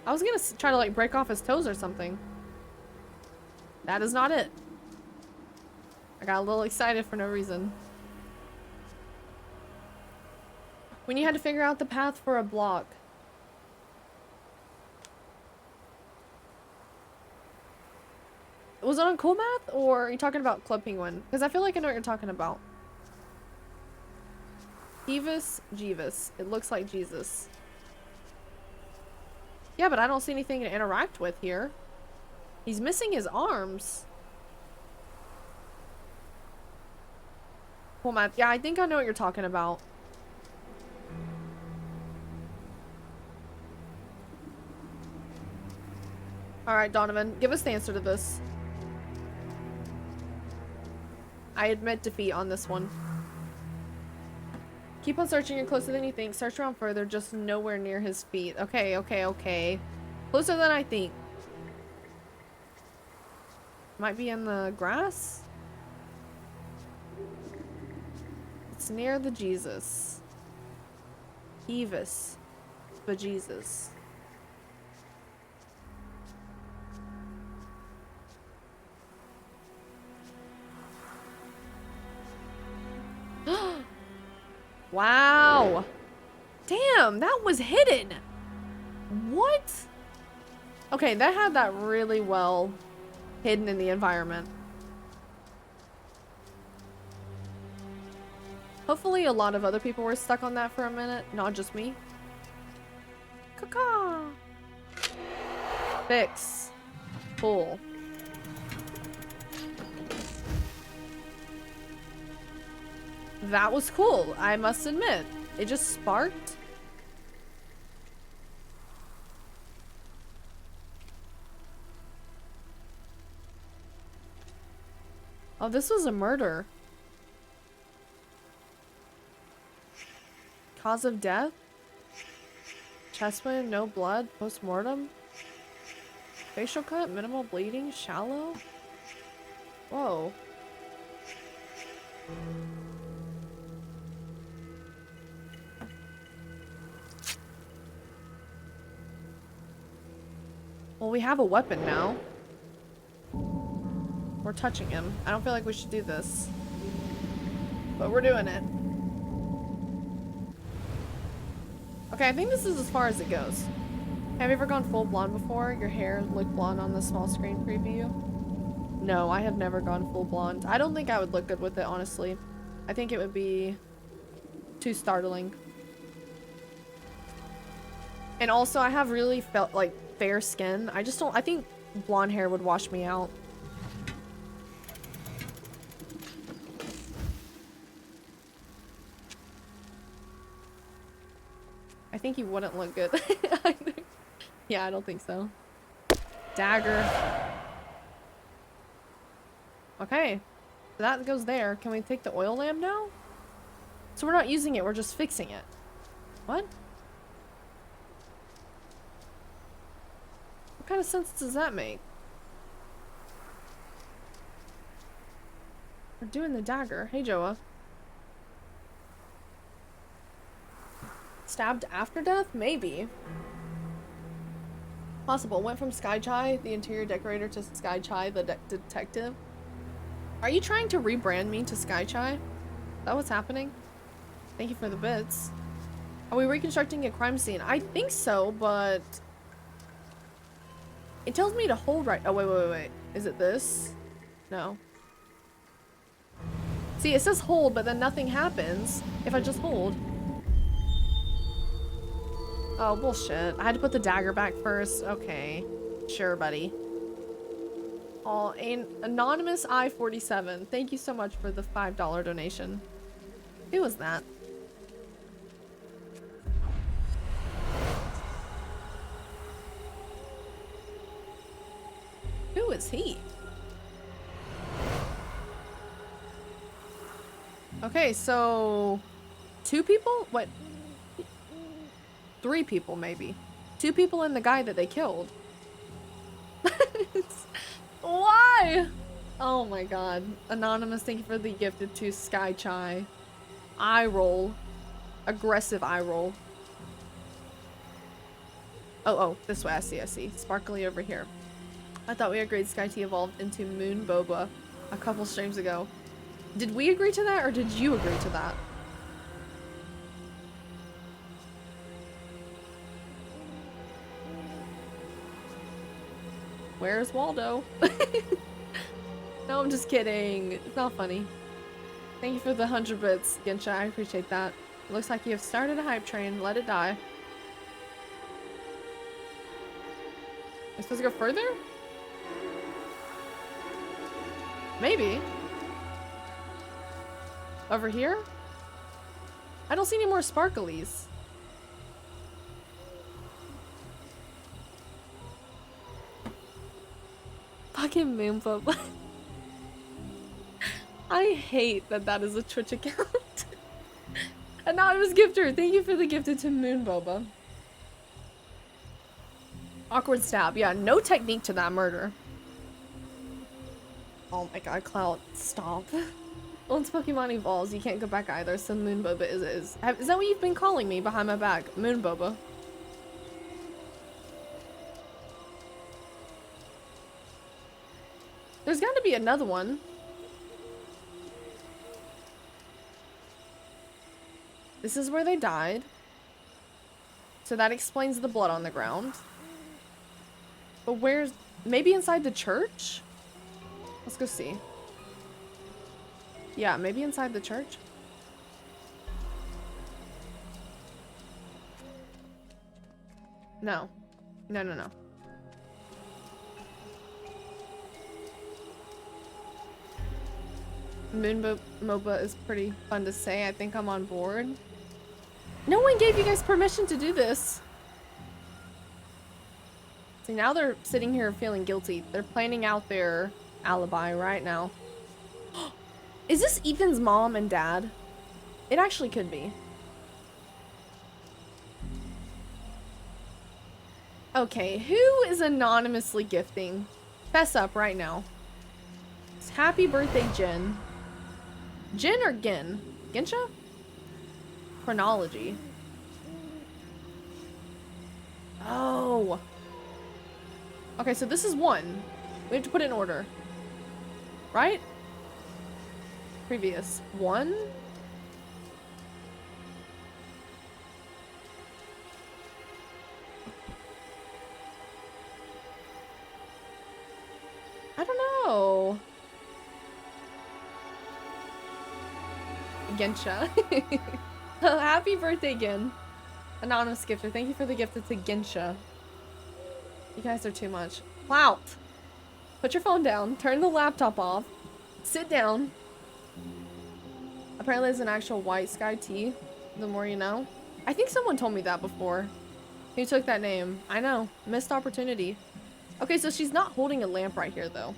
I was gonna try to like break off his toes or something. That is not it. I got a little excited for no reason. When you had to figure out the path for a block. Was it on Cool Math or are you talking about Club Penguin? Because I feel like I know what you're talking about. Jeevis, Jeevis. It looks like Jesus. Yeah, but I don't see anything to interact with here. He's missing his arms. Cool Math. Yeah, I think I know what you're talking about. Alright, Donovan. Give us the answer to this. I admit defeat on this one. Keep on searching. You're closer than you think. Search around further. Just nowhere near his feet. Okay, okay, okay. Closer than I think. Might be in the grass? It's near the Jesus. Evis. Bejesus. Wow. Damn, that was hidden. What? Okay, that had that really well hidden in the environment. Hopefully a lot of other people were stuck on that for a minute, not just me. Caca. Fix. Pull. That was cool, I must admit. It just sparked. Oh, this was a murder. Cause of death? Chest wound, no blood, post-mortem? Facial cut, minimal bleeding, shallow? Whoa. Well, we have a weapon now. We're touching him. I don't feel like we should do this. But we're doing it. Okay, I think this is as far as it goes. Have you ever gone full blonde before? Your hair looked blonde on the small screen preview? No, I have never gone full blonde. I don't think I would look good with it, honestly. I think it would be too startling. And also, I have really felt like fair skin. I just don't, I think blonde hair would wash me out. I think you wouldn't look good. Yeah, I don't think so. Dagger. Okay. So that goes there. Can we take the oil lamp now? So we're not using it, we're just fixing it. What? What kind of sense does that make? We're doing the dagger. Hey, Joa. Stabbed after death? Maybe. Possible. Went from Skyytea, the interior decorator, to Skyytea, the detective. Are you trying to rebrand me to Skyytea? Is that what's happening? Thank you for the bits. Are we reconstructing a crime scene? I think so, but... It tells me to hold right- oh, wait. Is it this? No. See, it says hold, but then nothing happens if I just hold. Oh, bullshit. I had to put the dagger back first. Okay. Sure, buddy. Oh, an anonymous I-47. Thank you so much for the $5 donation. Who was that? Who is he? Okay, so 2 people? What? 3 people, maybe. 2 people and the guy that they killed. Why? Oh my god. Anonymous, thank you for the gifted to Sky Chai. Eye roll. Aggressive eye roll. Oh, this way. I see. Sparkly over here. I thought we agreed Skyytea evolved into Moon Boba a couple streams ago. Did we agree to that, or did you agree to that? Where's Waldo? No, I'm just kidding. It's not funny. Thank you for the 100 bits, Gensha. I appreciate that. Looks like you have started a hype train. Let it die. Am I supposed to go further? Maybe. Over here? I don't see any more sparklies. Fucking Moonboba. I hate that that is a Twitch account. Anonymous gifter, thank you for the gifted to Moonboba. Awkward stab. Yeah, no technique to that murder. Oh my god, Clout, stop. Once Pokemon evolves, you can't go back either, so Moonboba is that what you've been calling me behind my back? Moonboba. There's got to be another one. This is where they died. So that explains the blood on the ground. But where's... Maybe inside the church? Let's go see. Yeah, maybe inside the church. No. No. Moonboba is pretty fun to say. I think I'm on board. No one gave you guys permission to do this. See, now they're sitting here feeling guilty. They're planning out their alibi right now. Is this Ethan's mom and dad? It actually could be. Okay, who is anonymously gifting? Fess up right now. It's happy birthday, Jen. Jin or Gin? Gensha? Chronology. Oh. Okay, so this is 1. We have to put it in order. Right? Previous. 1. I don't know. Gensha. Happy birthday again. Anonymous gifter. Thank you for the gift to Gensha. You guys are too much. Clout. Put your phone down. Turn the laptop off. Sit down. Apparently there's an actual white Skyytea. The more you know. I think someone told me that before. Who took that name? I know. Missed opportunity. Okay, so she's not holding a lamp right here, though.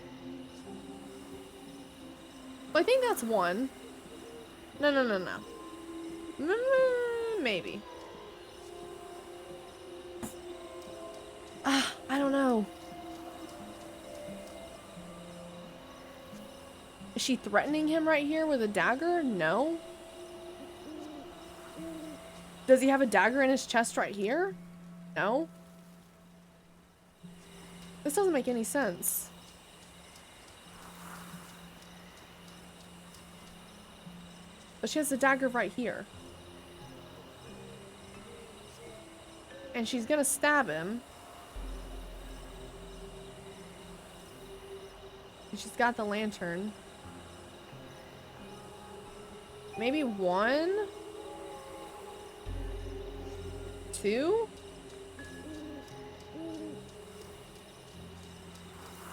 But I think that's 1. No. Maybe. I don't know. Is she threatening him right here with a dagger? No. Does he have a dagger in his chest right here? No. This doesn't make any sense. But she has a dagger right here. And she's gonna stab him. And she's got the lantern. Maybe 1? 2?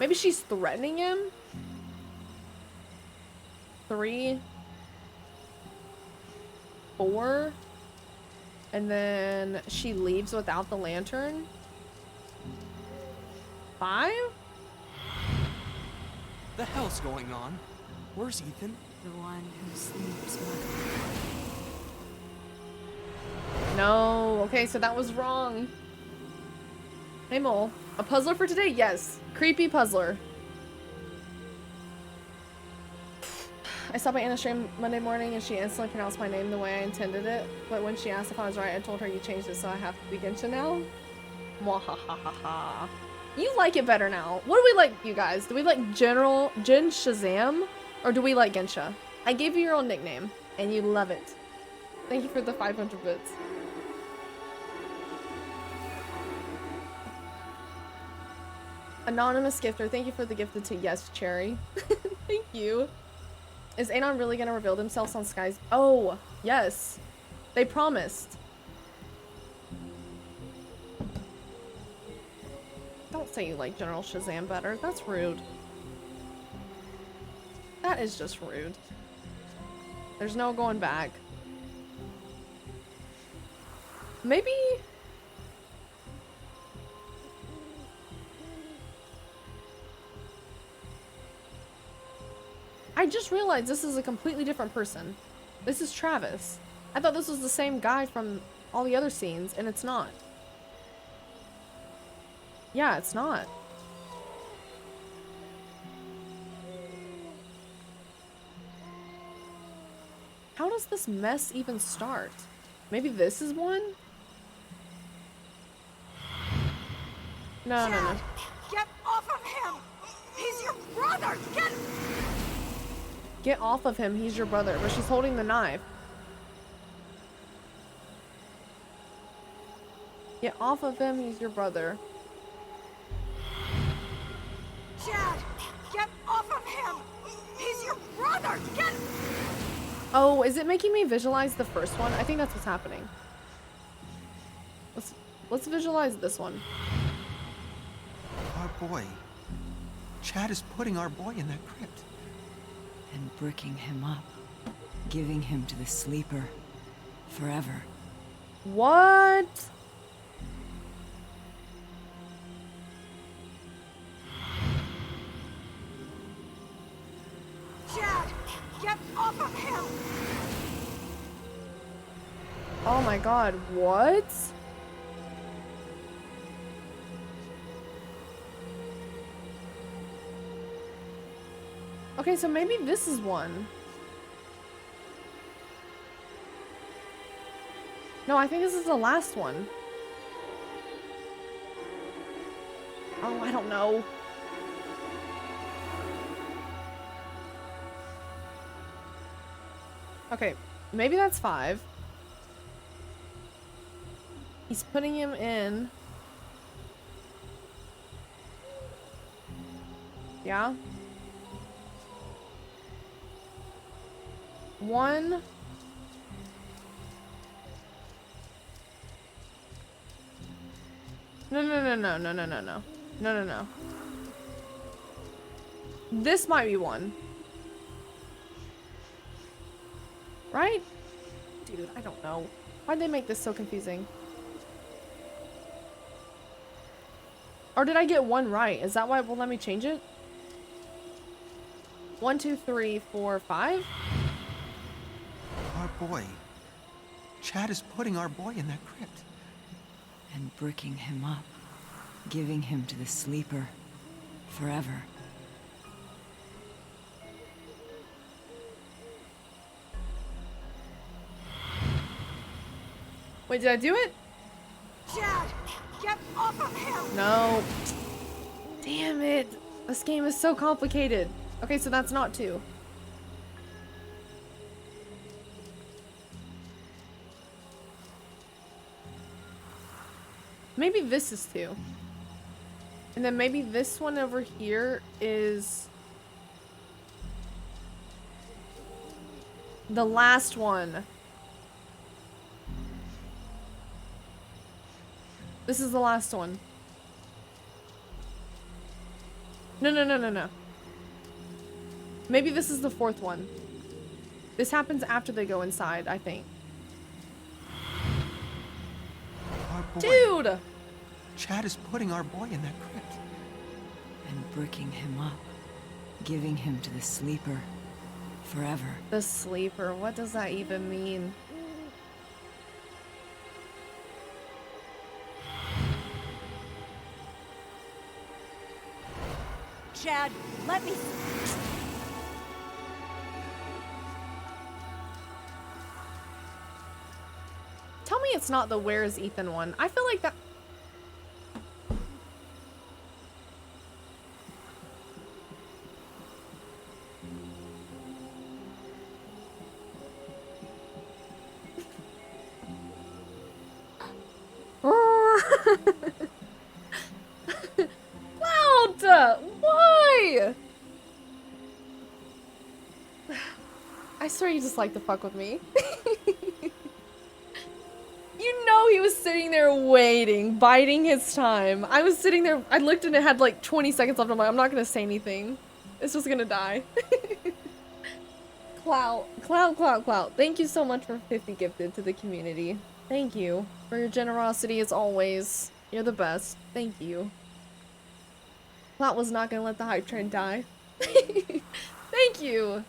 Maybe she's threatening him? 3? 4? And then she leaves without the lantern? 5? The hell's going on? Where's Ethan? The one who sleeps with. No. Okay, so that was wrong. Hey, Mole. A puzzler for today? Yes. Creepy puzzler. I saw my Anna stream Monday morning and she instantly pronounced my name the way I intended it. But when she asked if I was right, I told her you changed it, so I have to be Gensha now. Mwahahaha. You like it better now. What do we like, you guys? Do we like Jin Shazam? Or do we like Gensha? I gave you your own nickname, and you love it. Thank you for the 500 bits. Anonymous gifter, thank you for the gifted to Yes Cherry. Thank you. Is Anon really gonna reveal themselves on Skies? Oh, yes. They promised. Don't say you like General Shazam better. That's rude. That is just rude. There's no going back. Maybe... I just realized this is a completely different person. This is Travis. I thought this was the same guy from all the other scenes, and it's not. Yeah, it's not. How does this mess even start? Maybe this is one? No, no, no. Get off of him! He's your brother! Get off of him, he's your brother. But she's holding the knife. Get off of him, he's your brother. Chad! Get off of him! He's your brother! Oh, is it making me visualize the first one? I think that's what's happening. Let's visualize this one. Our boy. Chad is putting our boy in that crypt. And bricking him up. Giving him to the sleeper. Forever. What? Chad! Get off of him! Oh my god, what? Okay, so maybe this is one. No, I think this is the last one. Oh, I don't know. Okay, maybe that's 5. He's putting him in. Yeah? 1. No. This might be 1. Right? Dude, I don't know. Why'd they make this so confusing? Or did I get 1 right? Is that why it won't let me change it? 1, 2, 3, 4, 5? Our boy. Chad is putting our boy in that crypt. And bricking him up. Giving him to the sleeper. Forever. Wait, did I do it? Chad! Get off of him! No. Damn it. This game is so complicated. Okay, so that's not 2. Maybe this is 2. And then maybe this one over here is the last one. This is the last one. No. Maybe this is the 4th one. This happens after they go inside, I think. Our boy. Dude! Chad is putting our boy in that crypt. And bricking him up. Giving him to the sleeper. forever. The sleeper. What does that even mean? Chad, let me... Tell me it's not the Where's Ethan one. I feel like that... Cloud! Why? I swear you just like to fuck with me. You know he was sitting there waiting, biding his time. I was sitting there, I looked and it had like 20 seconds left. I'm like, I'm not gonna say anything. It's just gonna die. Clout. Thank you so much for 50 gifted to the community. Thank you for your generosity as always. You're the best. Thank you. Clout was not gonna let the hype train die. Thank you.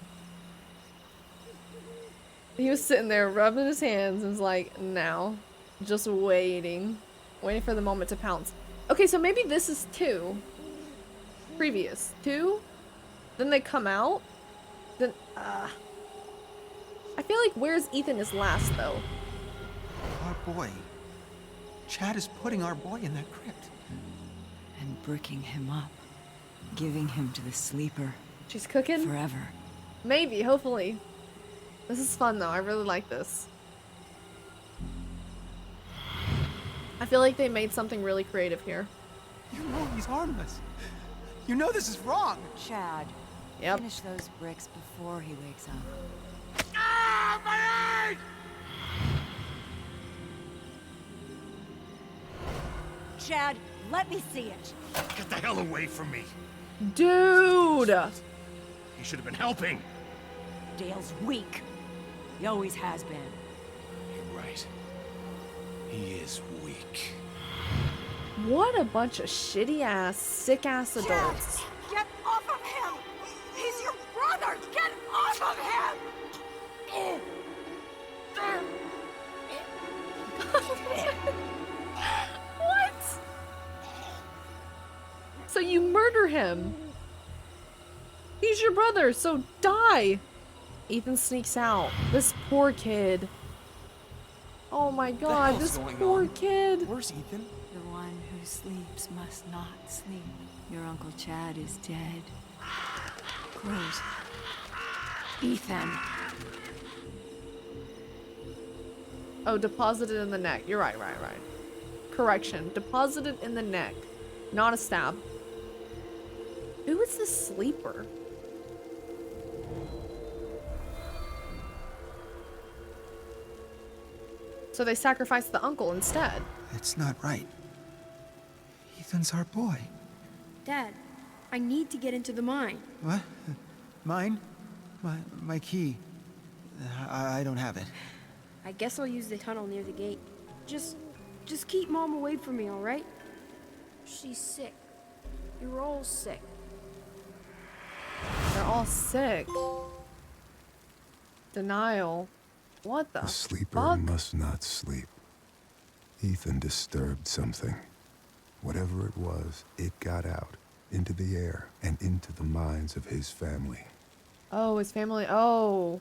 He was sitting there rubbing his hands and was like, now. Just waiting. Waiting for the moment to pounce. Okay, so maybe this is 2. Previous. 2? Then they come out? Then, I feel like Where's Ethan is last, though. Our boy. Chad is putting our boy in that crypt. And bricking him up. Giving him to the sleeper. She's cooking? Forever. Maybe, hopefully. This is fun, though. I really like this. I feel like they made something really creative here. You know he's harmless. You know this is wrong. Chad. Yep. Finish those bricks before he wakes up. Ah, my leg! Chad, let me see it. Get the hell away from me. Dude! He should have been helping. Dale's weak. He always has been. You're right. He is weak. What a bunch of shitty ass, sick ass adults. Get off of him! He's your brother! Get off of him! What? So you murder him. He's your brother, so die. Ethan sneaks out. This poor kid. Oh my god, this poor kid. Where's Ethan? The one who sleeps must not sleep. Your Uncle Chad is dead. Close. Ethan. Oh, deposited in the neck. You're right. Correction. Deposited in the neck. Not a stab. Who is the sleeper? So they sacrificed the uncle instead. It's not right. Ethan's our boy. Dad, I need to get into the mine. What? Mine? My key. I don't have it. I guess I'll use the tunnel near the gate. Just keep Mom away from me, all right? She's sick. You're all sick. They're all sick. Denial. What the A sleeper fuck? must not sleep. Ethan disturbed something. Whatever it was, it got out, into the air, and into the minds of his family. Oh, his family. Oh.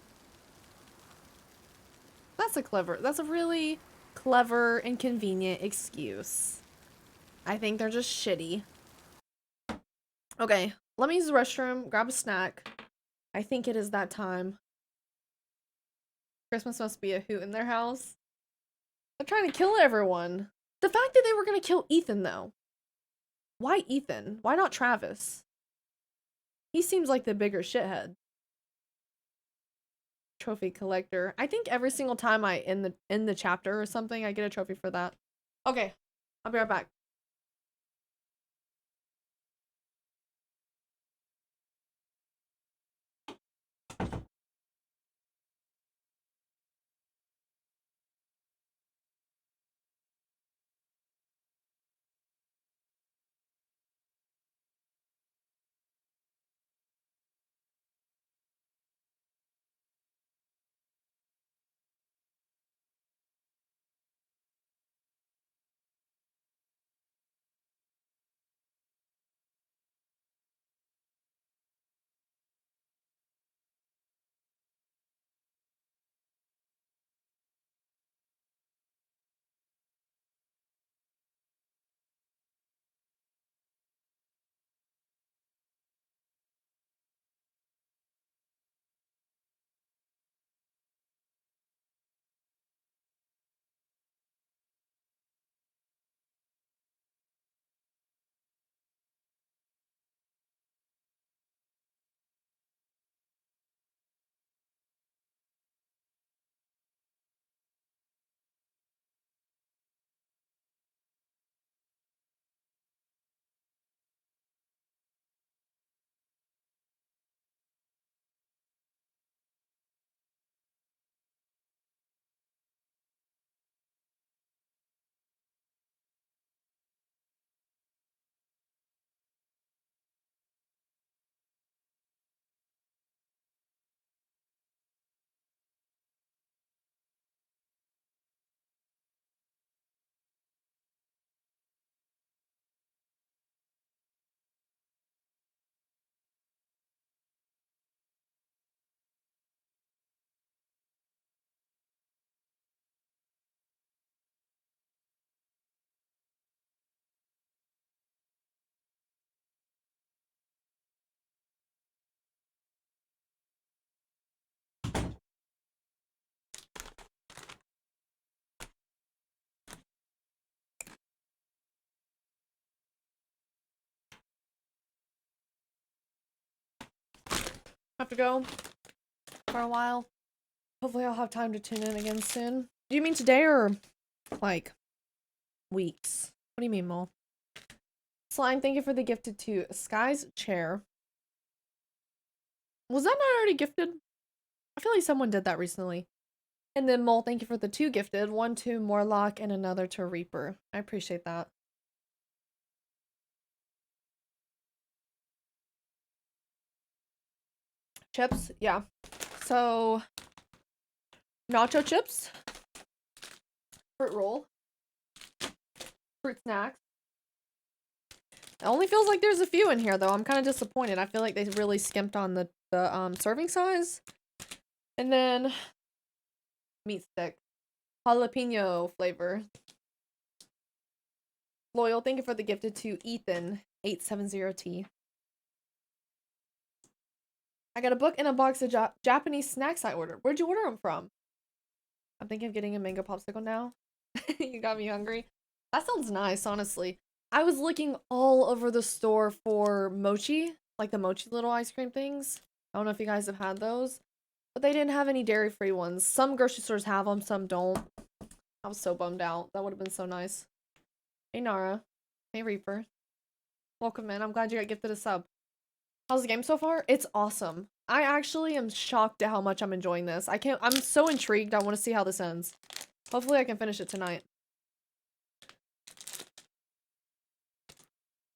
That's a really clever and convenient excuse. I think they're just shitty. Okay, let me use the restroom, grab a snack. I think it is that time. Christmas must be a hoot in their house. They're trying to kill everyone. The fact that they were gonna kill Ethan, though. Why Ethan? Why not Travis? He seems like the bigger shithead. Trophy collector. I think every single time I end the chapter or something, I get a trophy for that. Okay, I'll be right back. have to go for a while. Hopefully I'll have time to tune in again soon. Do you mean today or like weeks? What do you mean, Mole? Slime, thank you for the gifted to Sky's chair. Was that not already gifted? I feel like someone did that recently. And then Mole, thank you for the 2 gifted. 1 to Morlock and another to Reaper. I appreciate that. Chips, yeah. So, nacho chips, fruit roll, fruit snacks. It only feels like there's a few in here, though. I'm kind of disappointed. I feel like they really skimped on the serving size. And then meat stick, jalapeno flavor. Loyal, thank you for the gifted to Ethan 870T. I got a book and a box of Japanese snacks I ordered. Where'd you order them from? I'm thinking of getting a mango popsicle now. You got me hungry. That sounds nice, honestly. I was looking all over the store for mochi, like the mochi little ice cream things. I don't know if you guys have had those, but they didn't have any dairy-free ones. Some grocery stores have them, some don't. I was so bummed out. That would have been so nice. Hey, Nara. Hey, Reaper. Welcome in. I'm glad you got gifted a sub. How's the game so far? It's awesome. I actually am shocked at how much I'm enjoying this. I'm so intrigued. I want to see how this ends. Hopefully I can finish it tonight.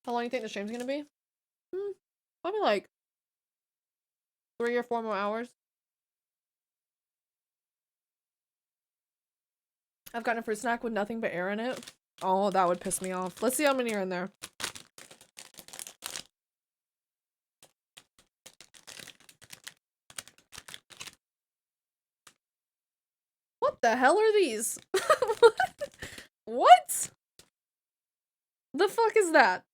How long do you think the stream's gonna be? Probably like 3 or 4 more hours. I've gotten a fruit snack with nothing but air in it. Oh, that would piss me off. Let's see how many are in there. What the hell are these? What? The fuck is that?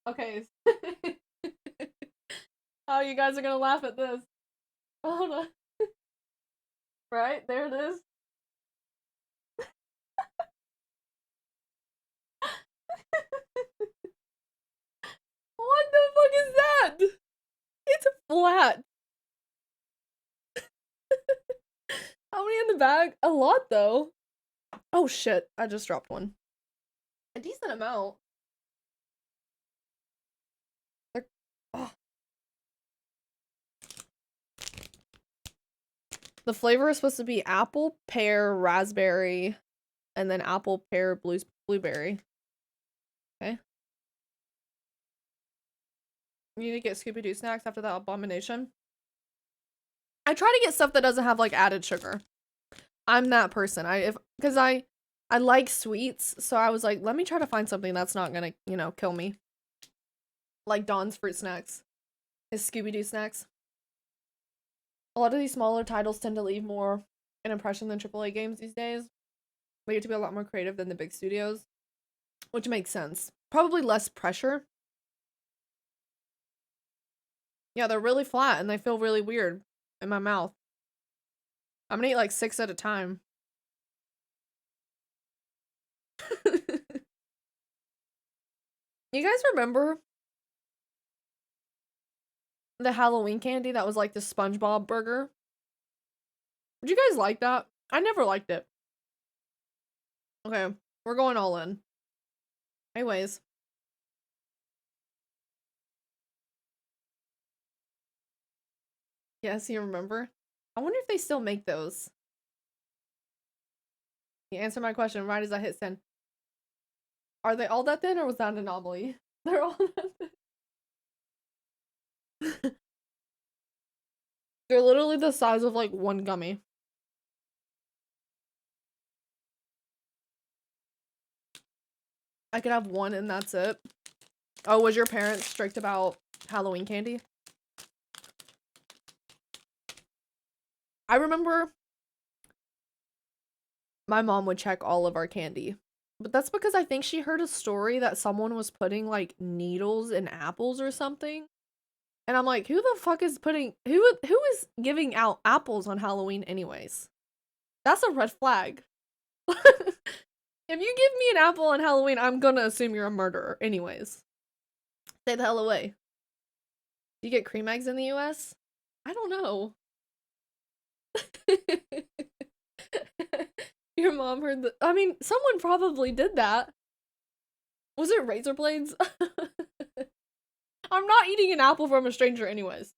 Okay. Oh, you guys are gonna laugh at this. Hold on. Right, there it is. What the fuck is that? It's flat. How many in the bag? A lot, though. Oh shit, I just dropped one. A decent amount. Oh. The flavor is supposed to be apple, pear, raspberry, and then apple, pear, blueberry. Okay. You need to get Scooby-Doo snacks after that abomination. I try to get stuff that doesn't have like added sugar. I'm that person. Because I like sweets, so I was like, let me try to find something that's not gonna, you know, kill me. Like Dawn's fruit snacks. His Scooby-Doo snacks. A lot of these smaller titles tend to leave more an impression than AAA games these days. They get to be a lot more creative than the big studios, which makes sense. Probably less pressure. Yeah, they're really flat and they feel really weird in my mouth. I'm gonna eat like 6 at a time. You guys remember the Halloween candy that was like the SpongeBob burger? Did you guys like that? I never liked it. Okay, we're going all in. Anyways. Yes, you remember? I wonder if they still make those. You answer my question right as I hit send. Are they all that thin or was that an anomaly? They're all that thin. They're literally the size of like one gummy. I could have one and that's it. Oh, was your parents strict about Halloween candy? I remember my mom would check all of our candy. But that's because I think she heard a story that someone was putting like needles in apples or something. And I'm like, who the fuck is putting who is giving out apples on Halloween anyways? That's a red flag. If you give me an apple on Halloween, I'm gonna assume you're a murderer anyways. Stay the hell away. Do you get cream eggs in the US? I don't know. Your mom heard the- I mean, someone probably did that. Was it razor blades? I'm not eating an apple from a stranger anyways.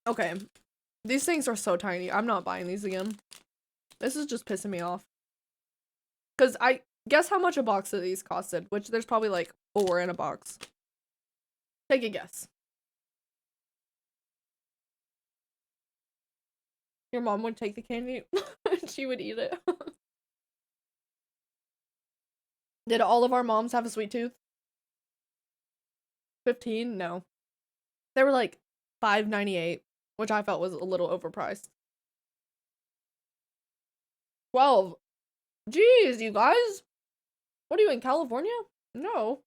Okay. These things are so tiny. I'm not buying these again. This is just pissing me off. Because I guess how much a box of these costed, which there's probably like 4 in a box. Take a guess. Your mom would take the candy and she would eat it. Did all of our moms have a sweet tooth? 15? No. They were like $5.98, which I felt was a little overpriced. 12. Jeez, you guys. What are you in California? No.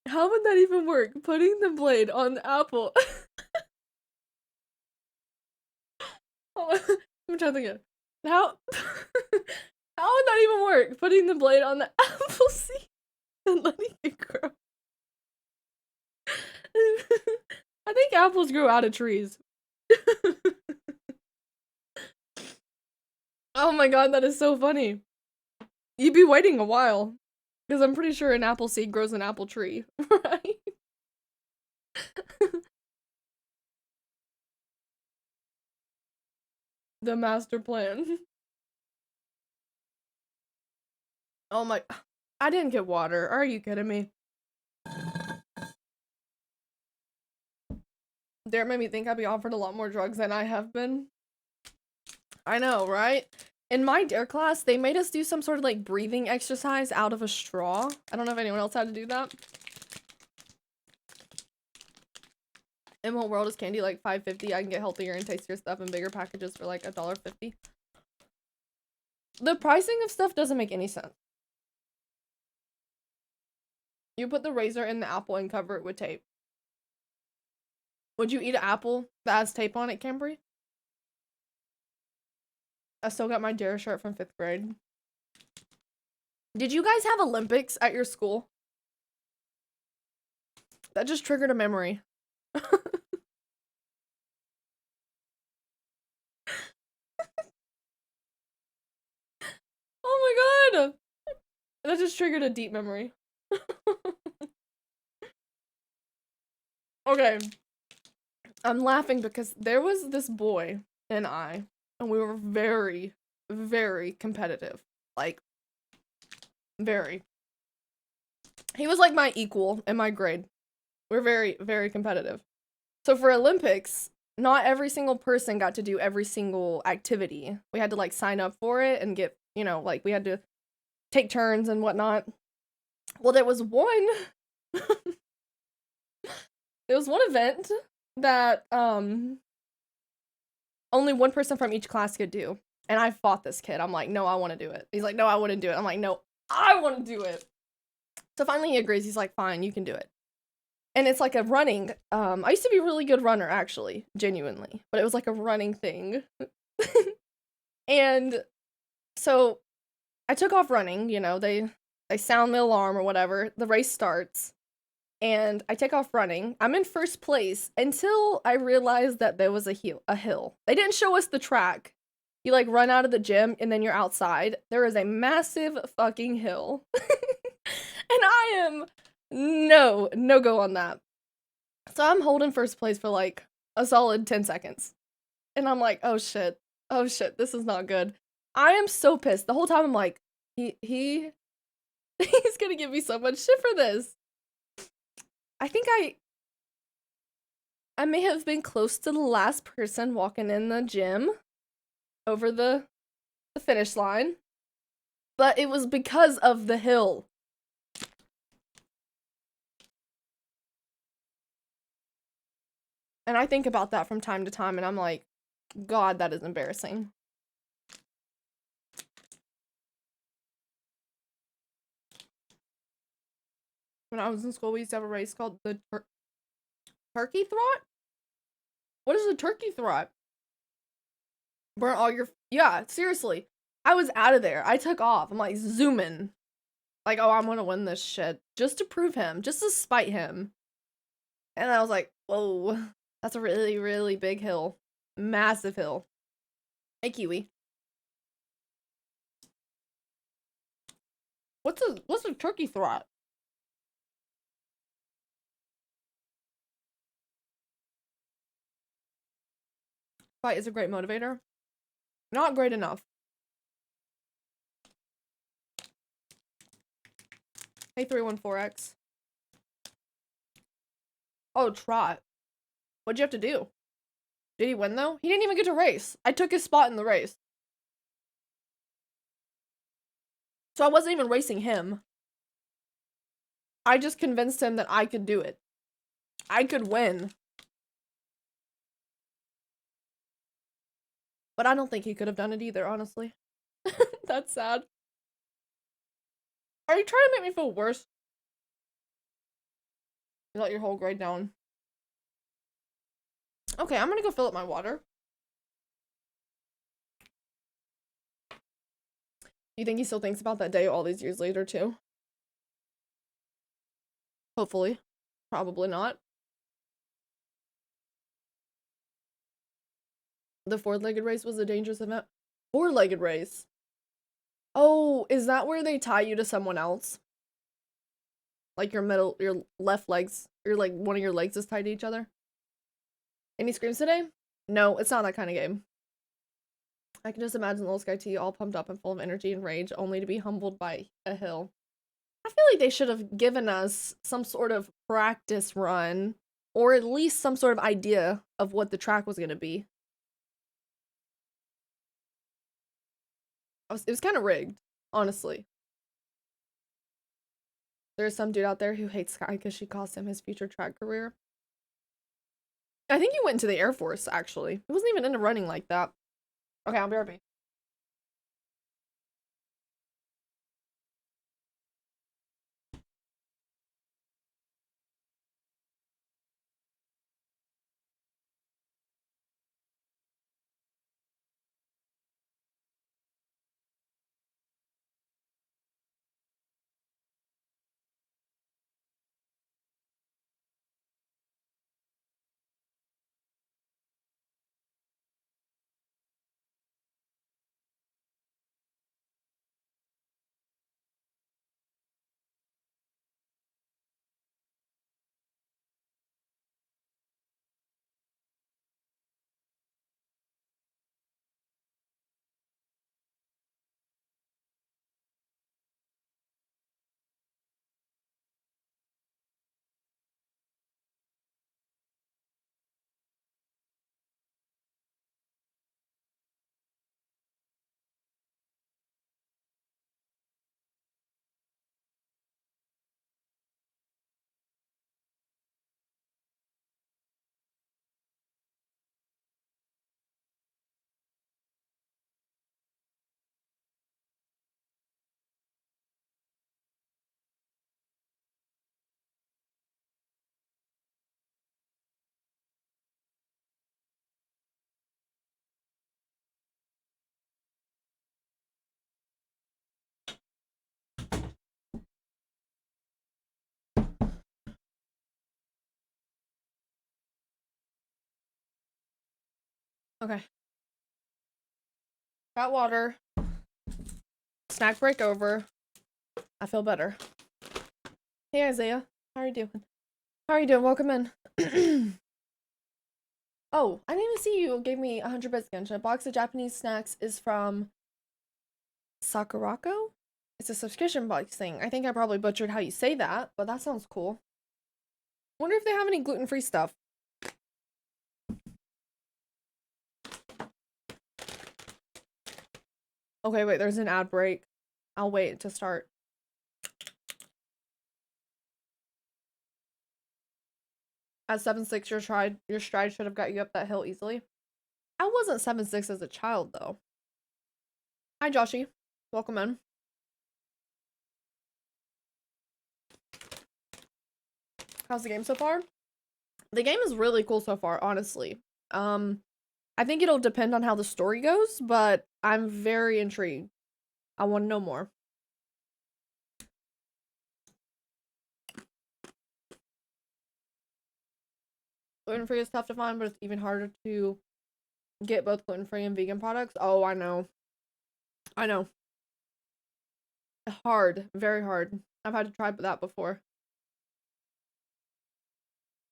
How would that even work? Putting the blade on the apple. I'm trying to think of how how would that even work? Putting the blade on the apple seed and letting it grow. I think apples grow out of trees. Oh my god, that is so funny. You'd be waiting a while. Because I'm pretty sure an apple seed grows an apple tree, right? The master plan. Oh my, I didn't get water. Are you kidding me? Dare made me think I'd be offered a lot more drugs than I have been. I know, right? In my dare class, they made us do some sort of like breathing exercise out of a straw. I don't know if anyone else had to do that. In what world is candy like $5.50? I can get healthier and tastier stuff in bigger packages for like $1.50. The pricing of stuff doesn't make any sense. You put the razor in the apple and cover it with tape. Would you eat an apple that has tape on it, Cambry? I still got my dare shirt from 5th grade. Did you guys have Olympics at your school? That just triggered a memory. Oh my god! That just triggered a deep memory. Okay. I'm laughing because there was this boy and we were very, very competitive. Like, very. He was like my equal in my grade. We're very, very competitive. So for Olympics, not every single person got to do every single activity. We had to like sign up for it and get, you know, like we had to take turns and whatnot. Well, there was one event that only one person from each class could do. And I fought this kid. I'm like, no, I want to do it. He's like, no, I wouldn't do it. I'm like, no, I want to do it. So finally he agrees. He's like, fine, you can do it. And it's like a running, I used to be a really good runner, actually, genuinely. But it was like a running thing. And so I took off running, you know, they sound the alarm or whatever. The race starts. And I take off running. I'm in first place until I realized that there was a hill. They didn't show us the track. You like run out of the gym and then you're outside. There is a massive fucking hill. And I am no go on that. So I'm holding first place for like a solid 10 seconds. And I'm like, oh shit, this is not good. I am so pissed. The whole time I'm like, he's gonna give me so much shit for this. I think I may have been close to the last person walking in the gym over the finish line, but it was because of the hill. And I think about that from time to time and I'm like, God, that is embarrassing. When I was in school, we used to have a race called the Turkey Trot? What is a turkey trot? Burn all your... Yeah, seriously. I was out of there. I took off. I'm like zooming. Like, oh, I'm gonna win this shit. Just to prove him. Just to spite him. And I was like, whoa. That's a really, really big hill. Massive hill. Hey, Kiwi. What's a turkey throat? Fight is a great motivator. Not great enough. Hey, 314X. Oh, Trot. What'd you have to do? Did he win, though? He didn't even get to race. I took his spot in the race. So I wasn't even racing him. I just convinced him that I could do it. I could win. But I don't think he could have done it either, honestly. That's sad. Are you trying to make me feel worse? You let your whole grade down. Okay, I'm gonna go fill up my water. You think he still thinks about that day all these years later, too? Hopefully. Probably not. The four-legged race was a dangerous event. Four-legged race? Oh, is that where they tie you to someone else? Like your left legs, like one of your legs is tied to each other? Any screams today? No, it's not that kind of game. I can just imagine little Skyytea all pumped up and full of energy and rage, only to be humbled by a hill. I feel like they should have given us some sort of practice run, or at least some sort of idea of what the track was going to be. It was kind of rigged, honestly. There's some dude out there who hates Skye because she cost him his future track career. I think he went into the Air Force, actually. He wasn't even into running like that. Okay, I'll be right back. Okay. Got water. Snack break over. I feel better. Hey, Isaiah. How are you doing? How are you doing? Welcome in. Oh, I didn't even see you gave me 100 bits again. A box of Japanese snacks is from Sakurako? It's a subscription box thing. I think I probably butchered how you say that, but that sounds cool. Wonder if they have any gluten-free stuff. Okay, wait, there's an ad break. I'll wait to start. At 7'6", your stride should have got you up that hill easily. I wasn't 7'6" as a child, though. Hi, Joshy. Welcome in. How's the game so far? The game is really cool so far, honestly. I think it'll depend on how the story goes, but I'm very intrigued. I want to know more. Gluten-free is tough to find, but it's even harder to get both gluten-free and vegan products. Oh, I know. I know. Hard. Very hard. I've had to try that before.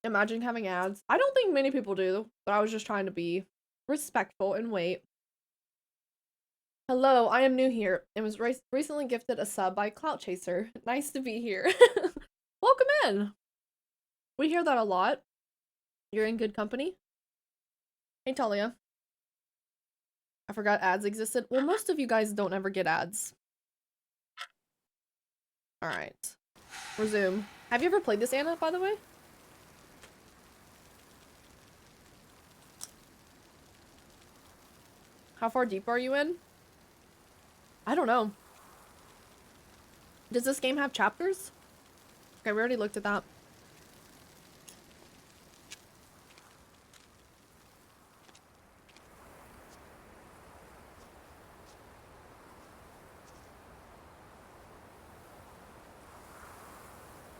Imagine having ads. I don't think many people do, but I was just trying to be respectful and wait. Hello, I am new here and was recently gifted a sub by Clout Chaser. Nice to be here. Welcome in. We hear that a lot. You're in good company. Hey, Talia. I forgot ads existed. Well, most of you guys don't ever get ads. Alright. Resume. Have you ever played this, Anna, by the way? How far deep are you in? I don't know. Does this game have chapters? Okay, we already looked at that.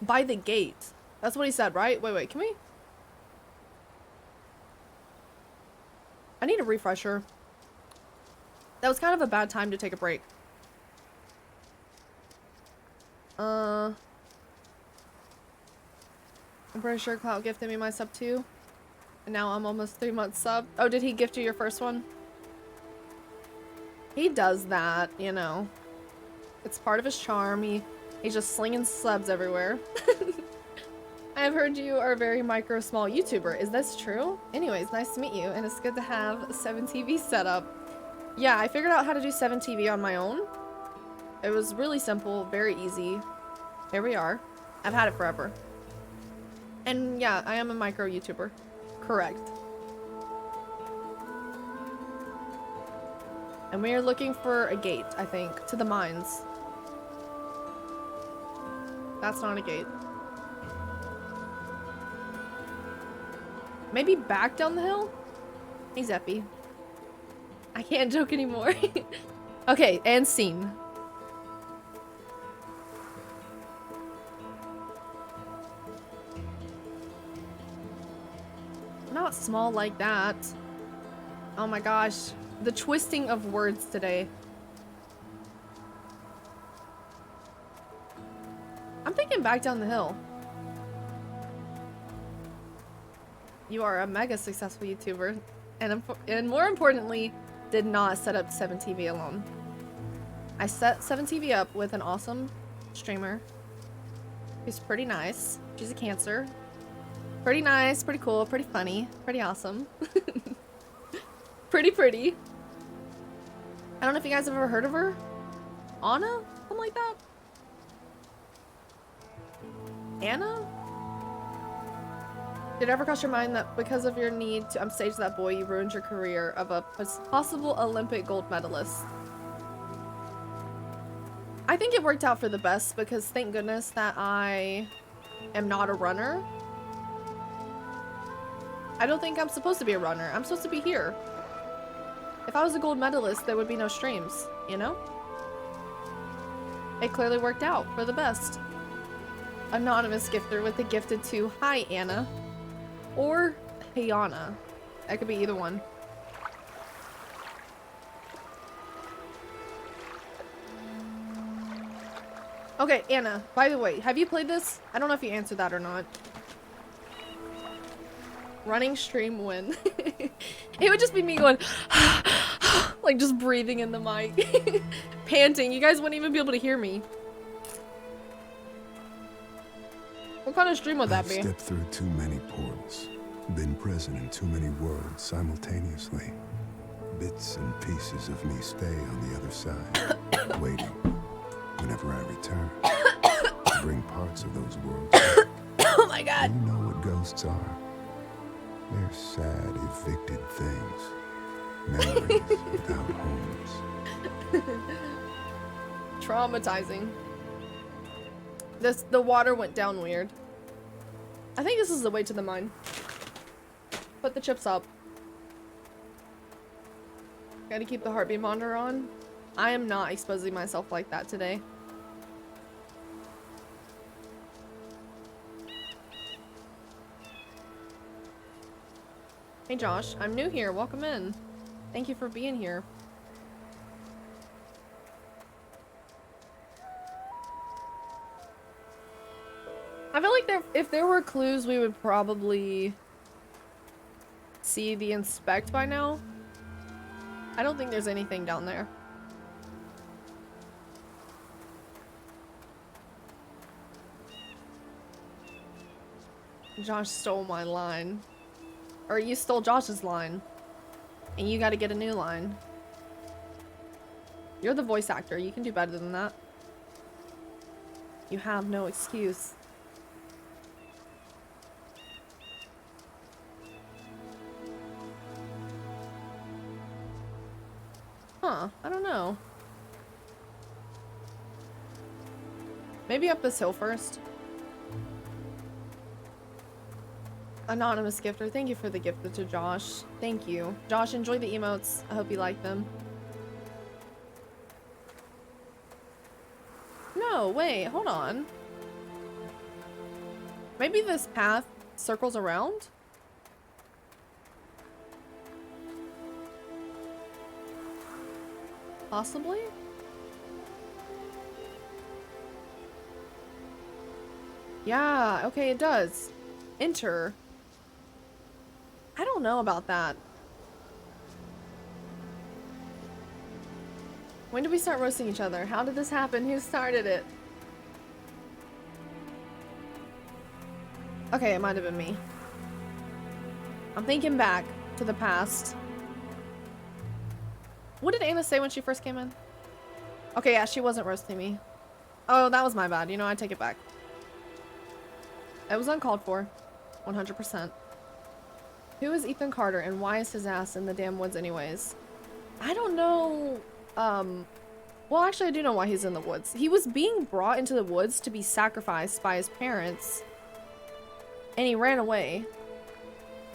By the gate. That's what he said, right? Wait, can we? I need a refresher. That was kind of a bad time to take a break. I'm pretty sure Clout gifted me my sub too. And now I'm almost 3 months sub. Oh, did he gift you your first one? He does that, you know. It's part of his charm. He's just slinging subs everywhere. I've heard you are a very micro small YouTuber. Is this true? Anyways, nice to meet you, and it's good to have 7TV set up. Yeah, I figured out how to do 7TV on my own. It was really simple, very easy. Here we are. I've had it forever. And yeah, I am a micro YouTuber. Correct. And we are looking for a gate, I think, to the mines. That's not a gate. Maybe back down the hill? Hey, Zeppy. I can't joke anymore. Okay, and scene. Not small like that. Oh my gosh. The twisting of words today. I'm thinking back down the hill. You are a mega successful YouTuber, and more importantly, did not set up 7TV alone. I set 7TV up with an awesome streamer who's pretty nice. She's a Cancer. Pretty nice, pretty cool, pretty funny, pretty awesome. Pretty. I don't know if you guys have ever heard of her. Anna? Something like that? Anna? Did it ever cross your mind that because of your need to upstage that boy, you ruined your career of a possible Olympic gold medalist? I think it worked out for the best because thank goodness that I am not a runner. I don't think I'm supposed to be a runner. I'm supposed to be here. If I was a gold medalist, there would be no streams, you know? It clearly worked out for the best. Anonymous gifter with the gifted to hi Anna. Or Hayana. That could be either one. Okay, Anna, by the way, have you played this? I don't know if you answered that or not. Running stream win. It would just be me going like just breathing in the mic. Panting. You guys wouldn't even be able to hear me. What kind of stream would that be? I've stepped through too many portals, been present in too many worlds simultaneously. Bits and pieces of me stay on the other side, waiting whenever I return to bring parts of those worlds back. Oh my god. You know what ghosts are? They're sad, evicted things. Memories without homes. Traumatizing. The water went down weird. I think this is the way to the mine. Put the chips up. Gotta keep the heartbeat monitor on. I am not exposing myself like that today. Hey Josh, I'm new here. Welcome in. Thank you for being here. I feel like if there were clues, we would probably see the inspect by now. I don't think there's anything down there. Josh stole my line. Or you stole Josh's line. And you gotta get a new line. You're the voice actor. You can do better than that. You have no excuse. Huh, I don't know. Maybe up this hill first. Anonymous gifter, thank you for the gift to Josh. Thank you. Josh, enjoy the emotes. I hope you like them. No, wait, hold on. Maybe this path circles around? Possibly? Yeah, okay, it does. Enter. I don't know about that. When did we start roasting each other? How did this happen? Who started it? Okay, it might have been me. I'm thinking back to the past. What did Anna say when she first came in? Okay, yeah, she wasn't roasting me. Oh, that was my bad. You know, I take it back. It was uncalled for. 100%. Who is Ethan Carter and why is his ass in the damn woods anyways? I don't know. Well, actually, I do know why he's in the woods. He was being brought into the woods to be sacrificed by his parents. And he ran away.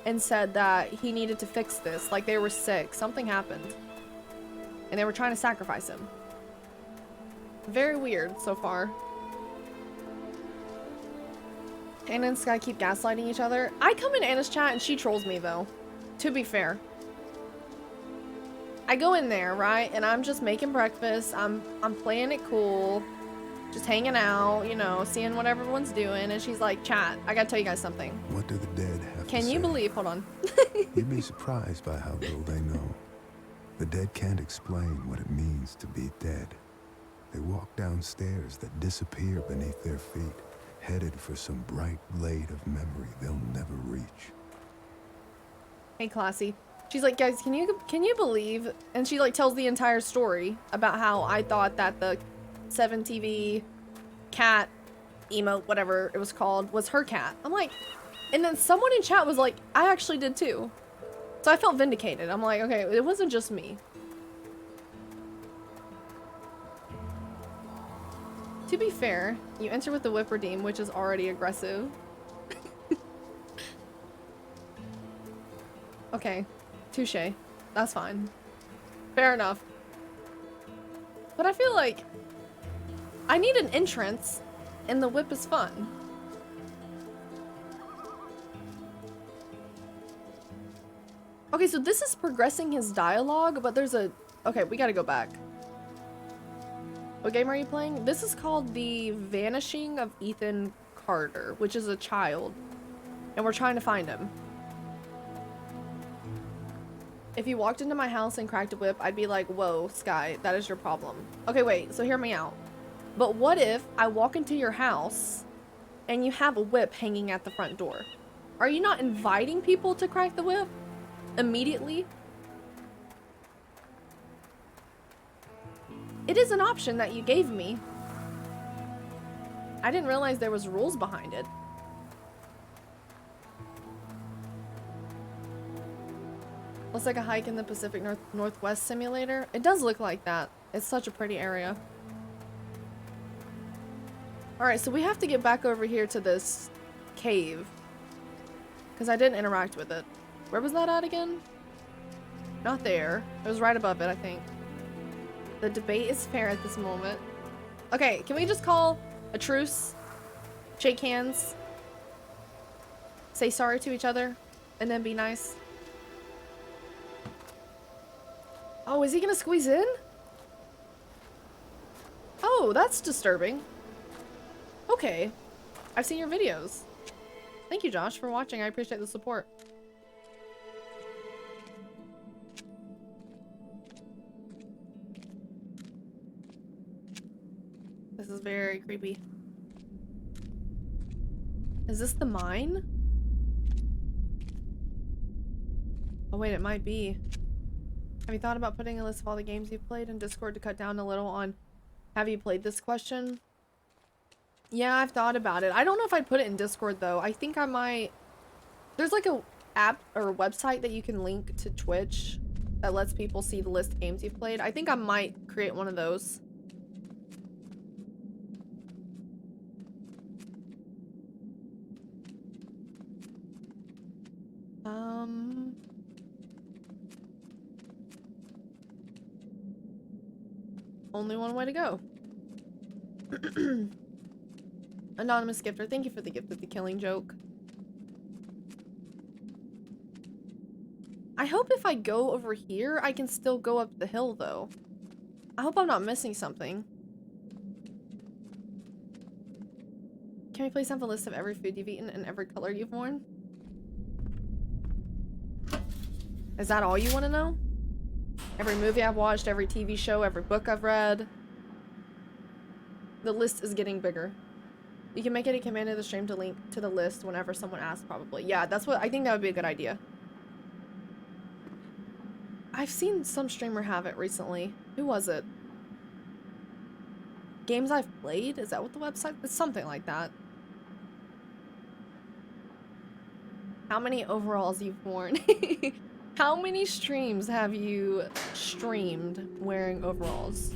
And said that he needed to fix this. Like they were sick. Something happened. And they were trying to sacrifice him. Very weird so far. Anna and Sky keep gaslighting each other. I come in Anna's chat and she trolls me though. To be fair. I go in there, right? And I'm just making breakfast. I'm playing it cool. Just hanging out, you know, seeing what everyone's doing. And she's like, chat, I gotta tell you guys something. What do the dead have to Can you say? believe? Hold on. You'd be surprised by how little they know. The dead can't explain what it means to be dead. They walk down stairs that disappear beneath their feet, headed for some bright blade of memory they'll never reach. Hey, Classy. She's like, guys, can you believe? And she like tells the entire story about how I thought that the 7TV cat emote, whatever it was called, was her cat. I'm like, and then someone in chat was like, I actually did too. So I felt vindicated. I'm like, okay, it wasn't just me. To be fair, you enter with the whip redeem, which is already aggressive. Okay, touche. That's fine. Fair enough. But I feel like I need an entrance, and the whip is fun. Okay, so this is progressing his dialogue, but there's a... Okay, we gotta go back. What game are you playing? This is called The Vanishing of Ethan Carter, which is a child. And we're trying to find him. If you walked into my house and cracked a whip, I'd be like, whoa, Sky, that is your problem. Okay, wait, so hear me out. But what if I walk into your house and you have a whip hanging at the front door? Are you not inviting people to crack the whip immediately? It is an option that you gave me. I didn't realize there was rules behind it. Looks like a hike in the Pacific Northwest simulator. It does look like that. It's such a pretty area. Alright, so we have to get back over here to this cave. Because I didn't interact with it. Where was that at again? Not there. It was right above it, I think. The debate is fair at this moment. Okay, can we just call a truce? Shake hands. Say sorry to each other. And then be nice. Oh, is he gonna squeeze in? Oh, that's disturbing. Okay. I've seen your videos. Thank you, Josh, for watching. I appreciate the support. This is very creepy. Is this the mine? Oh wait, it might be. Have you thought about putting a list of all the games you've played in Discord to cut down a little on have you played this question? Yeah, I've thought about it. I don't know if I'd put it in Discord though. I think I might... There's like a app or a website that you can link to Twitch that lets people see the list of games you've played. I think I might create one of those. Only one way to go. Anonymous gifter, thank you for the gift of the Killing Joke. I hope if I go over here, I can still go up the hill, though. I hope I'm not missing something. Can we please have a list of every food you've eaten and every color you've worn? Is that all you want to know? Every movie I've watched, every TV show, every book I've read. The list is getting bigger. You can make it a command of the stream to link to the list whenever someone asks, probably. Yeah, that's what I think that would be a good idea. I've seen some streamer have it recently. Who was it? Games I've played? Is that what the website? It's something like that. How many overalls you've worn? How many streams have you streamed wearing overalls?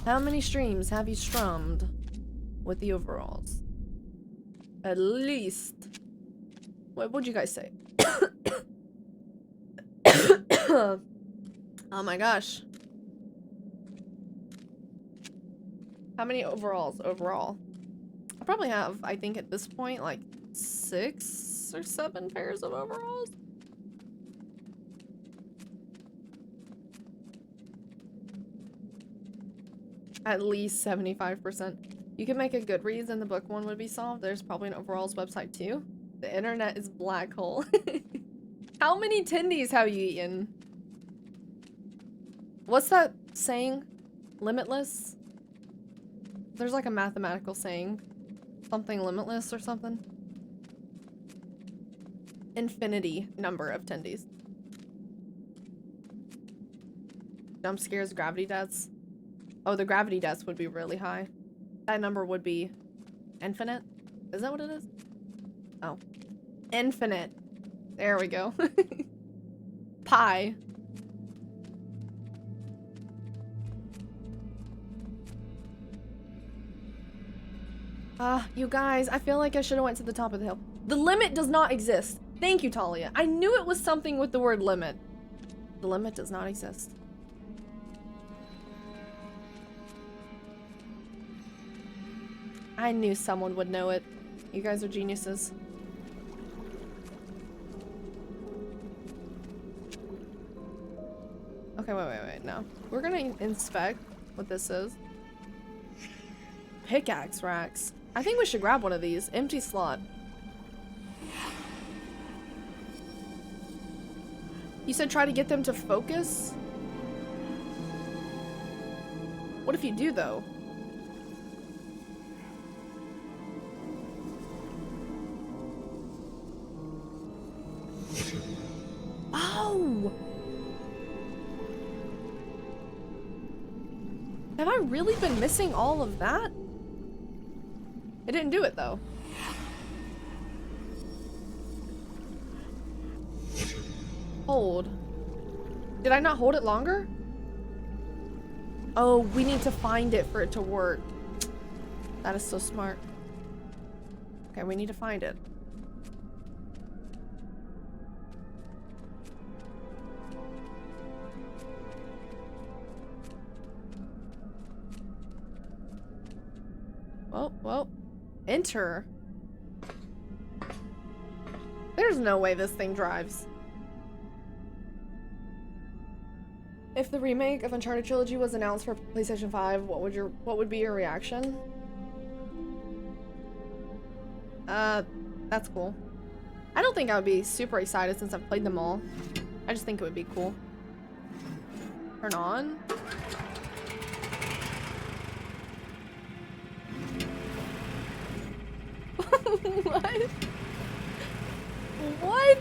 How many streams have you strummed with the overalls? At least. What'd you guys say? Oh my gosh. How many overalls overall? I probably have, I think at this point, like 6 or 7 pairs of overalls. At least 75%. You can make a good reads and the book one would be solved. There's probably an overalls website too. The internet is black hole. How many tendies have you eaten? What's that saying? Limitless? There's like a mathematical saying. Something limitless or something. Infinity number of tendies. Jump scares, gravity deaths. Oh, the gravity deaths would be really high. That number would be infinite. Is that what it is? Oh. Infinite. There we go. Pi. You guys, I feel like I should have went to the top of the hill. The limit does not exist. Thank you, Talia. I knew it was something with the word limit. The limit does not exist. I knew someone would know it. You guys are geniuses. Okay, wait, no. We're gonna inspect what this is. Pickaxe racks. I think we should grab one of these. Empty slot. You said try to get them to focus? What if you do, though? Oh! Have I really been missing all of that? It didn't do it, though. Hold. Did I not hold it longer? Oh, we need to find it for it to work. That is so smart. Okay, we need to find it. Well. Enter. There's no way this thing drives. If the remake of Uncharted Trilogy was announced for PlayStation 5, what would be your reaction? That's cool. I don't think I would be super excited since I've played them all. I just think it would be cool. Turn on. What? What?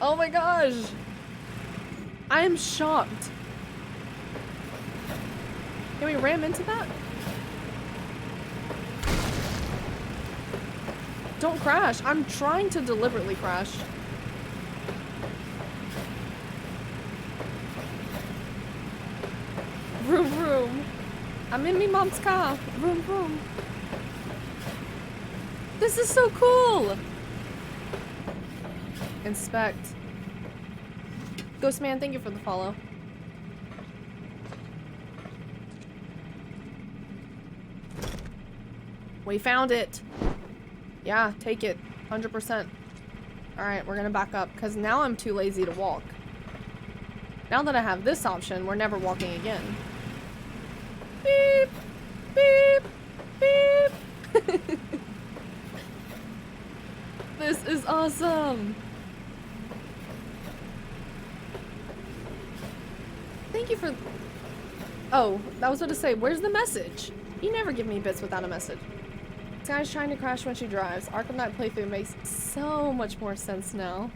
Oh my gosh. I am shocked. Can we ram into that? Don't crash. I'm trying to deliberately crash. Vroom vroom. I'm in me mom's car. Vroom vroom. This is so cool. Inspect. Ghostman, thank you for the follow. We found it. Yeah, take it. 100%. Alright, we're gonna back up, because now I'm too lazy to walk. Now that I have this option, we're never walking again. Beep! Beep! Beep! This is awesome! Thank you for... Oh, I was about to say, where's the message? You never give me bits without a message. This guy's trying to crash when she drives. Arkham Knight playthrough makes so much more sense now.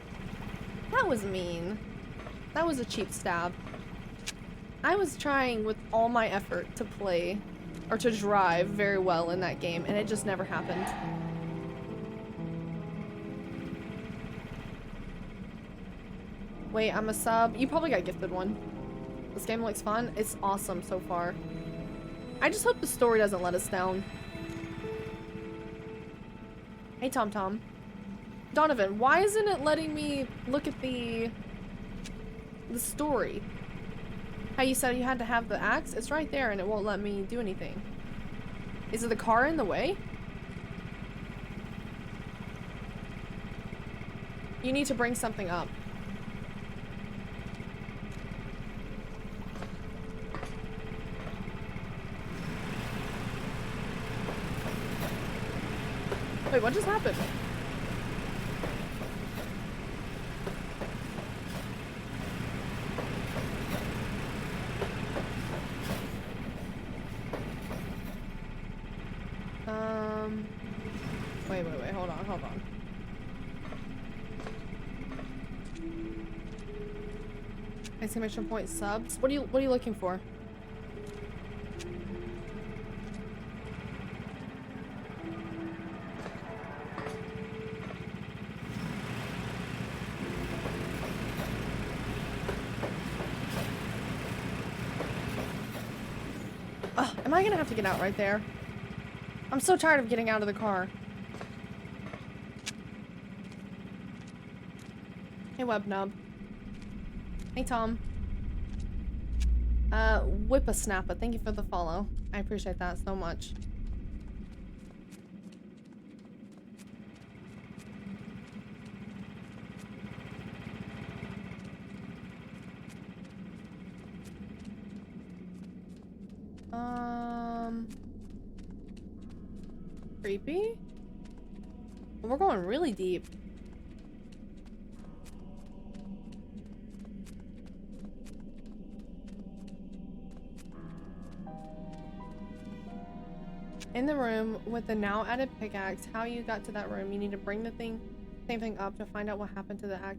That was mean. That was a cheap stab. I was trying with all my effort to play, or to drive very well in that game, and it just never happened. Wait, I'm a sub. You probably got gifted one. This game looks fun. It's awesome so far. I just hope the story doesn't let us down. Hey, Tom Tom. Donovan, why isn't it letting me look at the story? How you said you had to have the axe? It's right there and it won't let me do anything. Is it the car in the way? You need to bring something up. Wait, what just happened? Wait, hold on. Exclamation point subs. What are you looking for? Ugh, am I gonna have to get out right there? I'm so tired of getting out of the car. Hey, Webnub. Hey, Tom. Whippersnapper, thank you for the follow. I appreciate that so much. Creepy? We're going really deep. In the room with the now added pickaxe, how you got to that room, you need to bring the same thing up to find out what happened to the axe.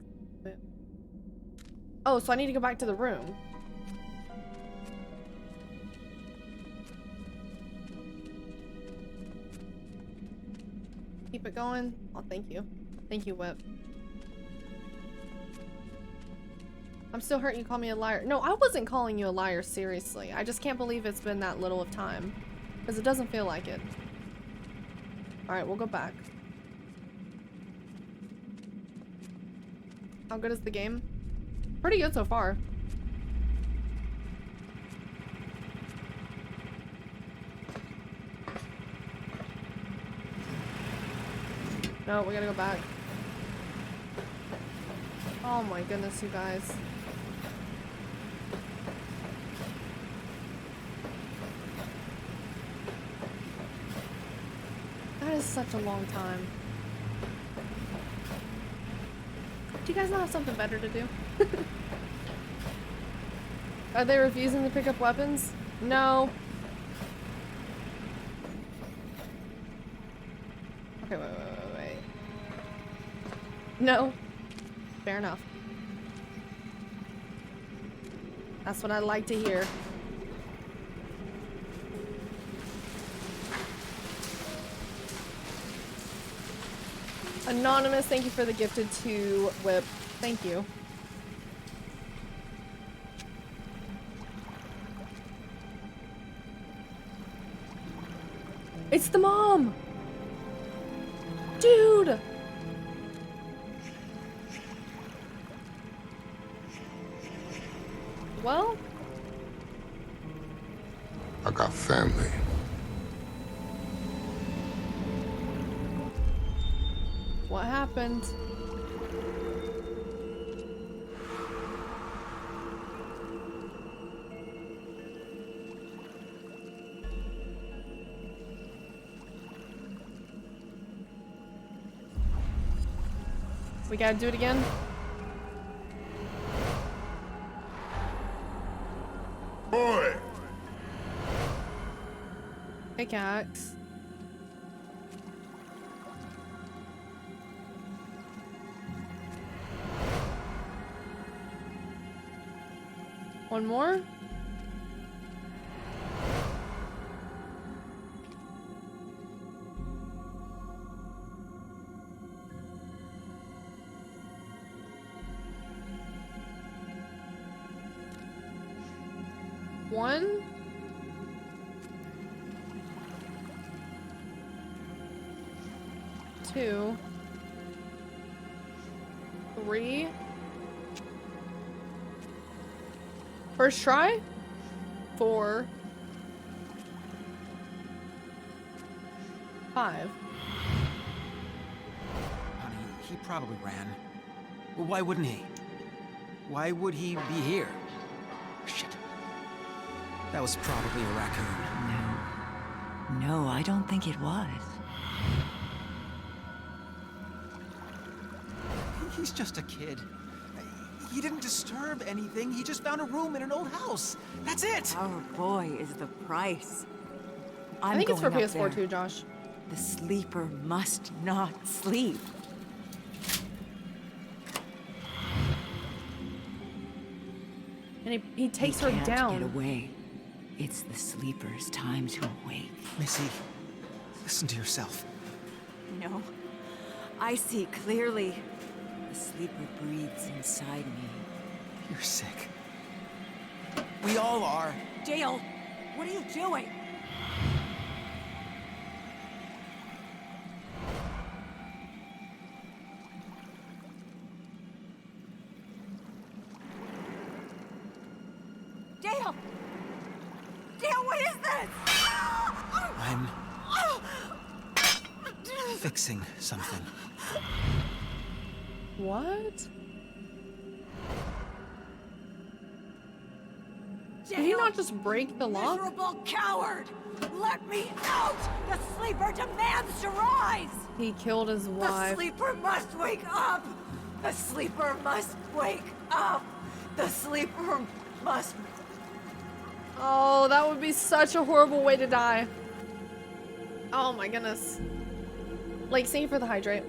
Oh, so I need to go back to the room. Keep it going. Oh, thank you. Thank you, Whip. I'm still hurt you call me a liar. No, I wasn't calling you a liar, seriously. I just can't believe it's been that little of time. Because it doesn't feel like it. Alright, we'll go back. How good is the game? Pretty good so far. No, we gotta go back. Oh my goodness, you guys. That is such a long time. Do you guys not have something better to do? Are they refusing to pick up weapons? No. Okay, wait. No. Fair enough. That's what I like to hear. Anonymous, thank you for the gifted 2 whip. Thank you. It's the mom! Dude! Well? I got family. What happened? We gotta do it again? Boy! Pickaxe. One more? One? Two. Three. First try? 4. 5. Honey, he probably ran. Well, why wouldn't he? Why would he be here? Shit. That was probably a raccoon. No, I don't think it was. He's just a kid. He didn't disturb anything. He just found a room in an old house. That's it. Our boy is the price. I think it's for going up PS4 there. too, Josh. The sleeper must not sleep. And he takes her Can't down. get away. It's the sleeper's time to awake. Missy, listen to yourself. No, I see clearly. The sleeper breathes inside me. You're sick. We all are. Dale, what are you doing? Dale! Dale, what is this? I'm fixing something. What? Dale, Did he not just break the lock? Miserable coward! Let me out! The sleeper demands to rise! He killed his The wife. sleeper must wake up! The sleeper must wake up! The sleeper must... Oh, that would be such a horrible way to die. Oh my goodness. Like, sing for the hydrate.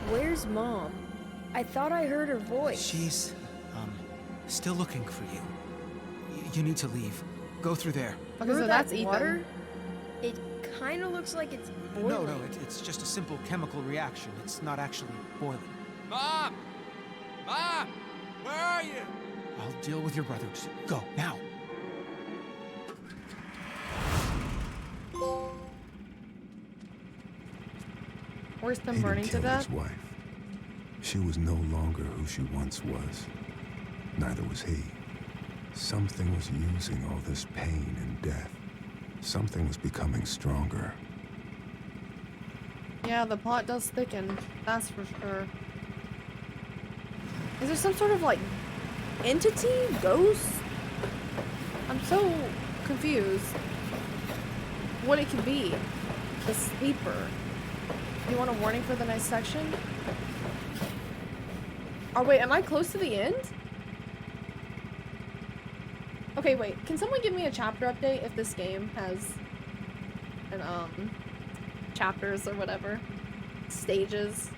Where's Mom? I thought I heard her voice. She's, still looking for you. You need to leave. Go through there. Okay, so Through that's that Ethan. water? It kind of looks like it's boiling. No, it's just a simple chemical reaction. It's not actually boiling. Mom! Mom! Where are you? I'll deal with your brother. Just go, now. Worse than He burning didn't to kill death? his wife. She was no longer who she once was. Neither was he. Something was using all this pain and death. Something was becoming stronger. Yeah, the plot does thicken. That's for sure. Is there some sort of, like, entity? Ghost? I'm so confused. What it could be. The sleeper. You want a warning for the next section? Oh, wait, am I close to the end? Okay, wait. Can someone give me a chapter update if this game has an, chapters or whatever? Stages.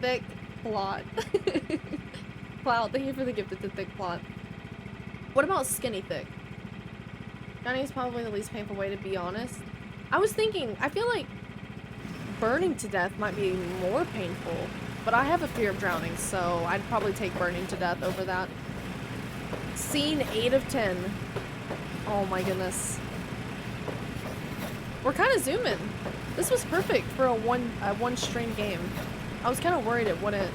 Thick plot. Wow, thank you for the gift of the thick plot. What about skinny thick? Drowning is probably the least painful way, to be honest. I was thinking, I feel like burning to death might be more painful, but I have a fear of drowning, so I'd probably take burning to death over that. Scene 8 of 10. Oh my goodness. We're kind of zooming. This was perfect for a one stream game. I was kind of worried it wouldn't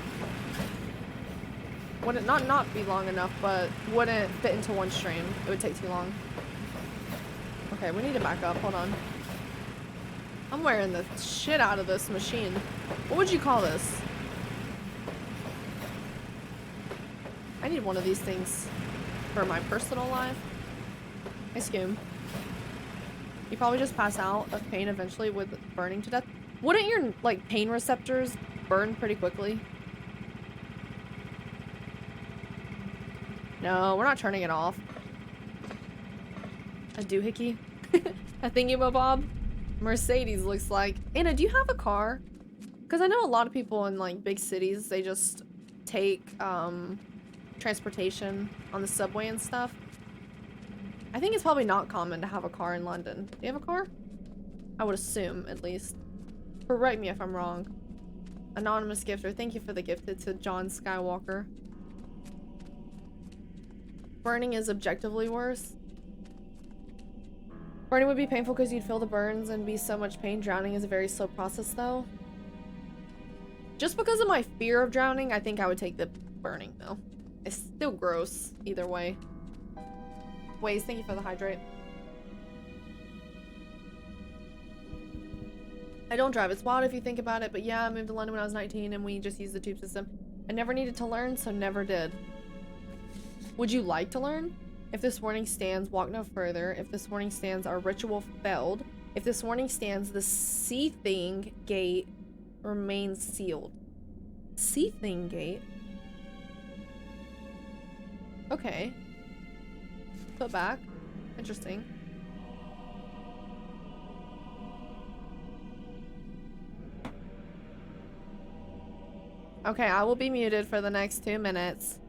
not be long enough, but wouldn't fit into one stream. It would take too long. Okay, we need to back up. Hold on. I'm wearing the shit out of this machine. What would you call this? I need one of these things for my personal life. Hey, Scoom. You probably just pass out of pain eventually with burning to death. Wouldn't your, like, pain receptors burn pretty quickly? No, we're not turning it off. A doohickey? A thingamabob? Mercedes looks like. Anna, do you have a car? Because I know a lot of people in, like, big cities, they just take, transportation on the subway and stuff. I think it's probably not common to have a car in London. Do you have a car? I would assume, at least. Correct me if I'm wrong. Anonymous gifter, thank you for the gifted to John Skywalker. Burning is objectively worse. Burning would be painful because you'd feel the burns and be so much pain. Drowning is a very slow process, though. Just because of my fear of drowning, I think I would take the burning, though. It's still gross, either way. Waze, thank you for the hydrate. I don't drive. It's wild if you think about it, but yeah, I moved to London when I was 19 and we just used the tube system. I never needed to learn, so never did. Would you like to learn? If this warning stands, walk no further. If this warning stands, our ritual failed. If this warning stands, the Skyytea gate remains sealed. Skyytea gate? Okay. Put back. Interesting. Okay, I will be muted for the next 2 minutes.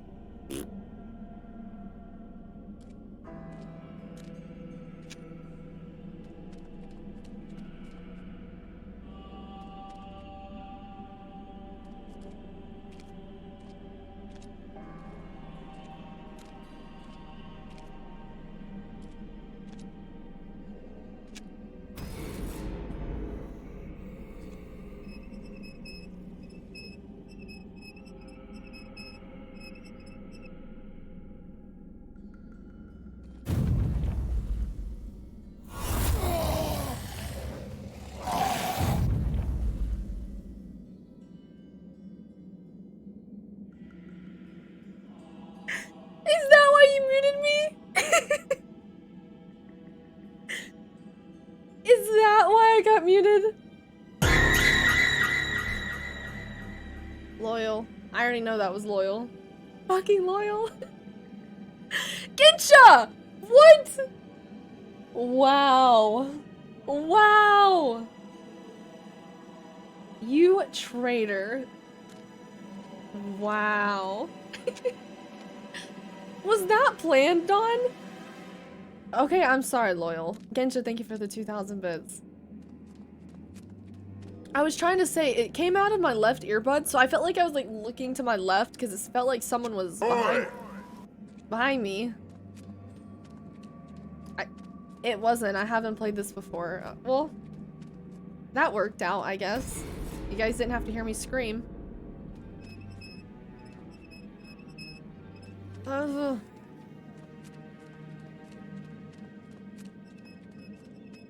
Is that why you muted me? Is that why I got muted? Loyal. I already know that was loyal. Fucking loyal. Skyytea! What? Wow. Wow. You traitor. Wow. Was that planned, Dawn? Okay, I'm sorry, Loyal. Gensha, thank you for the 2,000 bits. I was trying to say, it came out of my left earbud, so I felt like I was, like, looking to my left, because it felt like someone was behind me. It wasn't. I haven't played this before. Well, that worked out, I guess. You guys didn't have to hear me scream.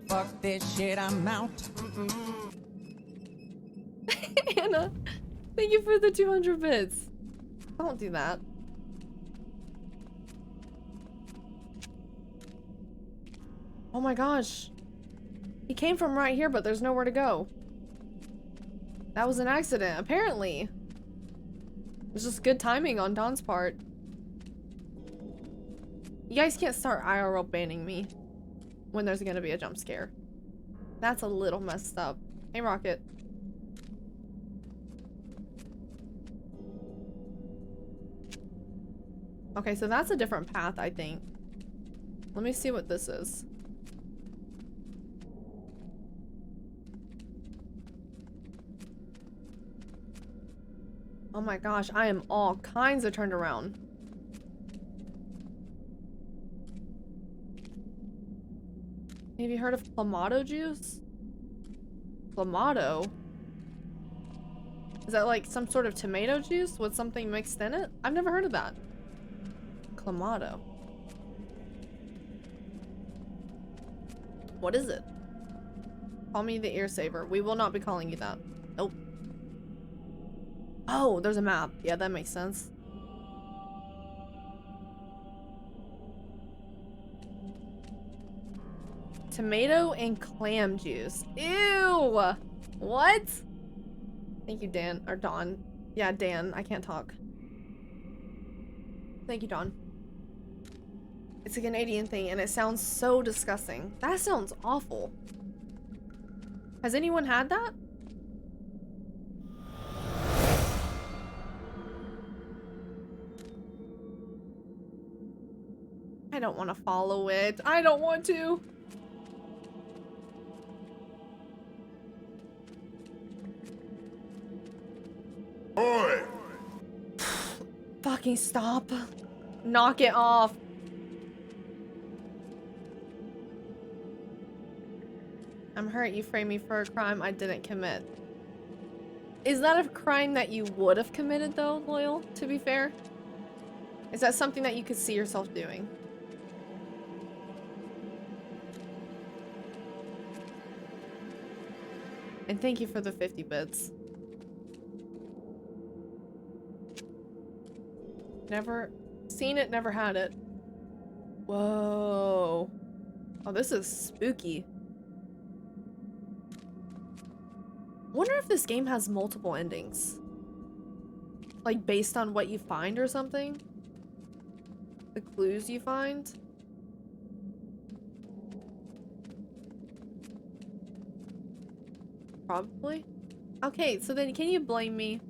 Fuck this shit, I'm out. Anna, thank you for the 200 bits. Don't do that. Oh my gosh. He came from right here, but there's nowhere to go. That was an accident, apparently. It was just good timing on Don's part. You guys can't start IRL banning me when there's gonna be a jump scare. That's a little messed up. Hey, Rocket. Okay, so that's a different path, I think. Let me see what this is. Oh my gosh, I am all kinds of turned around. Have you heard of Clamato juice? Clamato? Is that like some sort of tomato juice with something mixed in it? I've never heard of that. Clamato. What is it? Call me the ear saver. We will not be calling you that. Nope. Oh, there's a map. Yeah, that makes sense. Tomato and clam juice. Ew! What? Thank you, Dan. Or Don. Yeah, Dan. I can't talk. Thank you, Don. It's a Canadian thing, and it sounds so disgusting. That sounds awful. Has anyone had that? I don't want to follow it. I don't want to. Boy! Fucking stop. Knock it off. I'm hurt you framed me for a crime I didn't commit. Is that a crime that you would have committed though, Loyal, to be fair? Is that something that you could see yourself doing? And thank you for the 50 bits. Never seen it, never had it. Whoa. Oh, this is spooky. Wonder if this game has multiple endings. Like based on what you find or something? The clues you find? Probably. Okay, so then can you blame me?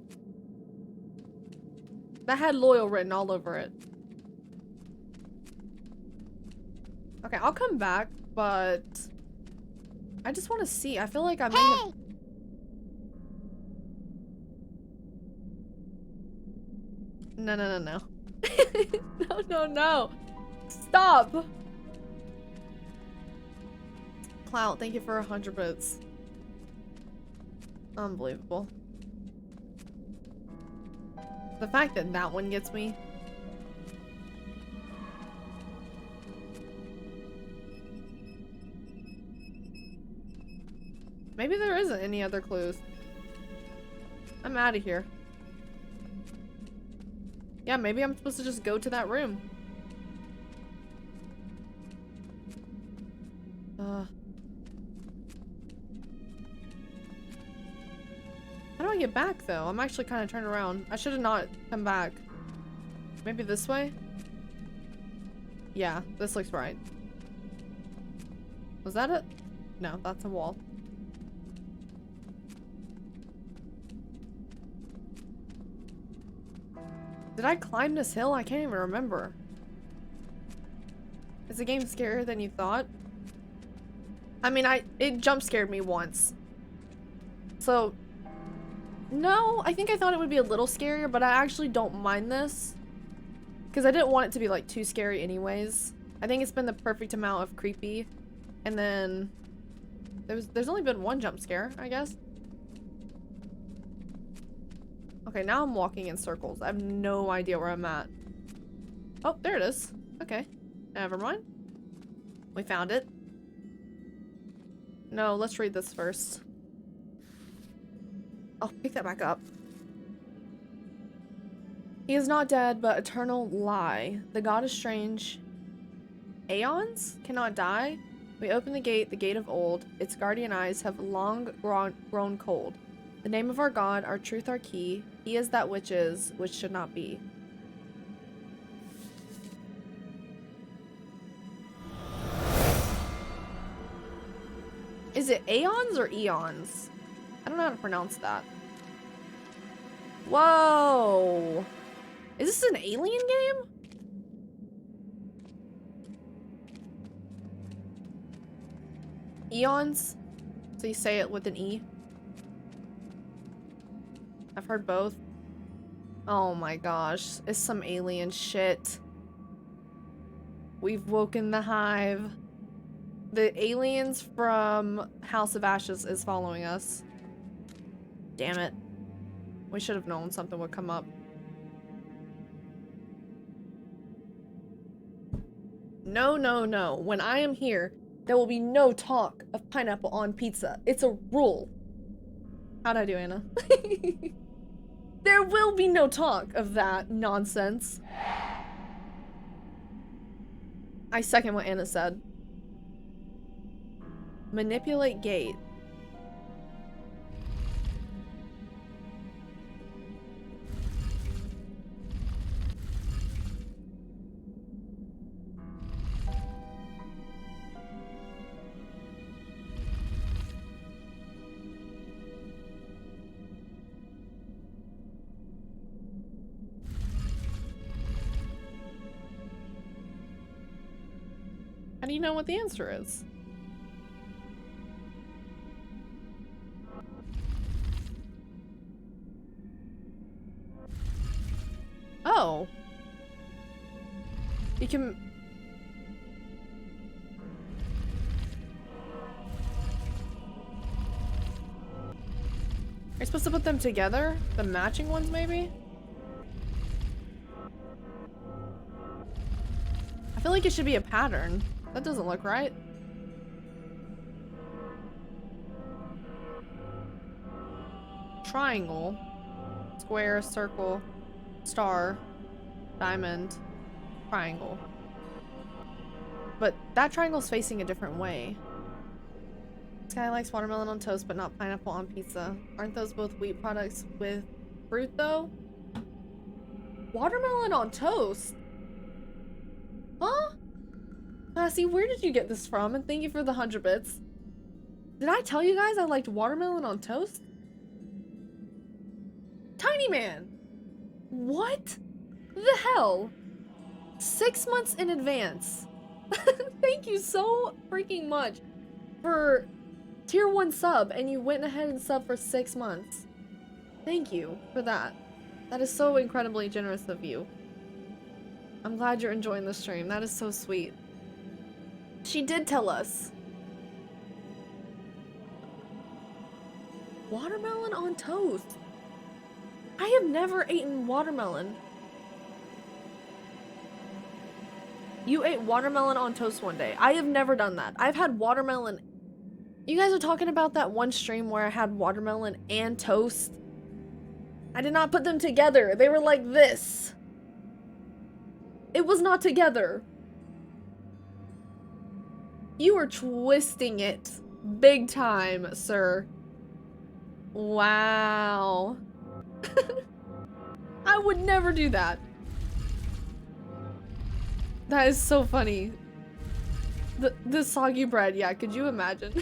That had Loyal written all over it. Okay, I'll come back, but I just want to see. I feel like I may have... No, no, no, no. No, no, no. Stop. Clout, thank you for 100 bits. Unbelievable. The fact that that one gets me. Maybe there isn't any other clues. I'm out of here. Yeah, maybe I'm supposed to just go to that room. How do I get back, though? I'm actually kind of turned around. I should have not come back. Maybe this way? Yeah, this looks right. Was that it? No, that's a wall. Did I climb this hill? I can't even remember. Is the game scarier than you thought? I mean, it jump scared me once. So... No, I think I thought it would be a little scarier, but I actually don't mind this. Because I didn't want it to be, like, too scary anyways. I think it's been the perfect amount of creepy. And then... There's only been one jump scare, I guess. Okay, now I'm walking in circles. I have no idea where I'm at. Oh, there it is. Okay. Never mind. We found it. No, let's read this first. I'll pick that back up. He is not dead, but eternal lie. The god is strange. Aeons cannot die. We open the gate of old. Its guardian eyes have long grown cold. The name of our god, our truth, our key. He is that which is, which should not be. Is it aeons or eons? I don't know how to pronounce that. Whoa! Is this an alien game? Eons? So you say it with an E? I've heard both. Oh my gosh. It's some alien shit. We've woken the hive. The aliens from House of Ashes is following us. Damn it. We should have known something would come up. No, no, no. When I am here, there will be no talk of pineapple on pizza. It's a rule. How'd I do, Anna? There will be no talk of that nonsense. I second what Anna said. Manipulate gate. How do you know what the answer is? Oh. You can... Are you supposed to put them together? The matching ones, maybe? I feel like it should be a pattern. That doesn't look right. Triangle. Square, circle, star, diamond, triangle. But that triangle's facing a different way. Sky likes watermelon on toast, but not pineapple on pizza. Aren't those both wheat products with fruit, though? Watermelon on toast? Huh? Cassie, where did you get this from? And thank you for the 100 bits. Did I tell you guys I liked watermelon on toast? Tiny Man! What the hell? 6 months in advance. Thank you so freaking much for tier 1 sub, and you went ahead and subbed for 6 months. Thank you for that. That is so incredibly generous of you. I'm glad you're enjoying the stream. That is so sweet. She did tell us. Watermelon on toast. I have never eaten watermelon. You ate watermelon on toast one day. I have never done that. I've had watermelon. You guys are talking about that one stream where I had watermelon and toast. I did not put them together. They were like this. It was not together. You were twisting it big time, sir. Wow. I would never do that. That is so funny. The soggy bread, yeah, could you imagine?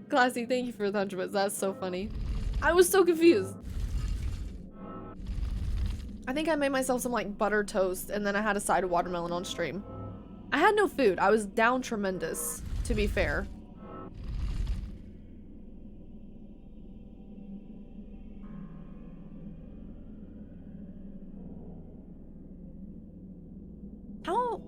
Classy, thank you for the 100 bits. That's so funny. I was so confused. I think I made myself some like butter toast and then I had a side of watermelon on stream. I had no food. I was down tremendous, to be fair. How?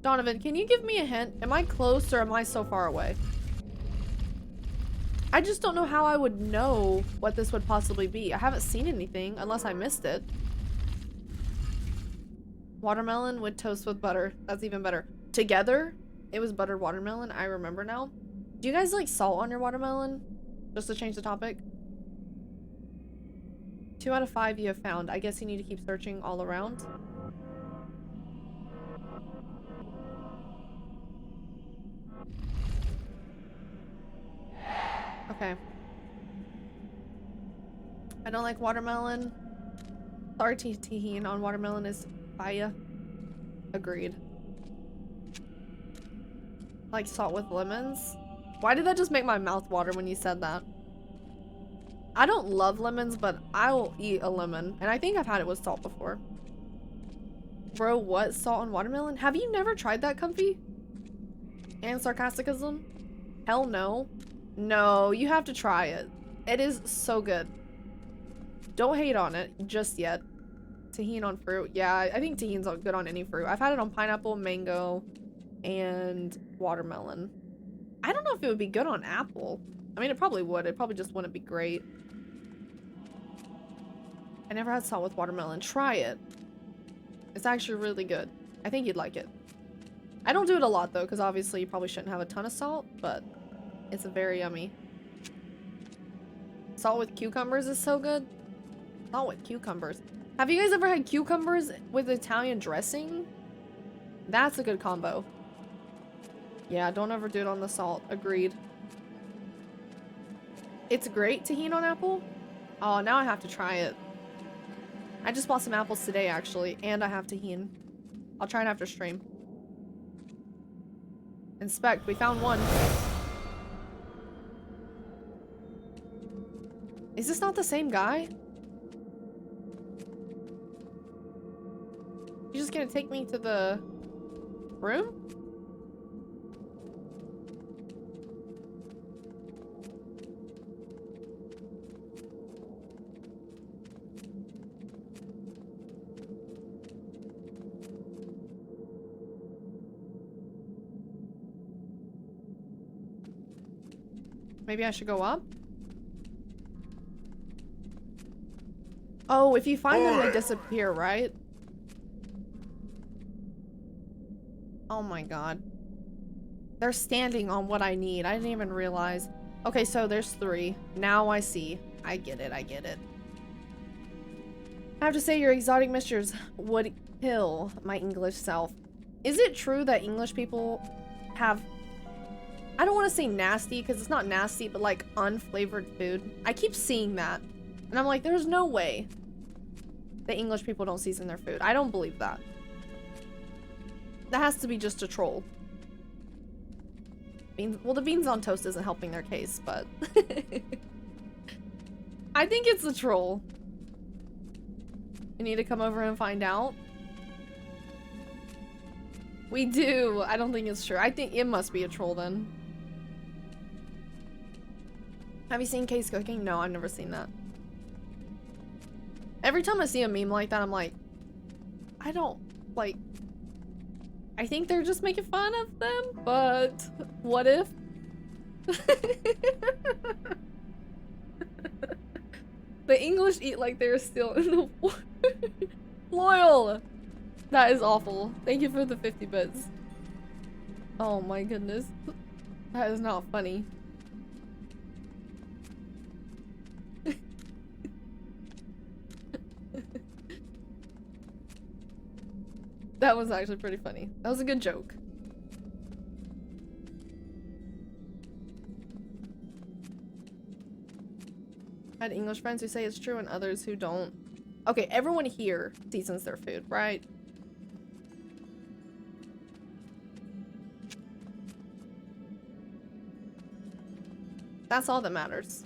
Donovan, can you give me a hint? Am I close or am I so far away? I just don't know how I would know what this would possibly be. I haven't seen anything unless I missed it. Watermelon with toast with butter. That's even better. Together, it was buttered watermelon. I remember now. Do you guys like salt on your watermelon? Just to change the topic. 2 out of 5 you have found. I guess you need to keep searching all around. Okay. I don't like watermelon. Sorry, tahini on watermelon is fire. Agreed. Like salt with lemons. Why did that just make my mouth water when you said that? I don't love lemons, but I'll eat a lemon. And I think I've had it with salt before. Bro, what? Salt on watermelon? Have you never tried that, Comfy? And sarcasticism? Hell no. No, you have to try it. It is so good. Don't hate on it just yet. Tahini on fruit. Yeah, I think tahini's good on any fruit. I've had it on pineapple, mango, and watermelon. I don't know if it would be good on apple. I mean, it probably would. It probably just wouldn't be great. I never had salt with watermelon. Try it. It's actually really good. I think you'd like it. I don't do it a lot though, because obviously you probably shouldn't have a ton of salt, but it's very yummy. Salt with cucumbers is so good. Salt with cucumbers. Have you guys ever had cucumbers with Italian dressing? That's a good combo. Yeah, don't ever do it on the salt. Agreed. It's great tahini on apple. Oh, now I have to try it. I just bought some apples today, actually, and I have tahini. I'll try it after stream. Inspect. We found one. Is this not the same guy? You just gonna take me to the room? Maybe I should go up? Oh, if you find them, they disappear, right? Oh my god. They're standing on what I need. I didn't even realize. Okay, so there's 3. Now I see. I get it, I get it. I have to say your exotic mixtures would kill my English self. Is it true that English people have... I don't want to say nasty, because it's not nasty, but like unflavored food? I keep seeing that. And I'm like, there's no way that English people don't season their food. I don't believe that. That has to be just a troll. Beans, well, the beans on toast isn't helping their case, but... I think it's a troll. You need to come over and find out. We do. I don't think it's true. I think it must be a troll then. Have you seen Case cooking? No, I've never seen that. Every time I see a meme like that, I'm like, I don't, like, I think they're just making fun of them, but what if? The English eat like they're still in the war. Loyal! That is awful. Thank you for the 50 bits. Oh my goodness. That is not funny. That was actually pretty funny. That was a good joke. I had English friends who say it's true and others who don't. Okay, everyone here seasons their food, right? That's all that matters.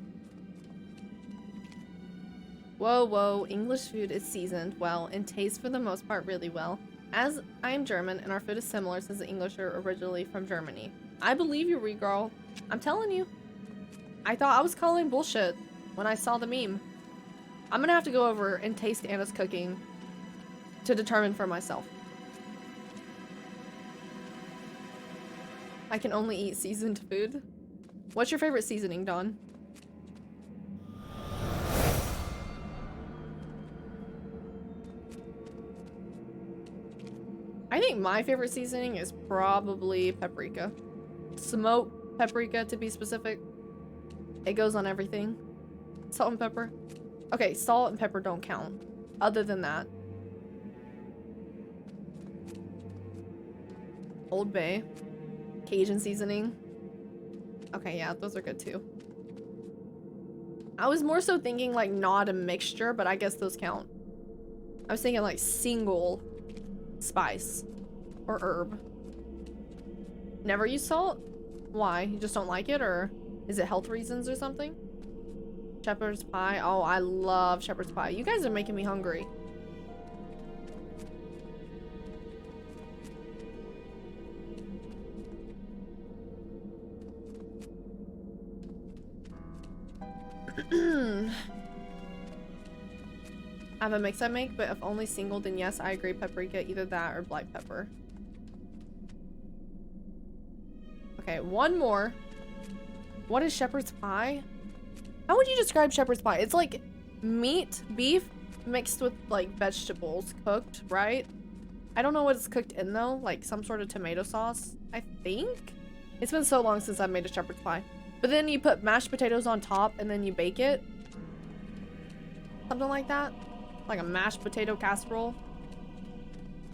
Whoa, whoa, English food is seasoned well and tastes for the most part really well. As I am German and our food is similar since the English are originally from Germany. I believe you, Regirl. I'm telling you. I thought I was calling bullshit when I saw the meme. I'm gonna have to go over and taste Anna's cooking to determine for myself. I can only eat seasoned food. What's your favorite seasoning, Dawn? I think my favorite seasoning is probably paprika. Smoked paprika, to be specific. It goes on everything. Salt and pepper. Okay, salt and pepper don't count. Other than that. Old Bay. Cajun seasoning. Okay, yeah, those are good too. I was more so thinking like not a mixture, but I guess those count. I was thinking like single spice or herb. Never use salt? Why? You just don't like it, or is it health reasons or something? Shepherd's pie. Oh, I love shepherd's pie. You guys are making me hungry. I have a mix I make, but if only single, then yes, I agree. Paprika, either that or black pepper. Okay, one more. What is shepherd's pie? How would you describe shepherd's pie? It's like meat, beef, mixed with like vegetables cooked, right? I don't know what it's cooked in though, like some sort of tomato sauce, I think? It's been so long since I've made a shepherd's pie. But then you put mashed potatoes on top and then you bake it. Something like that. Like a mashed potato casserole.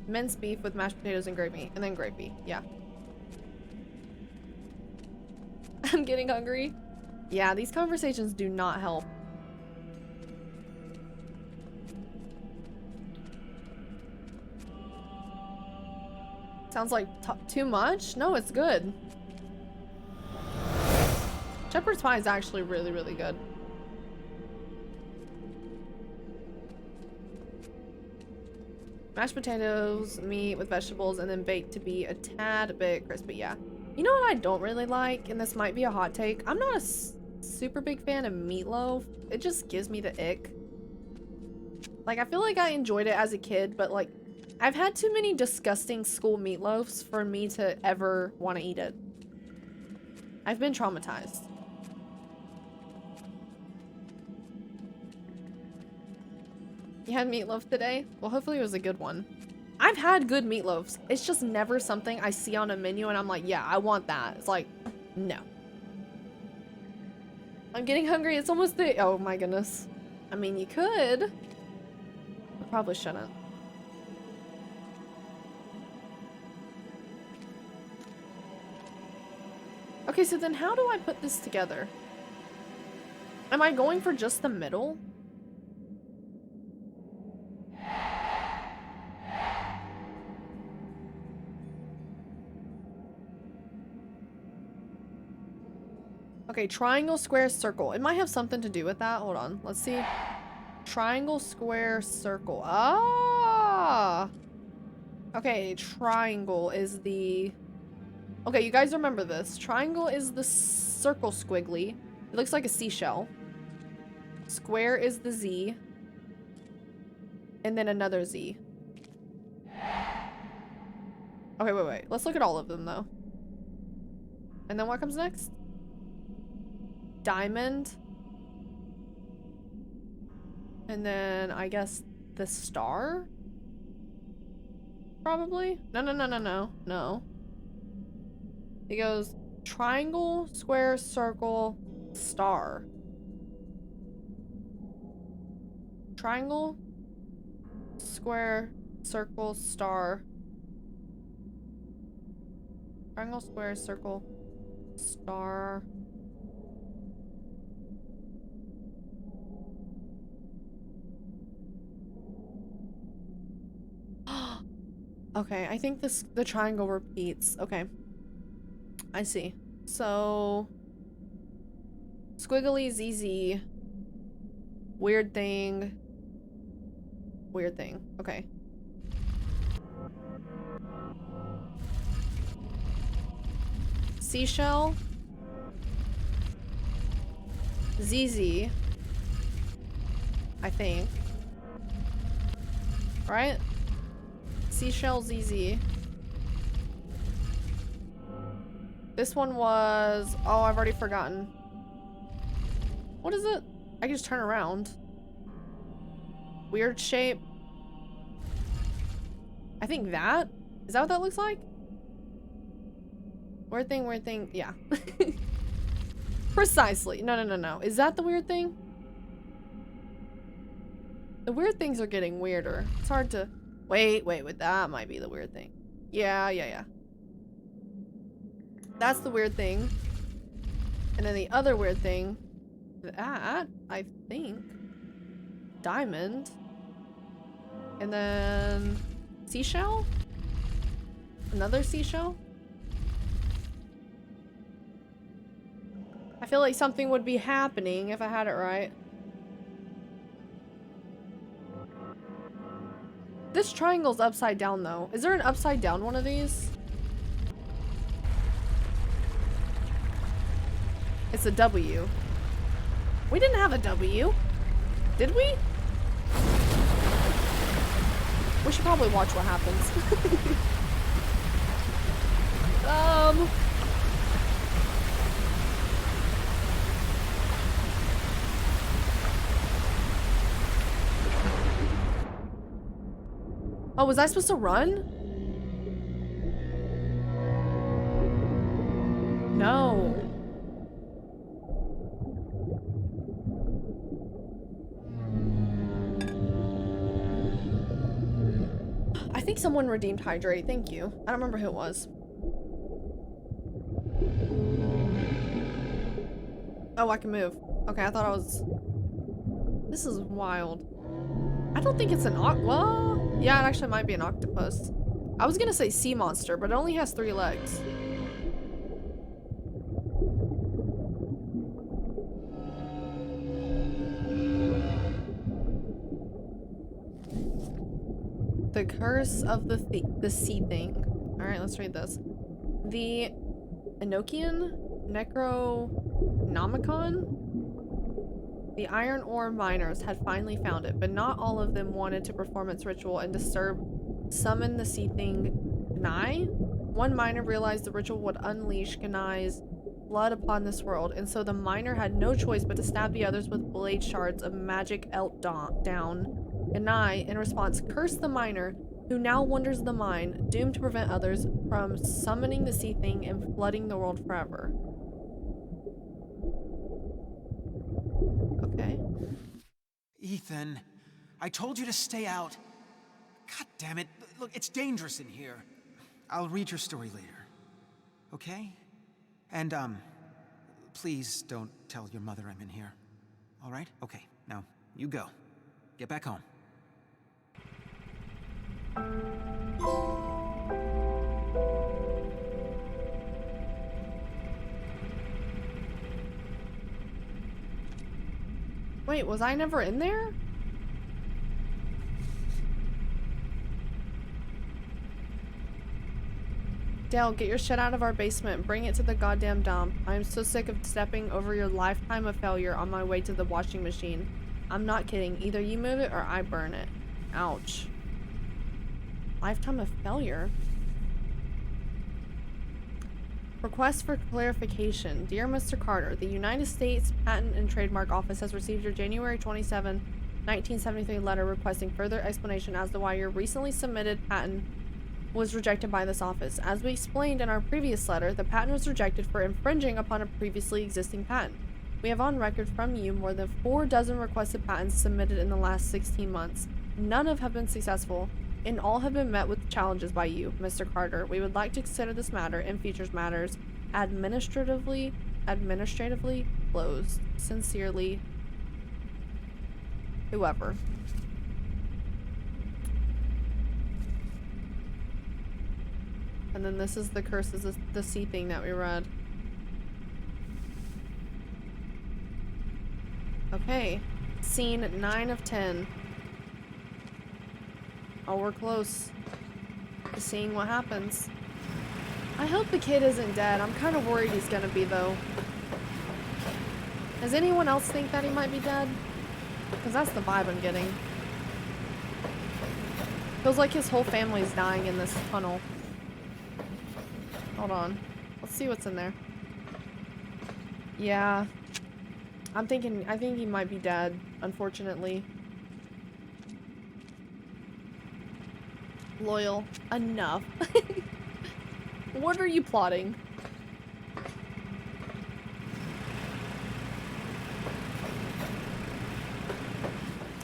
Minced beef with mashed potatoes and gravy. And then gravy, yeah. I'm getting hungry. Yeah, these conversations do not help. Sounds like too much? No, it's good. Shepherd's pie is actually really, really good. Mashed potatoes, meat with vegetables, and then baked to be a tad bit crispy, yeah. You know what I don't really like, and this might be a hot take? I'm not a super big fan of meatloaf. It just gives me the ick. Like, I feel like I enjoyed it as a kid, but like, I've had too many disgusting school meatloafs for me to ever want to eat it. I've been traumatized. You had meatloaf today? Well, hopefully it was a good one. I've had good meatloaves. It's just never something I see on a menu and I'm like, yeah, I want that. It's like, no. I'm getting hungry. It's almost the... Oh my goodness. I mean, you could. I probably shouldn't. Okay, so then how do I put this together? Am I going for just the middle? Okay, triangle, square, circle. It might have something to do with that. Hold on. Let's see. Triangle, square, circle. Ah! Okay, triangle is the... Okay, you guys remember this. Triangle is the circle squiggly. It looks like a seashell. Square is the Z. And then another Z. Okay, wait. Let's look at all of them, though. And then what comes next? Diamond. And then, I guess, the star? Probably? No. It goes triangle, square, circle, star. Triangle, square, circle, star. Triangle, square, circle, star. Okay, I think the triangle repeats. Okay. I see. So squiggly ZZ. Weird thing. Weird thing. Okay. Seashell. ZZ. I think. Right? Seashell ZZ. This one was... Oh, I've already forgotten. What is it? I can just turn around. Weird shape. I think that? Is that what that looks like? Weird thing. Yeah. Precisely. No. Is that the weird thing? The weird things are getting weirder. It's hard to... Wait. That might be the weird thing. Yeah. That's the weird thing. And then the other weird thing... That, I think... Diamond. And then... Seashell? Another seashell? I feel like something would be happening if I had it right. This triangle's upside down though. Is there an upside down one of these? It's a W. We didn't have a W. Did we? We should probably watch what happens. Oh, was I supposed to run? No. I think someone redeemed Hydrate. Thank you. I don't remember who it was. Oh, I can move. Okay, I thought I was... This is wild. I don't think it's an well, yeah, it actually might be an octopus. I was gonna say sea monster, but it only has 3 legs. The curse of the sea thing. All right, let's read this. The Enochian Necronomicon. The iron ore miners had finally found it, but not all of them wanted to perform its ritual and summon the sea thing Gnai. One miner realized the ritual would unleash Gnai's blood upon this world, and so the miner had no choice but to stab the others with blade shards of magic down. Gnai, in response, cursed the miner, who now wanders the mine, doomed to prevent others from summoning the sea thing and flooding the world forever. Okay. Ethan, I told you to stay out. God damn it. Look, it's dangerous in here. I'll read your story later. Okay? And, please don't tell your mother I'm in here. All right? Okay, now, you go. Get back home. Wait, was I never in there? Dale, get your shit out of our basement and bring it to the goddamn dump. I am so sick of stepping over your lifetime of failure on my way to the washing machine. I'm not kidding. Either you move it or I burn it. Ouch. Lifetime of failure? Request for clarification. Dear Mr. Carter, the United States Patent and Trademark Office has received your January 27, 1973 letter requesting further explanation as to why your recently submitted patent was rejected by this office. As we explained in our previous letter, the patent was rejected for infringing upon a previously existing patent. We have on record from you more than 4 dozen requested patents submitted in the last 16 months. None have been successful, and all have been met with challenges by you, Mr. Carter. We would like to consider this matter and future matters administratively closed. Sincerely, whoever. And then this is the curses of the sea thing that we read. Okay. Scene 9 of 10. Oh, we're close to seeing what happens. I hope the kid isn't dead. I'm kind of worried he's gonna be, though. Does anyone else think that he might be dead? Because that's the vibe I'm getting. Feels like his whole family's dying in this tunnel. Hold on. Let's see what's in there. Yeah. I think he might be dead, unfortunately. Loyal. Enough. What are you plotting?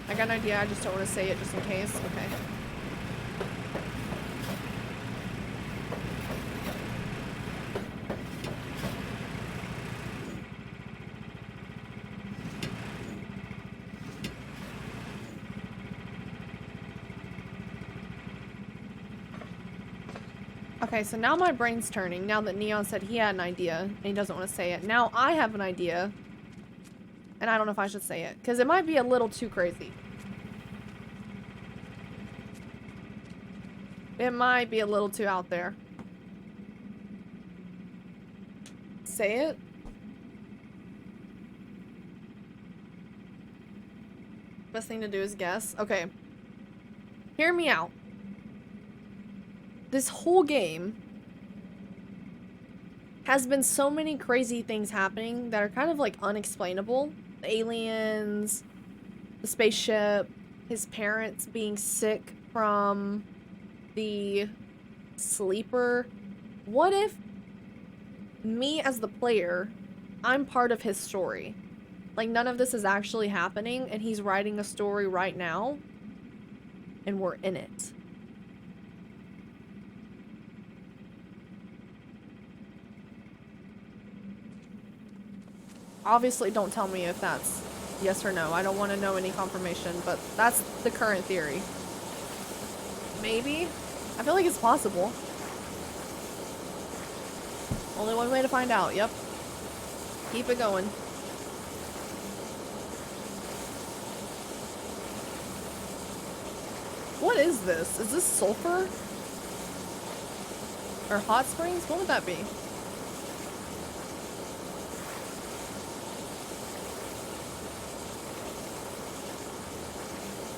I got an idea, I just don't want to say it just in case. Okay. Okay, so now my brain's turning, now that Neon said he had an idea, and he doesn't want to say it. Now I have an idea, and I don't know if I should say it, because it might be a little too crazy. It might be a little too out there. Say it? Best thing to do is guess. Okay. Hear me out. This whole game has been so many crazy things happening that are kind of like unexplainable. The aliens, the spaceship, his parents being sick from the sleeper. What if me as the player, I'm part of his story? Like none of this is actually happening and he's writing a story right now and we're in it. Obviously, don't tell me if that's yes or no. I don't want to know any confirmation, but that's the current theory. Maybe? I feel like it's possible. Only one way to find out, yep. Keep it going. What is this? Is this sulfur? Or hot springs? What would that be?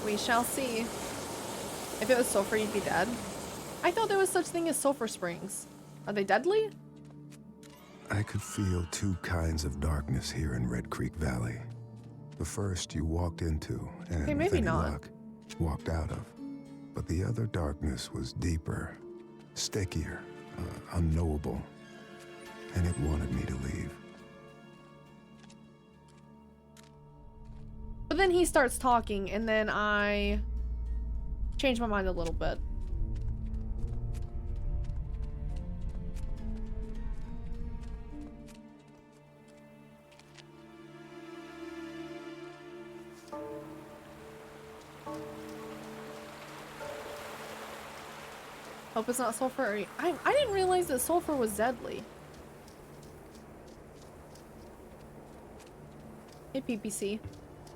We shall see. If it was sulfur, you'd be dead. I thought there was such thing as sulfur springs. Are they deadly? I could feel two kinds of darkness here in Red Creek Valley. The first you walked into, and okay, with maybe any not. luck, walked out of. But the other darkness was deeper, stickier, unknowable, and it wanted me to leave. But then he starts talking, and then I change my mind a little bit. Hope it's not sulfur. I didn't realize that sulfur was deadly. Hey, PPC.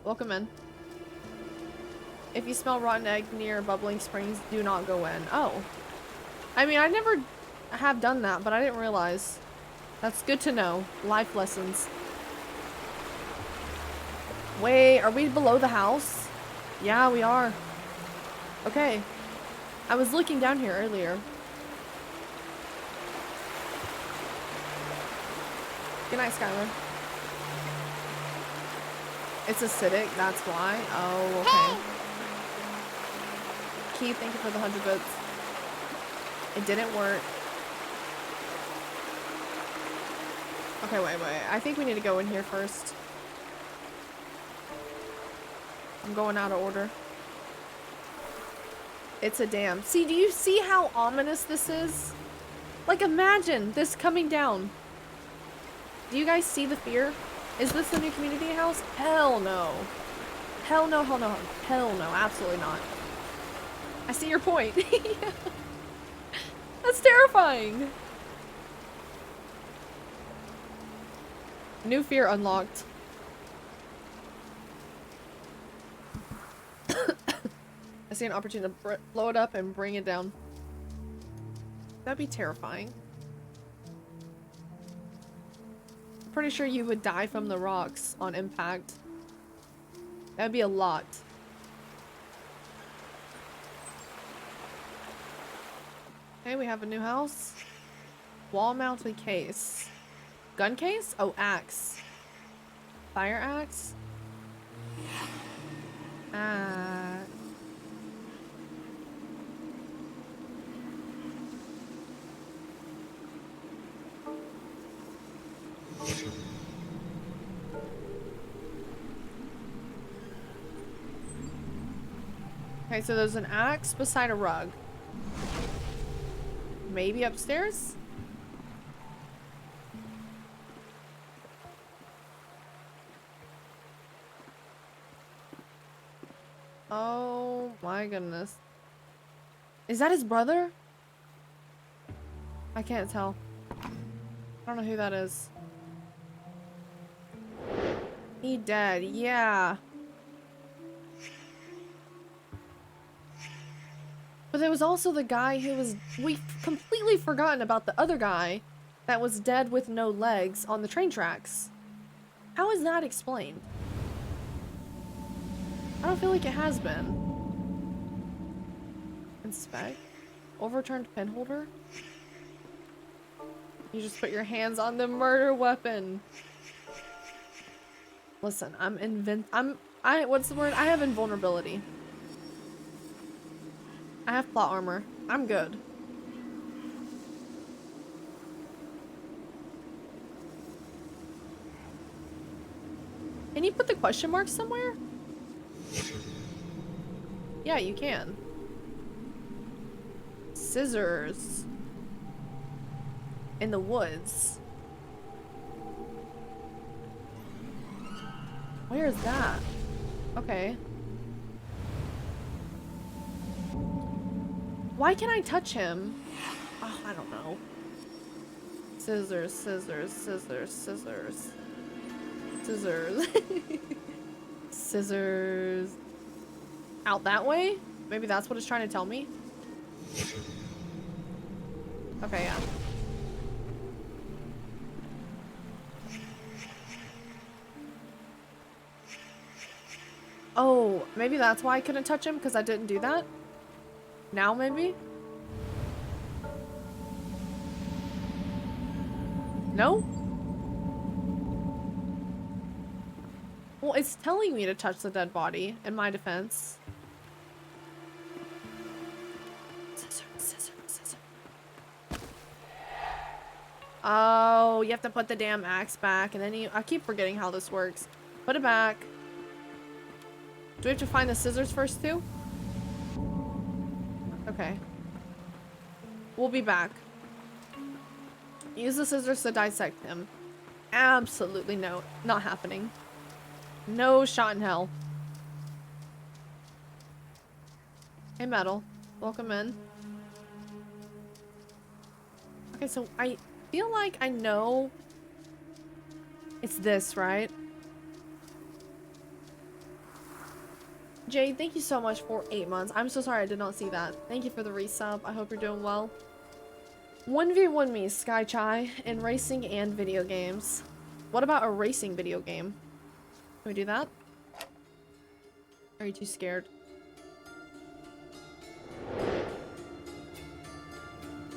Welcome in. If you smell rotten egg near bubbling springs, do not go in. Oh. I mean, I never have done that, but I didn't realize. That's good to know. Life lessons. Wait, are we below the house? Yeah, we are. Okay. I was looking down here earlier. Good night, Skylar. It's acidic, that's why. Oh, okay. Keith, thank you for the 100 bits. It didn't work. Okay, wait. I think we need to go in here first. I'm going out of order. It's a dam. See, do you see how ominous this is? Like, imagine this coming down. Do you guys see the fear? Is this the new community house? Hell no. Hell no, hell no. Hell no, absolutely not. I see your point. Yeah. That's terrifying. New fear unlocked. I see an opportunity to blow it up and bring it down. That'd be terrifying. I'm pretty sure you would die from the rocks on impact. That'd be a lot. Okay, we have a new house. Wall-mounted case. Gun case? Oh, axe. Fire axe? Okay, so there's an axe beside a rug. Maybe upstairs? Oh my goodness. Is that his brother? I can't tell. I don't know who that is. He dead, yeah. But there was also the guy who was... We've completely forgotten about the other guy that was dead with no legs on the train tracks. How is that explained? I don't feel like it has been. Inspect. Overturned penholder. You just put your hands on the murder weapon. Listen, what's the word? I have invulnerability. I have plot armor. I'm good. Can you put the question mark somewhere? Yeah, you can. Scissors. In the woods. Where is that? Okay. Why can't I touch him? Oh, I don't know. Scissors, scissors, scissors, scissors. Scissors. Scissors. Out that way? Maybe that's what it's trying to tell me? Okay, yeah. Oh, maybe that's why I couldn't touch him, because I didn't do that? Now, maybe? No? Well, it's telling me to touch the dead body, in my defense. Scissor, scissor, scissor. Oh, you have to put the damn axe back, and then I keep forgetting how this works. Put it back. Do we have to find the scissors first, too? Okay. We'll be back. Use the scissors to dissect him. Absolutely no. Not happening. No shot in hell. Hey, Metal. Welcome in. Okay, so I feel like I know it's this, right? Jade, thank you so much for 8 months. I'm so sorry I did not see that. Thank you for the resub. I hope you're doing well. 1v1 me, Skyytea, in racing and video games. What about a racing video game? Can we do that? Are you too scared?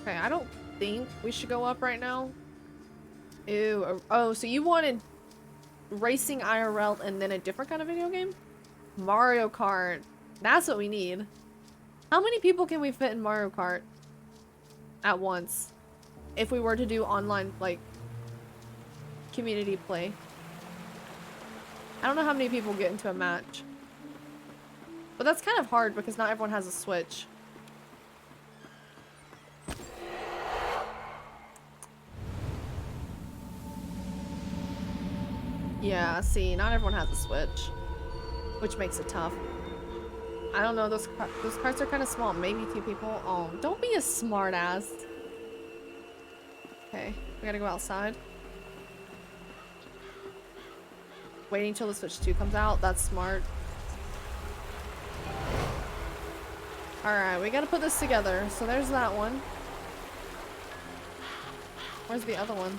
Okay, I don't think we should go up right now. Ew. Oh, so you wanted racing IRL and then a different kind of video game? Mario Kart. That's what we need. How many people can we fit in Mario Kart at once? If we were to do online, like, community play. I don't know how many people get into a match. But that's kind of hard because not everyone has a Switch. Yeah, see, not everyone has a Switch. Which makes it tough. I don't know, those carts are kind of small. Maybe 2 people. Oh, don't be a smart ass. Okay, we gotta go outside. Waiting until the Switch 2 comes out. That's smart. Alright, we gotta put this together. So there's that one. Where's the other one?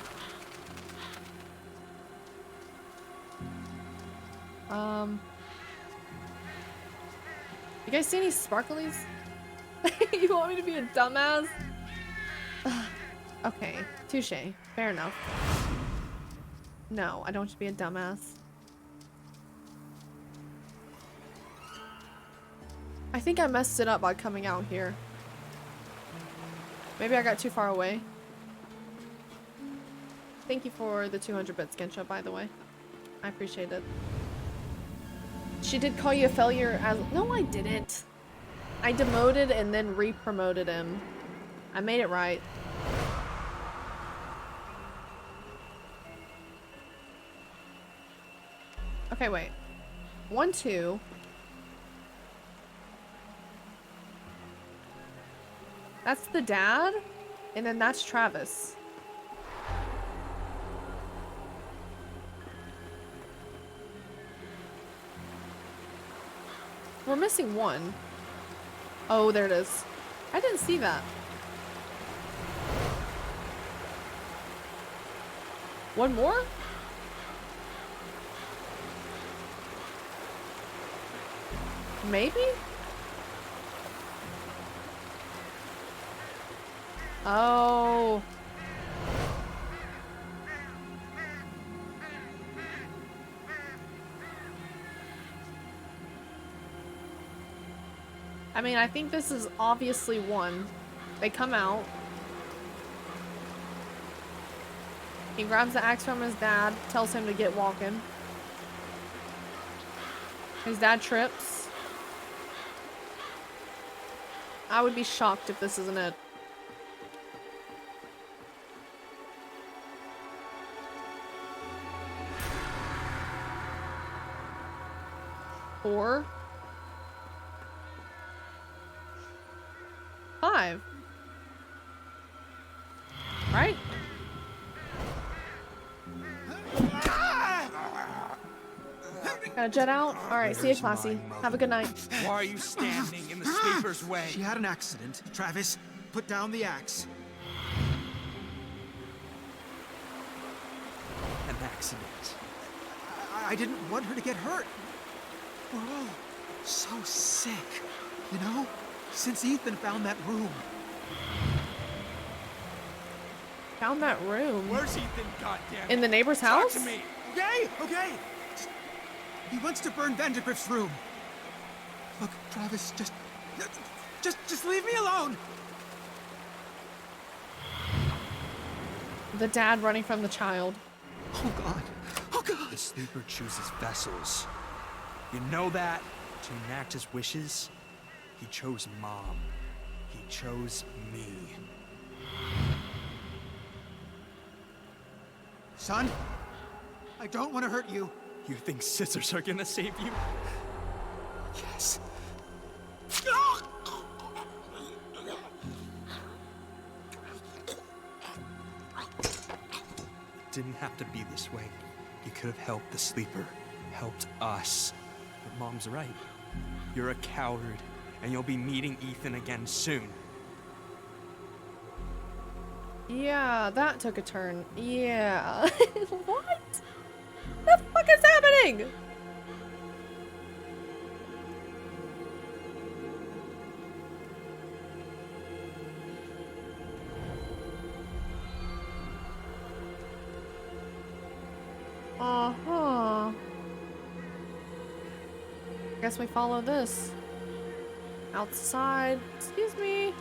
You guys see any sparklies? You want me to be a dumbass? Okay, touche. Fair enough. No, I don't want you to be a dumbass. I think I messed it up by coming out here. Maybe I got too far away. Thank you for the 200 bits, Gensha, by the way. I appreciate it. She did call you a failure as- No, I didn't. I demoted and then re-promoted him. I made it right. Okay, wait. 1, 2. That's the dad, and then that's Travis. We're missing one. Oh, there it is. I didn't see that. One more? Maybe? Oh. I mean, I think this is obviously one. They come out. He grabs the axe from his dad, tells him to get walking. His dad trips. I would be shocked if this isn't it. Four. 5. Right? Gotta jet out? Alright, see you, classy. Have a good night. Why are you standing in the sleeper's way? She had an accident. Travis, put down the axe. An accident. I didn't want her to get hurt. We're all so sick, you know? Since Ethan found that room. Found that room? Where's Ethan, goddammit? In the neighbor's house? Talk to me! Okay, okay. He wants to burn Vandergrift's room. Look, Travis, just leave me alone. The dad running from the child. Oh God. Oh God. The sleeper chooses vessels. You know that? To enact his wishes, he chose Mom. He chose me. Son, I don't want to hurt you. You think scissors are gonna save you? Yes. It didn't have to be this way. You could have helped the sleeper, helped us. But Mom's right. You're a coward, and you'll be meeting Ethan again soon. Yeah, that took a turn. Yeah. What? The fuck is happening? Uh-huh. Guess we follow this. Outside. Excuse me.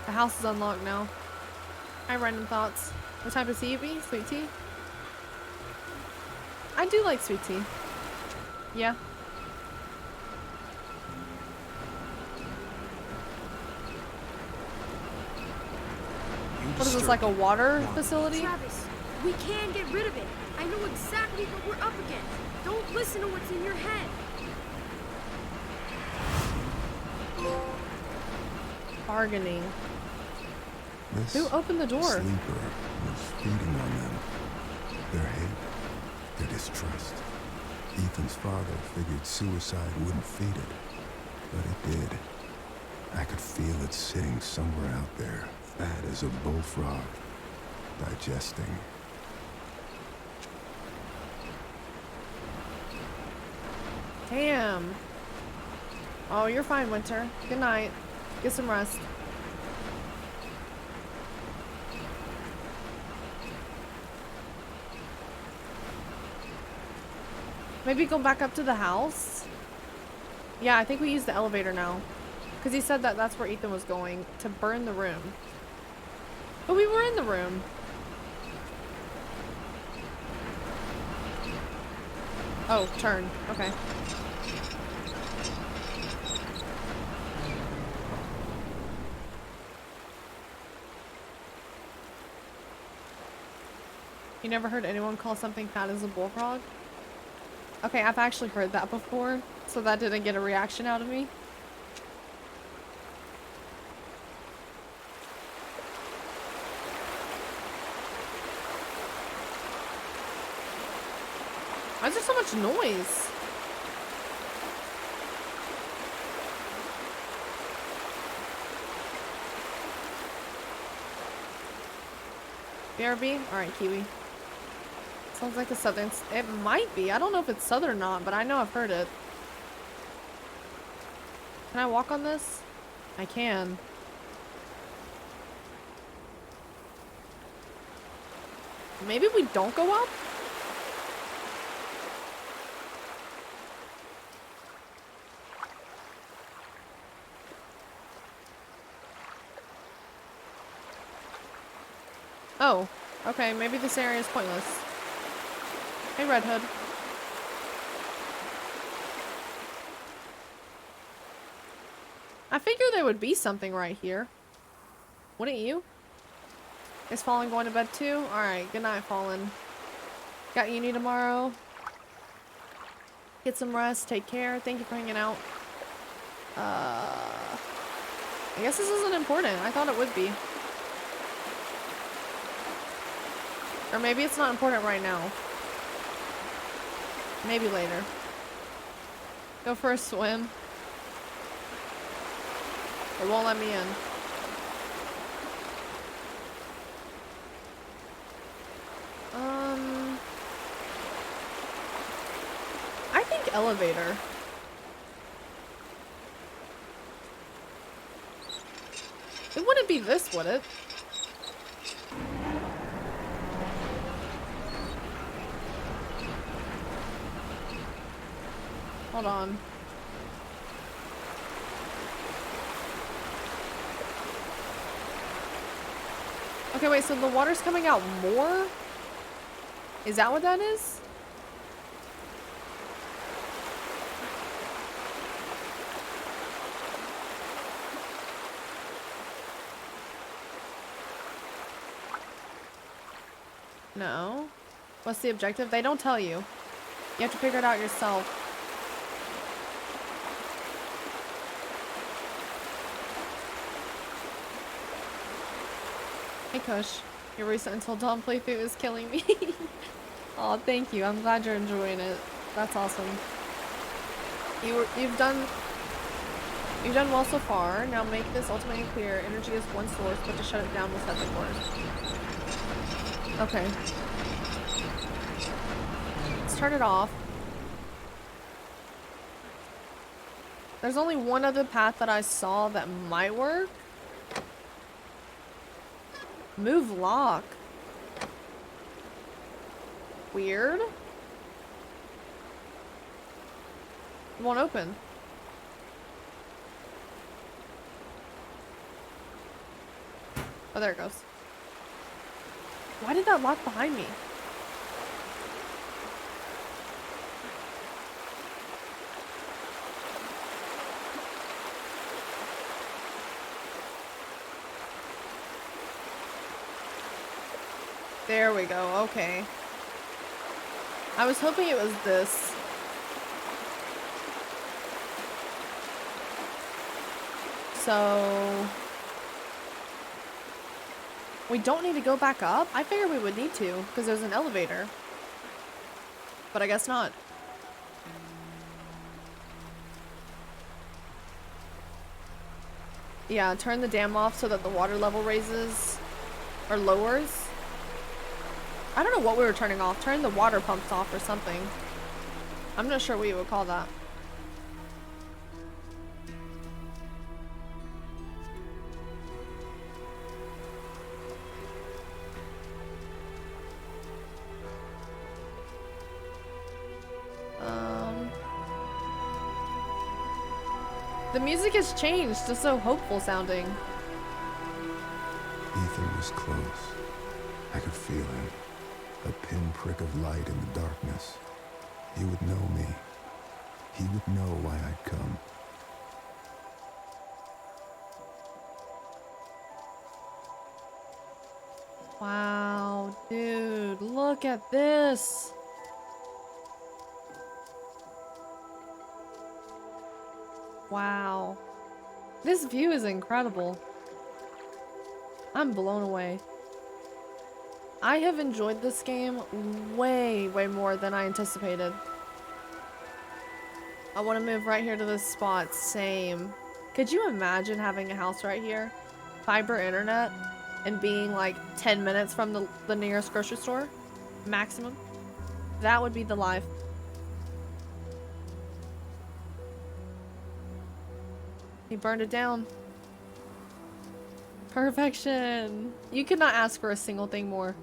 The house is unlocked now. Hi, random thoughts. What type of tea you be? Sweet tea? I do like sweet tea. Yeah. What is this, like a water facility? Travis, we can get rid of it. I know exactly what we're up against. Don't listen to what's in your head. Bargaining. This Who opened the door? sleeper was feeding on them. Their hate, their distrust. Ethan's father figured suicide wouldn't feed it, but it did. I could feel it sitting somewhere out there, fat as a bullfrog. digesting. Damn. Oh, you're fine, Winter. Good night. Get some rest. Maybe go back up to the house? Yeah, I think we use the elevator now. Because he said that that's where Ethan was going, to burn the room. But we were in the room. Oh, turn. Okay. You never heard anyone call something fat as a bullfrog? Okay, I've actually heard that before, so that didn't get a reaction out of me. Why is there so much noise? BRB? Alright, Kiwi. Sounds like a southern... It might be. I don't know if it's southern or not, but I know I've heard it. Can I walk on this? I can. Maybe we don't go up? Oh, okay, maybe this area is pointless. Hey, Red Hood. I figured there would be something right here. Wouldn't you? Is Fallen going to bed too? Alright, good night, Fallen. Got uni tomorrow. Get some rest, take care. Thank you for hanging out. I guess this isn't important. I thought it would be. Or maybe it's not important right now. Maybe later. Go for a swim. It won't let me in. I think elevator. It wouldn't be this, would it? Hold on. Okay, wait, so the water's coming out more? Is that what that is? No. What's the objective? They don't tell you. You have to figure it out yourself. Hey Kush, your recent Until Dawn playthrough is killing me. Oh, thank you. I'm glad you're enjoying it. That's awesome. You've done well so far. Now make this ultimately clear. Energy is one source, but to shut it down will set the course. Okay. Let's turn it off. There's only one other path that I saw that might work. Move lock. Weird. It won't open. Oh, there it goes. Why did that lock behind me? There we go, okay. I was hoping it was this. So... we don't need to go back up? I figured we would need to, because there's an elevator. But I guess not. Yeah, turn the dam off so that the water level raises or lowers. I don't know what we were turning off. Turning the water pumps off or something. I'm not sure what you would call that. The music has changed to so hopeful sounding. Ethan was close. I could feel him. A pinprick of light in the darkness. He would know me. He would know why I'd come. Wow, dude, look at this. Wow. This view is incredible. I'm blown away. I have enjoyed this game way more than I anticipated. I want to move right here to this spot. Same. Could you imagine having a house right here? Fiber internet and being like 10 minutes from the nearest grocery store? Maximum? That would be the life. He burned it down. Perfection. You could not ask for a single thing more.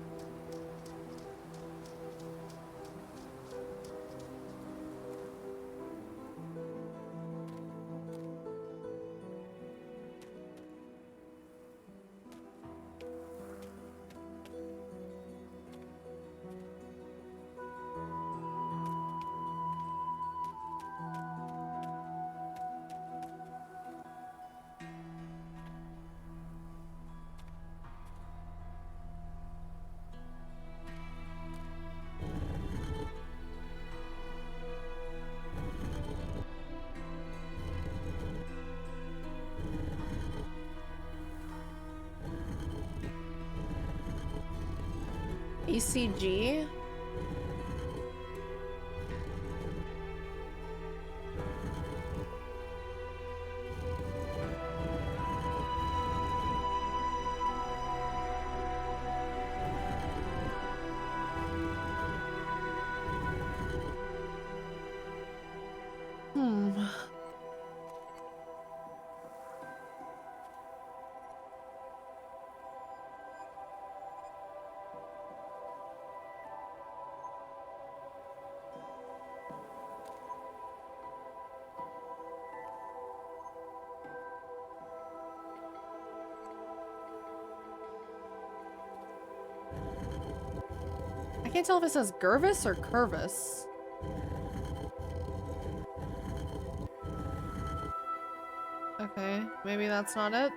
ECG? I can't tell if it says Gervis or Curvis. Okay, maybe that's not it.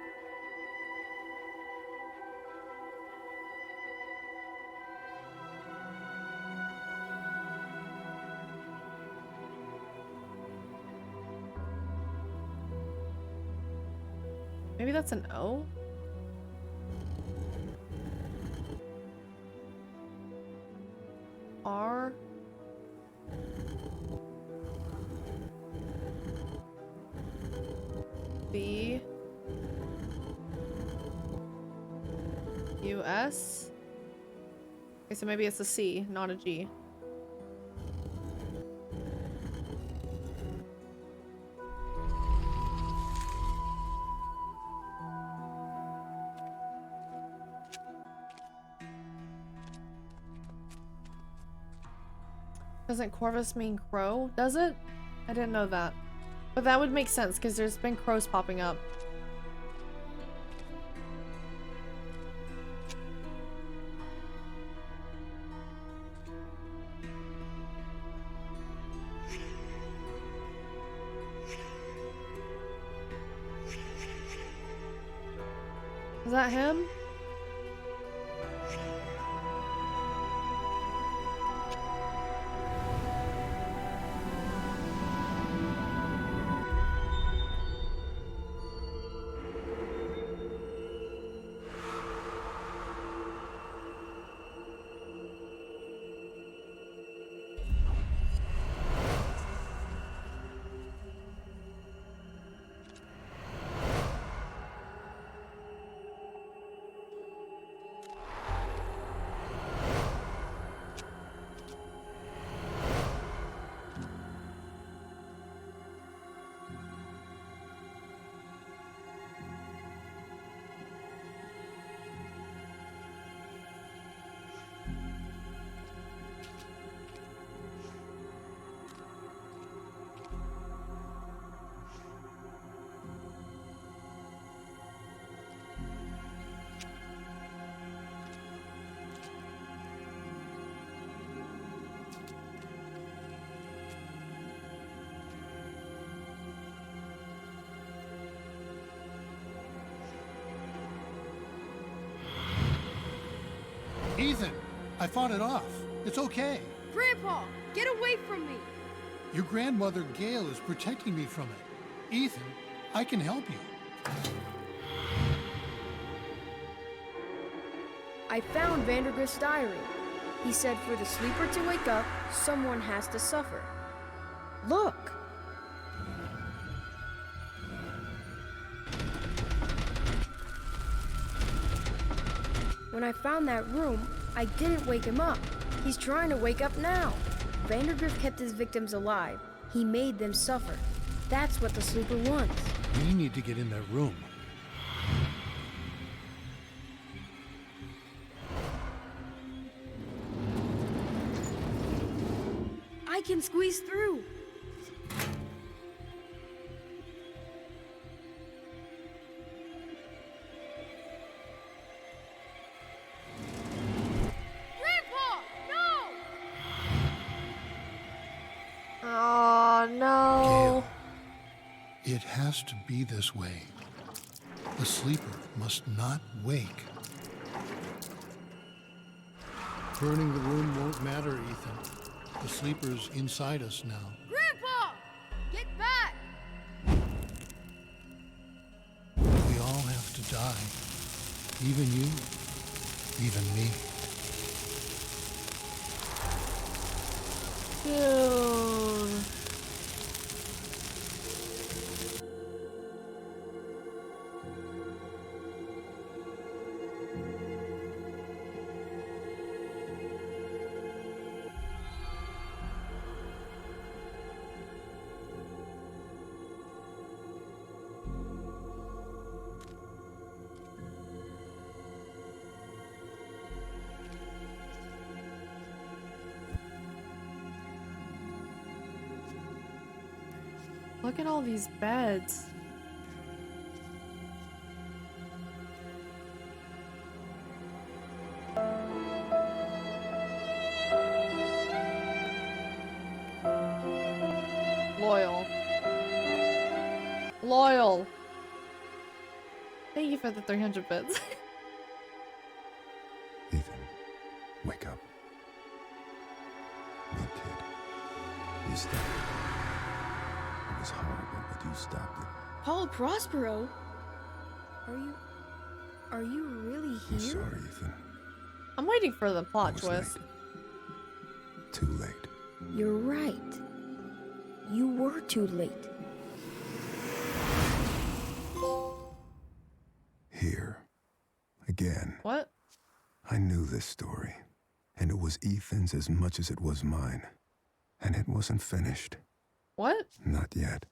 Maybe that's an O? R? B? US? Okay, so maybe it's a C, not a G. Doesn't Corvus mean crow? Does it? I didn't know that. But that would make sense because there's been crows popping up. Is that him? I fought it off. It's okay. Grandpa, get away from me! Your grandmother, Gail, is protecting me from it. Ethan, I can help you. I found Vandergrift's diary. He said for the sleeper to wake up, someone has to suffer. Look! When I found that room, I didn't wake him up. He's trying to wake up now. Vandergrift kept his victims alive. He made them suffer. That's what the sleeper wants. We need to get in that room. I can squeeze through. Grandpa, no! Oh, no. Gail, it has to be this way. The sleeper must not wake. Burning the room won't matter, Ethan. The sleeper's inside us now. Grandpa! Get back! We all have to die. Even you. Even me. Dude. Look at all these beds. Loyal. Loyal. Thank you for the 300 bits. Ethan, wake up. No, kid. You stopped it. It was horrible, but you stopped it. Paul Prospero? Are you really here? I'm sorry, Ethan. I'm waiting for the I plot was twist. late. Too late. You're right. You were too late. Here. Again. What? I knew this story. And it was Ethan's as much as it was mine. And it wasn't finished. What? Not yet.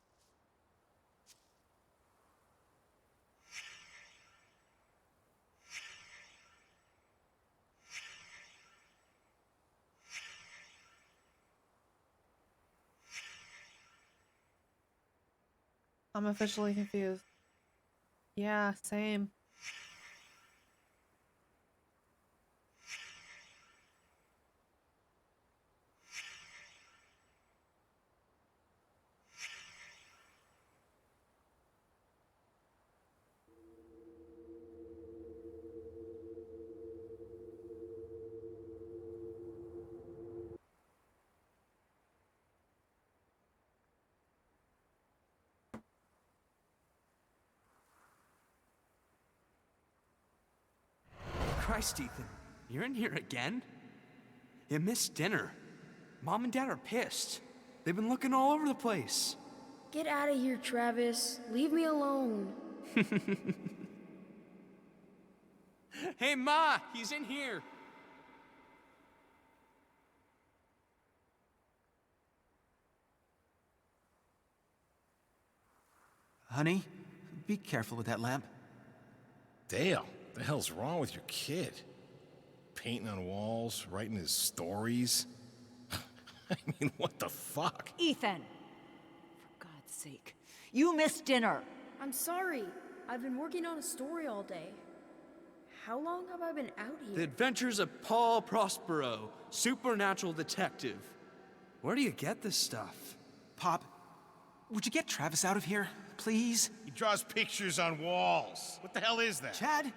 I'm officially confused. Yeah, same. Christ, Ethan, you're in here again? You missed dinner. Mom and Dad are pissed. They've been looking all over the place. Get out of here, Travis. Leave me alone. Hey, Ma, he's in here. Honey, be careful with that lamp. Dale, the hell's wrong with your kid? Painting on walls, writing his stories. I mean, what the fuck? Ethan! For God's sake. You missed dinner! I'm sorry. I've been working on a story all day. How long have I been out The here? Adventures of Paul Prospero, supernatural detective. Where do you get this stuff? Pop, would you get Travis out of here, please? He draws pictures on walls. What the hell is that? Chad,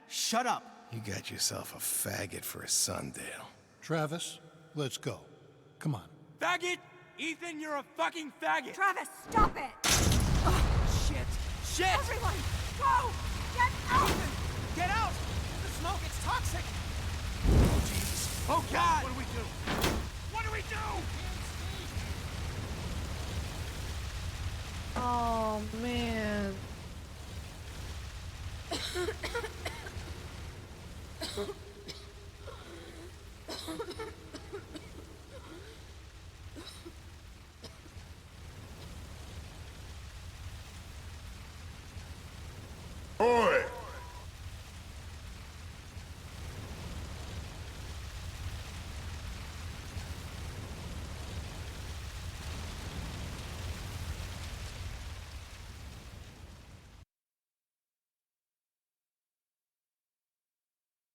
shut up. You got yourself a faggot for a son, Dale. Travis, let's go. Come on. Faggot! Ethan, you're a fucking faggot! Travis, stop it! Shit! Shit! Everyone, go! Get out! Ethan, get out! The smoke, it's toxic! Oh, Jesus! Oh, God! What do we do? What do we do? Oh, man. Boy!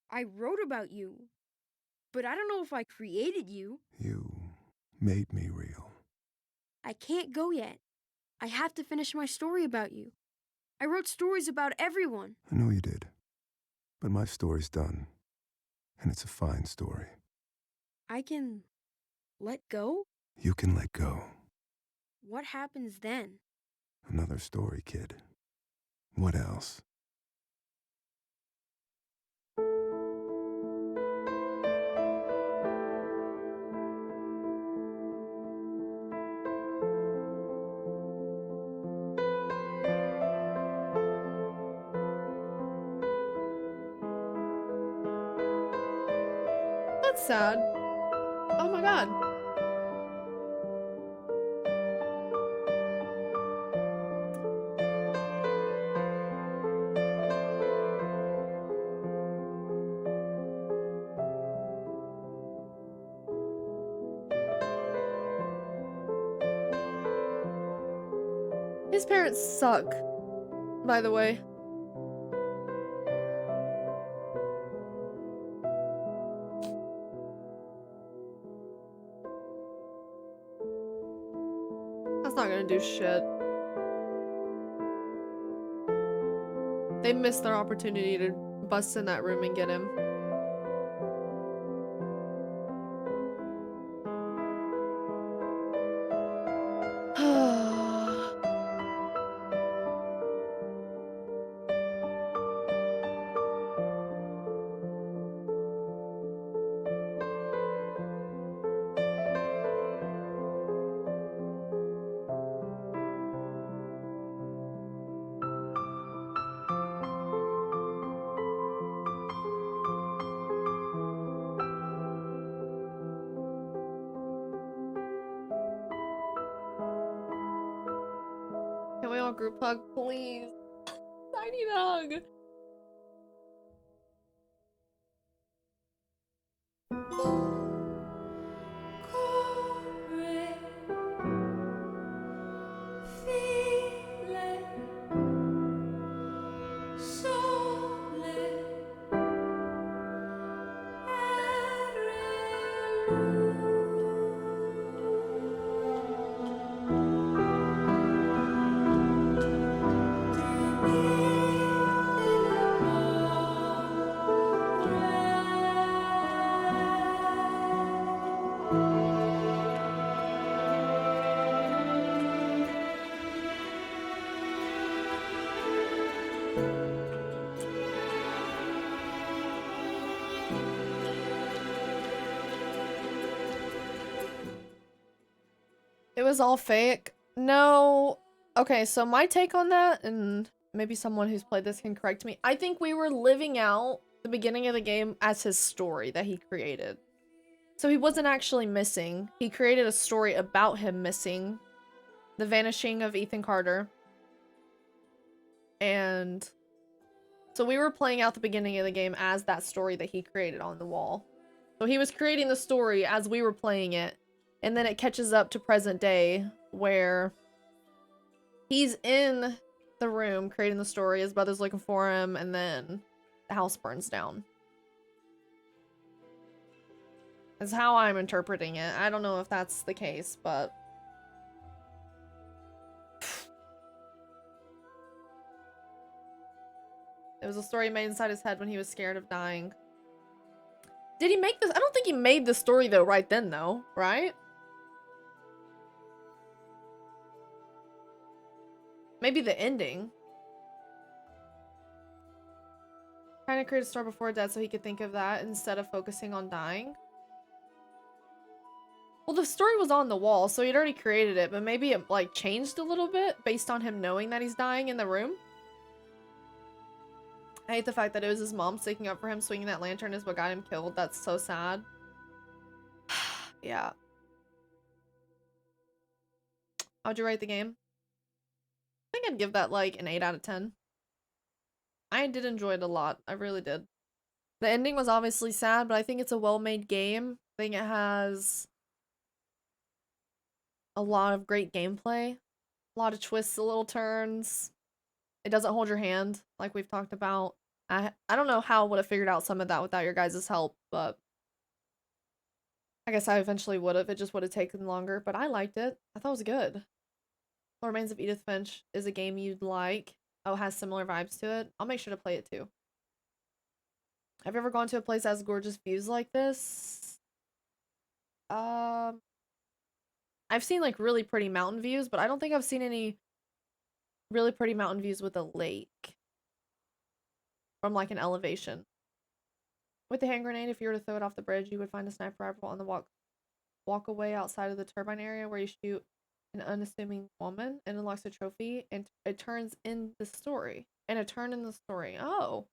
I wrote about you, but I don't know if I created you. You made me real. I can't go yet. I have to finish my story about you. I wrote stories about everyone. I know you did. But my story's done. And it's a fine story. I can let go? You can let go. What happens then? Another story, kid. What else? That's sad. Oh my god. His parents suck, by the way. That's not gonna do shit. They missed their opportunity to bust in that room and get him. Can we all group hug, please? I need a hug. It was all fake. No. Okay, so my take on that, and maybe someone who's played this can correct me. I think we were living out the beginning of the game as his story that he created. So he wasn't actually missing. He created a story about him missing. The vanishing of Ethan Carter. And so we were playing out the beginning of the game as that story that he created on the wall. So he was creating the story as we were playing it. And then it catches up to present day where he's in the room creating the story. His brother's looking for him, and then the house burns down. That's how I'm interpreting it. I don't know if that's the case, but It was a story made inside his head when he was scared of dying. Did he make this? I don't think he made the story though right then though, right? Maybe the ending. Trying to create a story before death so he could think of that instead of focusing on dying. Well, the story was on the wall, so he'd already created it, but maybe it, like, changed a little bit based on him knowing that he's dying in the room. I hate the fact that it was his mom sticking up for him, swinging that lantern is what got him killed. That's so sad. Yeah. How'd you rate the game? I think I'd give that, like, an 8 out of 10. I did enjoy it a lot. I really did. The ending was obviously sad, but I think it's a well-made game. I think it has a lot of great gameplay. A lot of twists, a little turns. It doesn't hold your hand, like we've talked about. I don't know how I would have figured out some of that without your guys' help, but I guess I eventually would have. It just would have taken longer, but I liked it. I thought it was good. What Remains of Edith Finch is a game you'd like. Oh, it has similar vibes to it. I'll make sure to play it too. Have you ever gone to a place that has gorgeous views like this? I've seen like really pretty mountain views, but I don't think I've seen any really pretty mountain views with a lake from like an elevation. With the hand grenade, if you were to throw it off the bridge, you would find a sniper rifle on the walk away outside of the turbine area where you shoot an unassuming woman and unlocks a trophy, and it turns in the story. And a turn in the story. Oh.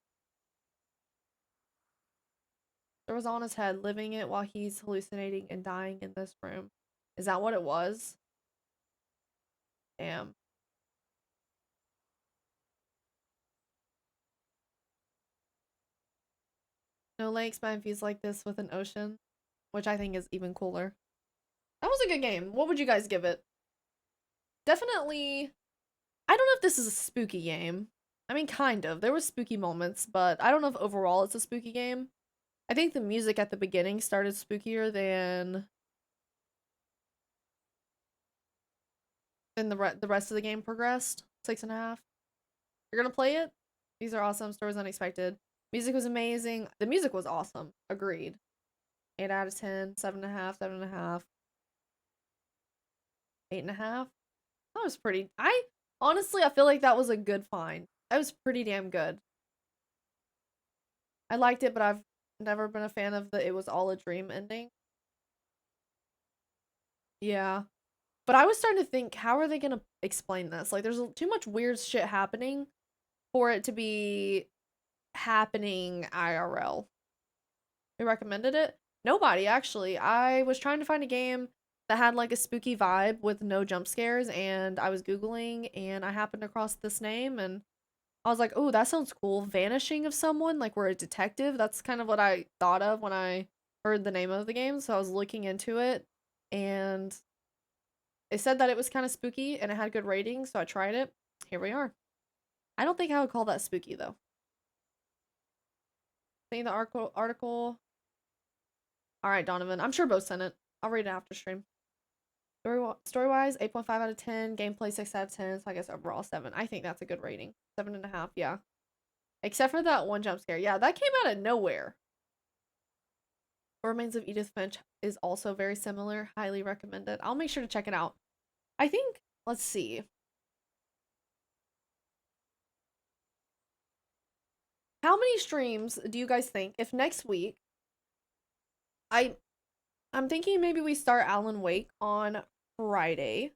There was on his head, living it while he's hallucinating and dying in this room. Is that what it was? Damn. No lakes, but views like this with an ocean, which I think is even cooler. That was a good game. What would you guys give it? Definitely, I don't know if this is a spooky game. I mean, kind of. There were spooky moments, but I don't know if overall it's a spooky game. I think the music at the beginning started spookier than the rest of the game progressed. 6.5. You're gonna play it? These are awesome. Stories unexpected. Music was amazing. The music was awesome. Agreed. 8 out of 10. 7.5. 7.5. 8.5. That was pretty. Honestly, I feel like that was a good find. That was pretty damn good. I liked it, but I've never been a fan of the it was all a dream ending. Yeah. But I was starting to think, how are they gonna explain this? Like, there's too much weird shit happening for it to be happening IRL. Who recommended it? Nobody, actually. I was trying to find a game that had like a spooky vibe with no jump scares, and I was Googling and I happened across this name and I was like, oh, that sounds cool. Vanishing of someone, like we're a detective. That's kind of what I thought of when I heard the name of the game. So I was looking into it and it said that it was kind of spooky and it had good ratings. So I tried it. Here we are. I don't think I would call that spooky though. Seeing the article. All right, Donovan. I'm sure both sent it. I'll read it after stream. Story-wise, 8.5 out of 10. Gameplay, 6 out of 10. So I guess overall 7. I think that's a good rating. 7.5, yeah. Except for that one jump scare. Yeah, that came out of nowhere. What Remains of Edith Finch is also very similar. Highly recommended. I'll make sure to check it out. I think, let's see. How many streams do you guys think, if next week, I'm thinking maybe we start Alan Wake on Friday.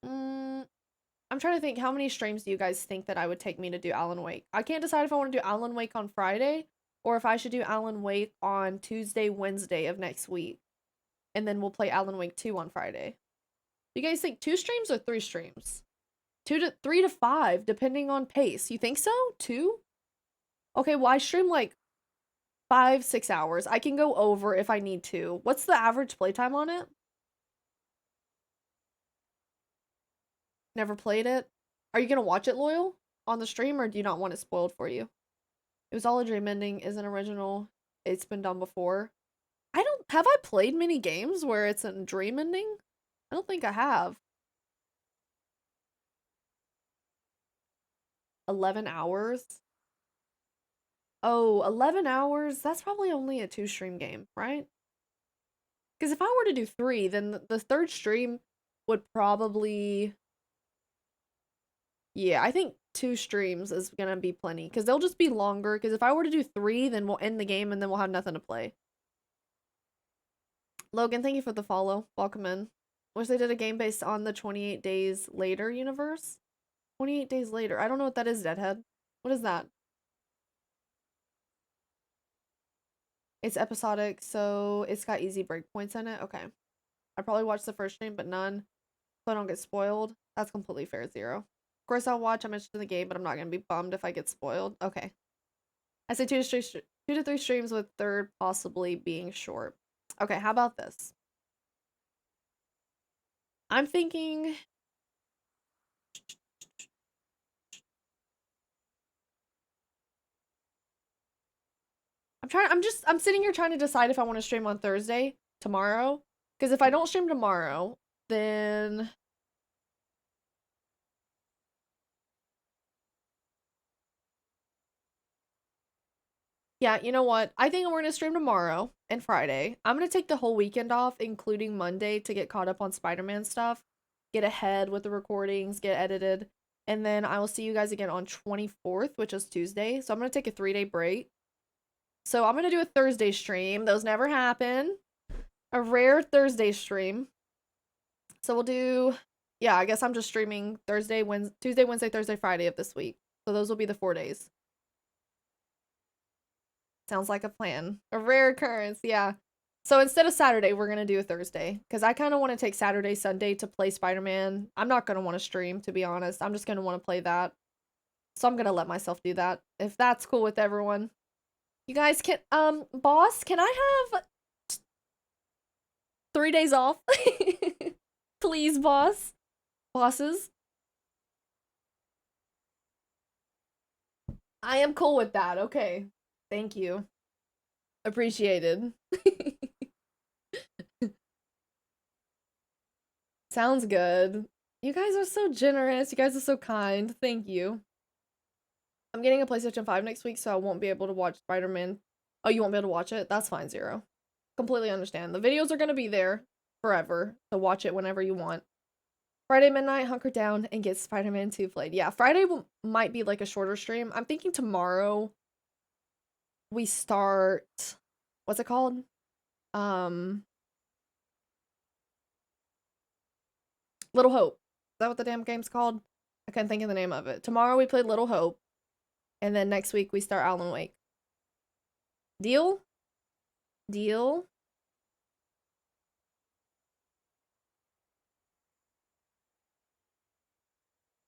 I'm trying to think, how many streams do you guys think that I would take me to do Alan Wake? I can't decide if I want to do Alan Wake on Friday or if I should do Alan Wake on Tuesday, Wednesday of next week. And then we'll play Alan Wake 2 on Friday. Do you guys think 2 streams or 3 streams? 3 to 5, depending on pace. You think so? 2? Okay, well, I stream like 5-6 hours. I can go over if I need to. What's the average playtime on it? Never played it? Are you gonna watch it, Loyal? On the stream, or do you not want it spoiled for you? It was all a dream ending, isn't original. It's been done before. Have I played many games where it's a dream ending? I don't think I have. 11 hours. Oh, 11 hours? That's probably only a 2-stream game, right? Because if I were to do 3, then the third stream would probably... Yeah, I think 2 streams is gonna be plenty. Because they'll just be longer. Because if I were to do 3, then we'll end the game and then we'll have nothing to play. Logan, thank you for the follow. Welcome in. Wish they did a game based on the 28 Days Later universe. 28 Days Later. I don't know what that is, Deadhead. What is that? It's episodic, so it's got easy breakpoints in it. Okay. I probably watched the first stream, but none, so I don't get spoiled. That's completely fair, Zero. Of course I'll watch. I'm interested in the game, but I'm not going to be bummed if I get spoiled. Okay. I say 2 to 3 streams with third possibly being short. Okay, how about this? I'm thinking... I'm sitting here trying to decide if I want to stream on Thursday, tomorrow. Because if I don't stream tomorrow, then... Yeah, you know what? I think we're going to stream tomorrow and Friday. I'm going to take the whole weekend off, including Monday, to get caught up on Spider-Man stuff. Get ahead with the recordings, get edited. And then I will see you guys again on 24th, which is Tuesday. So I'm going to take a 3-day break. So I'm going to do a Thursday stream. Those never happen. A rare Thursday stream. So we'll do... Yeah, I guess I'm just streaming Tuesday, Wednesday, Thursday, Friday of this week. So those will be the 4 days. Sounds like a plan. A rare occurrence, yeah. So instead of Saturday, we're going to do a Thursday. Because I kind of want to take Saturday, Sunday to play Spider-Man. I'm not going to want to stream, to be honest. I'm just going to want to play that. So I'm going to let myself do that. If that's cool with everyone. You guys can, boss, can I have 3 days off? Please, boss. Bosses. I am cool with that. Okay. Thank you. Appreciated. Sounds good. You guys are so generous. You guys are so kind. Thank you. I'm getting a PlayStation 5 next week, so I won't be able to watch Spider-Man. Oh, you won't be able to watch it? That's fine, Zero. Completely understand. The videos are going to be there forever, so watch it whenever you want. Friday midnight, hunker down and get Spider-Man 2 played. Yeah, Friday might be like a shorter stream. I'm thinking tomorrow we start... What's it called? Little Hope. Is that what the damn game's called? I couldn't think of the name of it. Tomorrow we play Little Hope. And then next week we start Alan Wake. Deal? Deal?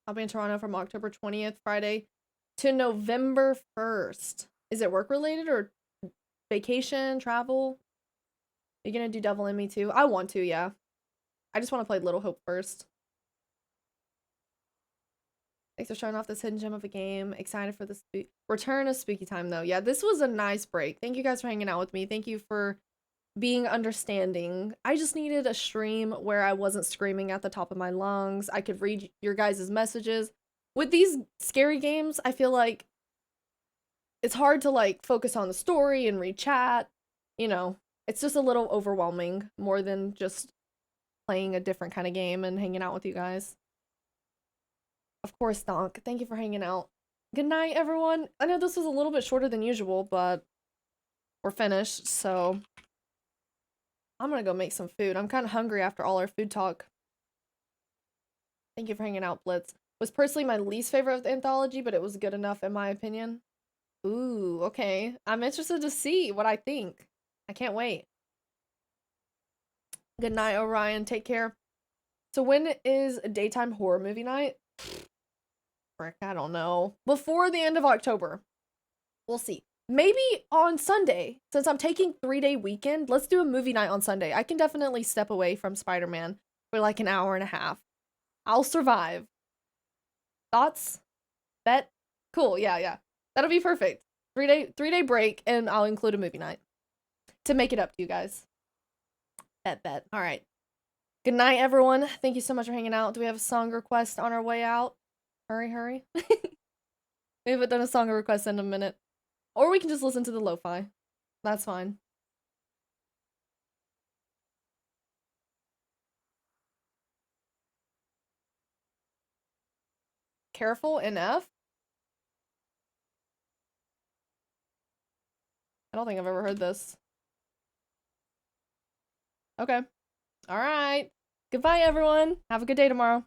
I'll be in Toronto from October 20th, Friday, to November 1st. Is it work related or vacation, travel? Are you gonna do Devil in Me too? I want to, yeah. I just want to play Little Hope first. Thanks for showing off this hidden gem of a game. Excited for the return of Spooky Time, though. Yeah, this was a nice break. Thank you guys for hanging out with me. Thank you for being understanding. I just needed a stream where I wasn't screaming at the top of my lungs. I could read your guys' messages. With these scary games, I feel like it's hard to, like, focus on the story and read chat. You know, it's just a little overwhelming more than just playing a different kind of game and hanging out with you guys. Of course, Donk. Thank you for hanging out. Good night, everyone. I know this was a little bit shorter than usual, but we're finished, so I'm gonna go make some food. I'm kind of hungry after all our food talk. Thank you for hanging out, Blitz. Was personally my least favorite of the anthology, but it was good enough in my opinion. Ooh, okay. I'm interested to see what I think. I can't wait. Good night, Orion. Take care. So when is a daytime horror movie night? Frick, I don't know. Before the end of October. We'll see. Maybe on Sunday. Since I'm taking 3-day weekend, let's do a movie night on Sunday. I can definitely step away from Spider-Man for like an hour and a half. I'll survive. Thoughts? Bet? Cool, yeah. That'll be perfect. 3-day break, and I'll include a movie night. To make it up to you guys. Bet. Alright. Good night, everyone. Thank you so much for hanging out. Do we have a song request on our way out? Hurry. We haven't done a song request in a minute. Or we can just listen to the lo-fi. That's fine. Careful in F? I don't think I've ever heard this. Okay. Alright. Goodbye, everyone. Have a good day tomorrow.